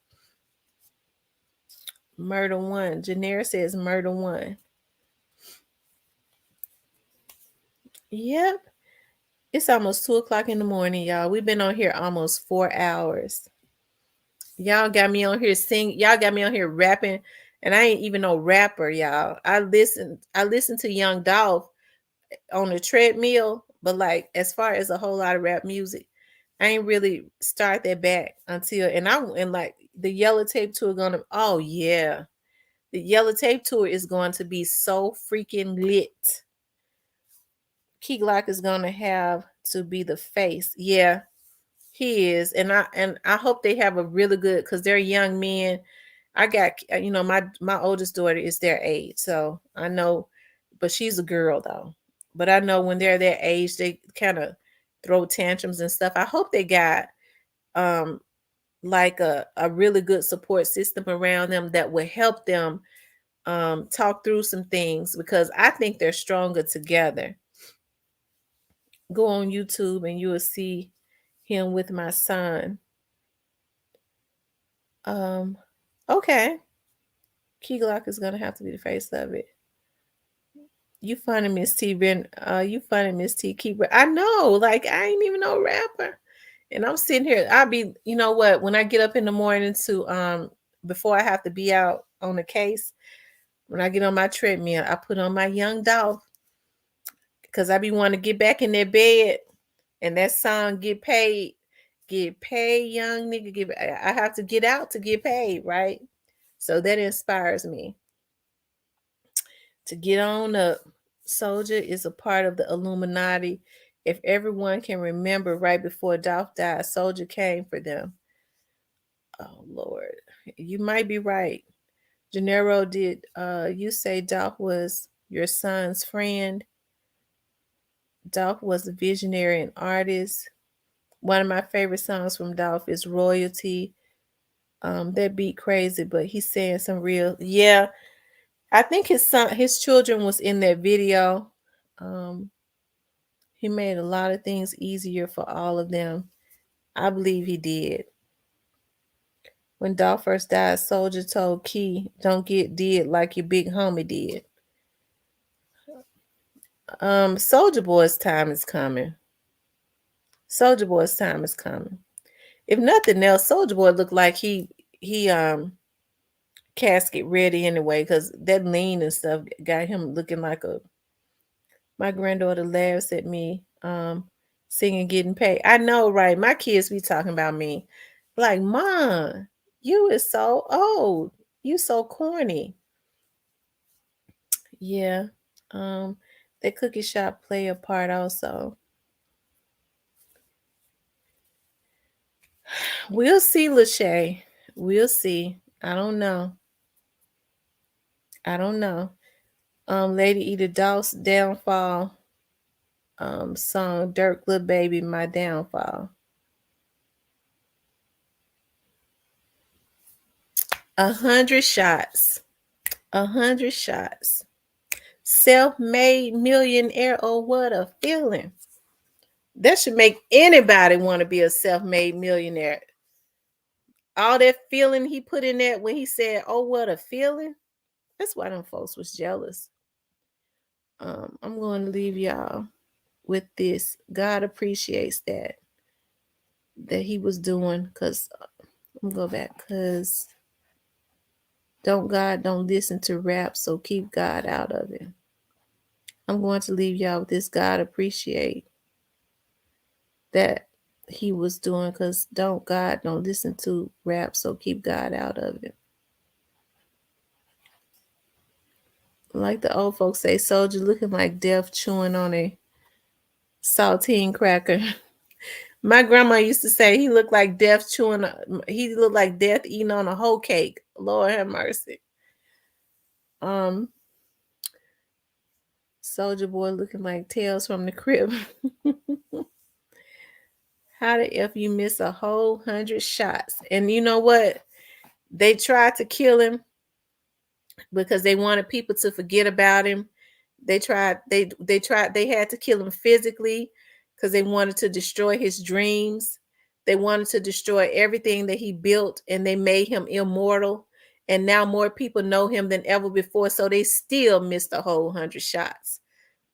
Murder one. Janera says murder one. Yep. It's almost 2:00 in the morning, y'all. We've been on here almost 4 hours. Y'all got me on here singing. Y'all got me on here rapping, and I ain't even no rapper, y'all. I listen to Young Dolph on the treadmill, but like as far as a whole lot of rap music, I ain't really start that back until and like the Yellow Tape Tour gonna. Oh yeah, the Yellow Tape Tour is going to be so freaking lit. Key Glock is gonna have to be the face. Yeah, he is, and I hope they have a really good, because they're young men. I got my oldest daughter is their age, so I know, but she's a girl though. But I know when they're their age, they kind of throw tantrums and stuff. I hope they got like a really good support system around them that will help them talk through some things, because I think they're stronger together. Go on YouTube and you will see him with my son. Okay. Key Glock is gonna have to be the face of it. You funny, Miss T. You funny, Miss T. Keeper. I know, like I ain't even no rapper, and I'm sitting here. I'll be, you know what? When I get up in the morning to before I have to be out on the case, when I get on my treadmill, I put on my Young Dolph because I be wanting to get back in that bed, and that song get paid, young nigga. I have to get out to get paid, right? So that inspires me to get on up. Soldier is a part of the Illuminati. If everyone can remember, right before Dolph died, Soldier came for them. Oh Lord, you might be right. Gennaro, did you say Dolph was your son's friend? Dolph was a visionary and artist. One of my favorite songs from Dolph is Royalty. That beat crazy, but he's saying some real, yeah. I think his children was in that video. Um, he made a lot of things easier for all of them. I believe he did. When Dolph first died, Soldier told Key, "Don't get did like your big homie did." Soldier Boy's time is coming. Soldier Boy's time is coming. If nothing else, Soldier Boy looked like he casket ready anyway, because that lean and stuff got him looking like a. My granddaughter laughs at me singing Getting Paid. I know, right? My kids be talking about me. Like, Mom, you is so old. You so corny. Yeah. Um, that cookie shop play a part also. We'll see, Lachey. We'll see. I don't know. I don't know. Lady Eda Dolph's downfall. Song Dirk Little Baby, My Downfall. 100 shots. 100 shots. Self-made millionaire. Oh, what a feeling. That should make anybody want to be a self-made millionaire. All that feeling he put in that when he said, "Oh, what a feeling." That's why them folks was jealous. I'm going to leave y'all with this. God appreciates that he was doing, because I'm going to go back, because don't listen to rap, so keep God out of it. I'm going to leave y'all with this. God appreciate that he was doing, because don't listen to rap, so keep God out of it. Like the old folks say, Soldier looking like Death chewing on a saltine cracker. My grandma used to say he looked like Death he looked like Death eating on a whole cake. Lord have mercy. Soldier Boy looking like Tales from the Crib. How the F you miss a whole 100 shots? And you know what? They tried to kill him because they wanted people to forget about him. They had to kill him physically because they wanted to destroy his dreams. They wanted to destroy everything that he built, and they made him immortal. And now more people know him than ever before, so they still missed a whole 100 shots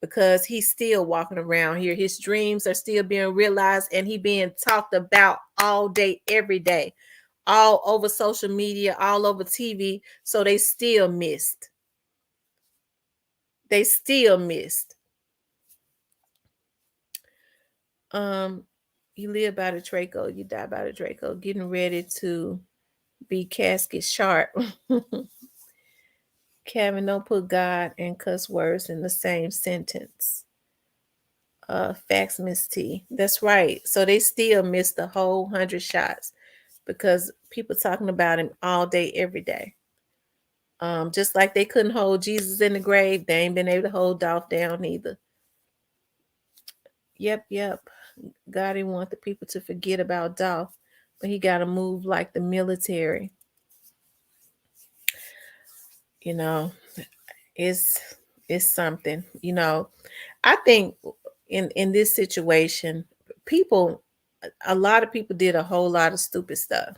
because he's still walking around here. His dreams are still being realized, and he being talked about all day, every day, all over social media, all over TV. So they still missed. They still missed. You live by the Draco, you die by the Draco. Getting ready to be casket sharp. Kevin, don't put God and cuss words in the same sentence. Facts, Miss T. That's right. So they still missed the whole 100 shots because people talking about him all day, every day. Just like they couldn't hold Jesus in the grave, they ain't been able to hold Dolph down either. Yep. God didn't want the people to forget about Dolph, but he got to move like the military. You know, it's something. You know, I think in this situation, a lot of people did a whole lot of stupid stuff.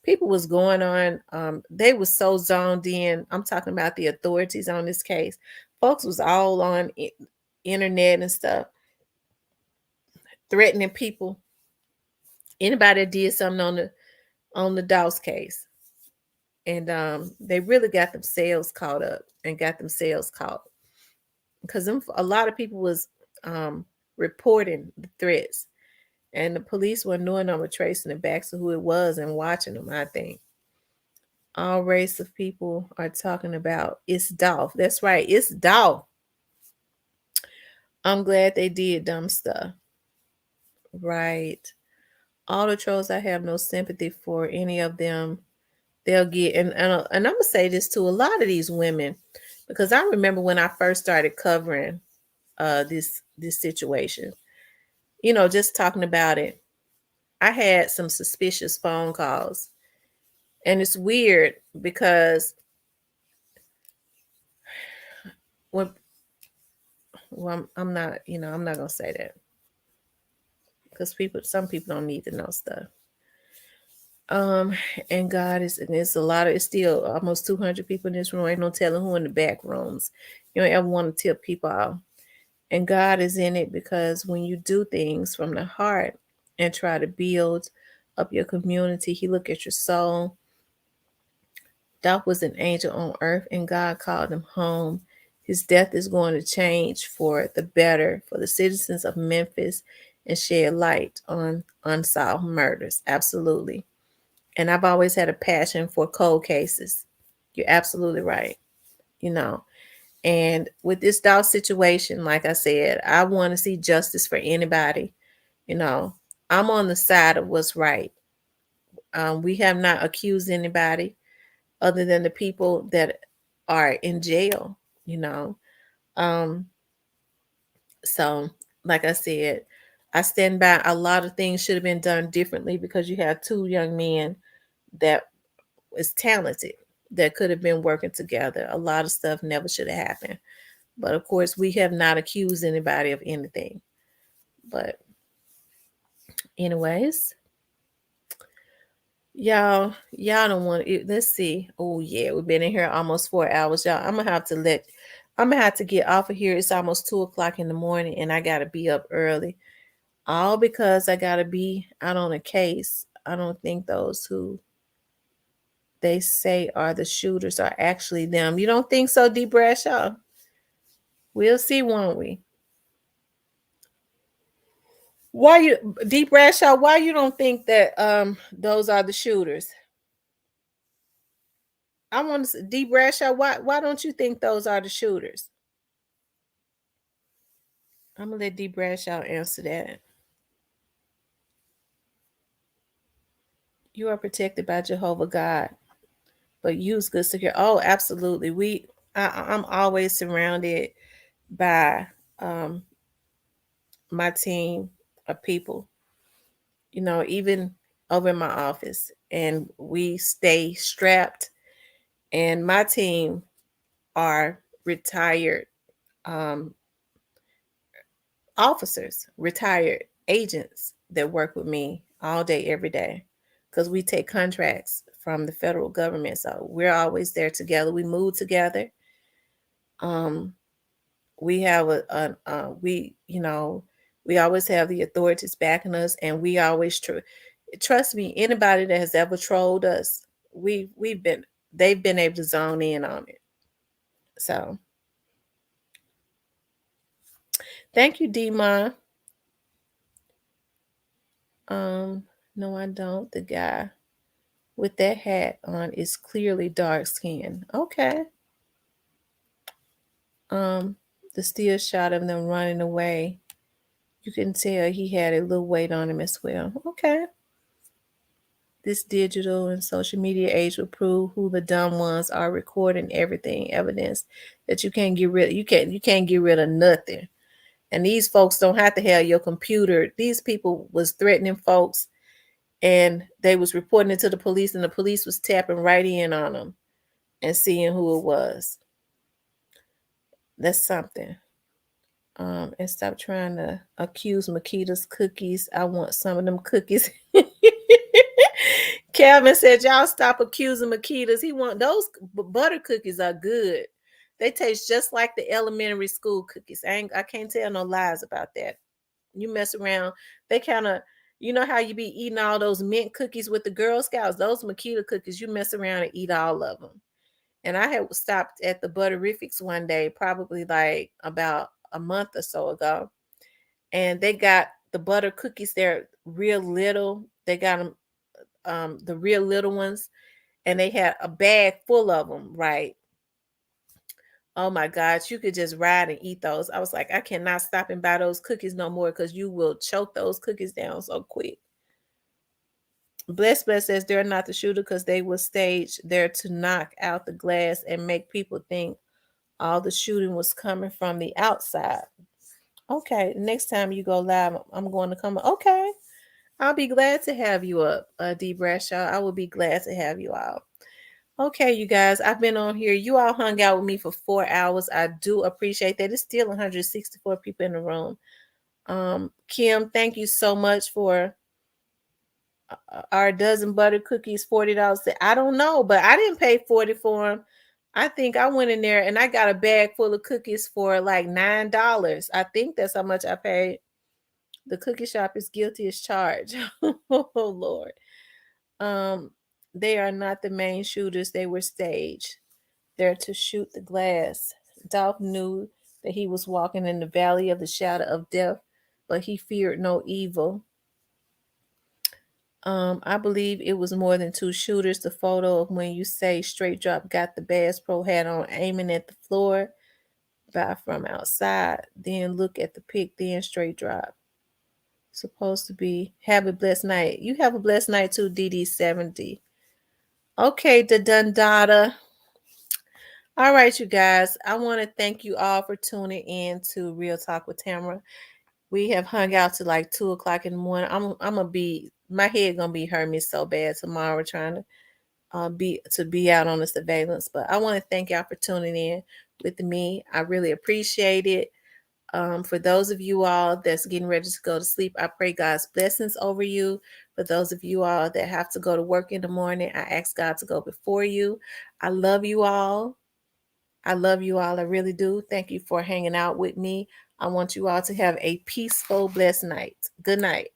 People was going on. They was so zoned in. I'm talking about the authorities on this case. Folks was all on internet and stuff, threatening people. Anybody that did something on the Dolph case, and they really got themselves caught up and got themselves caught because a lot of people was reporting the threats, and the police were knowing them, were tracing the backs of who it was and watching them. I think all race of people are talking about it's Dolph. That's right, it's Dolph. I'm glad they did dumb stuff. Right. All the trolls, I have no sympathy for any of them. They'll get, and I'm gonna say this to a lot of these women, because I remember when I first started covering this situation, just talking about it, I had some suspicious phone calls. And it's weird because when well, I'm not, I'm not gonna say that because some people don't need to know stuff. Um, and God and it's a lot of, it's still almost 200 people in this room. Ain't no telling who in the back rooms. You don't ever want to tip people off. And God is in it because when you do things from the heart and try to build up your community, He look at your soul. Dolph was an angel on earth, and God called him home. His death is going to change for the better for the citizens of Memphis and shed light on unsolved murders. Absolutely. And I've always had a passion for cold cases. You're absolutely right. You know, and with this Dolph situation, like I said, I want to see justice for anybody. You know, I'm on the side of what's right. We have not accused anybody other than the people that are in jail, you know. Um, so, like I said, I stand by a lot of things should have been done differently because you have two young men that was talented that could have been working together. A lot of stuff never should have happened. But of course, we have not accused anybody of anything. But, anyways, y'all don't want it. Let's see. Oh yeah, we've been in here almost 4 hours, y'all. I'm gonna have to get off of here. It's almost 2 o'clock in the morning, and I gotta be up early. All because I gotta be out on a case. I don't think those who they say are the shooters are actually them. You don't think so, D. Bradshaw? We'll see, won't we? Why you, D. Bradshaw? Why you don't think that those are the shooters? I want to, D. Bradshaw. Why don't you think those are the shooters? I'm gonna let D. Bradshaw answer that. You are protected by Jehovah God, but use good secure. Oh, absolutely. I'm always surrounded by um my team of people. Even over in my office, and we stay strapped. And my team are retired um officers, retired agents that work with me all day, every day, because we take contracts from the federal government. So we're always there together. We move together. Um, we have we always have the authorities backing us, and we always trust me. Anybody that has ever trolled us, they've been able to zone in on it. So thank you, Dima. No, I don't. The guy with that hat on is clearly dark skinned. Okay. Um, the still shot of them running away. You can tell he had a little weight on him as well. Okay. This digital and social media age will prove who the dumb ones are, recording everything, evidence that you can't get rid of. You can't get rid of nothing. And these folks don't have to have your computer. These people was threatening folks, and they was reporting it to the police, and the police was tapping right in on them and seeing who it was. That's something. And stop trying to accuse Makita's cookies. I want some of them cookies. Calvin said, "Y'all stop accusing Makitas. He want those butter cookies are good. They taste just like the elementary school cookies. I can't tell no lies about that. You mess around, they kind of, you know how you be eating all those mint cookies with the Girl Scouts. Those Makita cookies, you mess around and eat all of them. And I had stopped at the Butterifics one day, probably like about a month or so ago, and they got the butter cookies. They're real little. They got them, the real little ones, and they had a bag full of them. Right? Oh my gosh, you could just ride and eat those. I was like, I cannot stop and buy those cookies no more because you will choke those cookies down so quick. Bless says they're not the shooter because they were staged there to knock out the glass and make people think all the shooting was coming from the outside. Okay, next time you go live, I'm going to come. Okay, I'll be glad to have you up, D. Bradshaw. I will be glad to have you out. Okay, you guys, I've been on here. You all hung out with me for 4 hours. I do appreciate that. It's still 164 people in the room. Kim, thank you so much for our dozen butter cookies, $40. I don't know, but I didn't pay 40 for them. I think I went in there and I got a bag full of cookies for like $9. I think that's how much I paid. The cookie shop is guilty as charged. Oh Lord. They are not the main shooters. They were staged. They're to shoot the glass. Dolph knew that he was walking in the valley of the shadow of death, but he feared no evil. I believe it was more than two shooters. The photo of when you say straight drop got the Bass Pro hat on, aiming at the floor by from outside. Then look at the pic, then straight drop. Supposed to be have a blessed night. You have a blessed night too, DD70. Okay, the Dundada. All right, you guys. I want to thank you all for tuning in to Real Talk with Tamara. We have hung out to like 2:00 in the morning. I'm gonna be, my head gonna be hurting me so bad tomorrow trying to be out on the surveillance. But I want to thank y'all for tuning in with me. I really appreciate it. For those of you all that's getting ready to go to sleep, I pray God's blessings over you. For those of you all that have to go to work in the morning, I ask God to go before you. I love you all. I love you all. I really do. Thank you for hanging out with me. I want you all to have a peaceful, blessed night. Good night.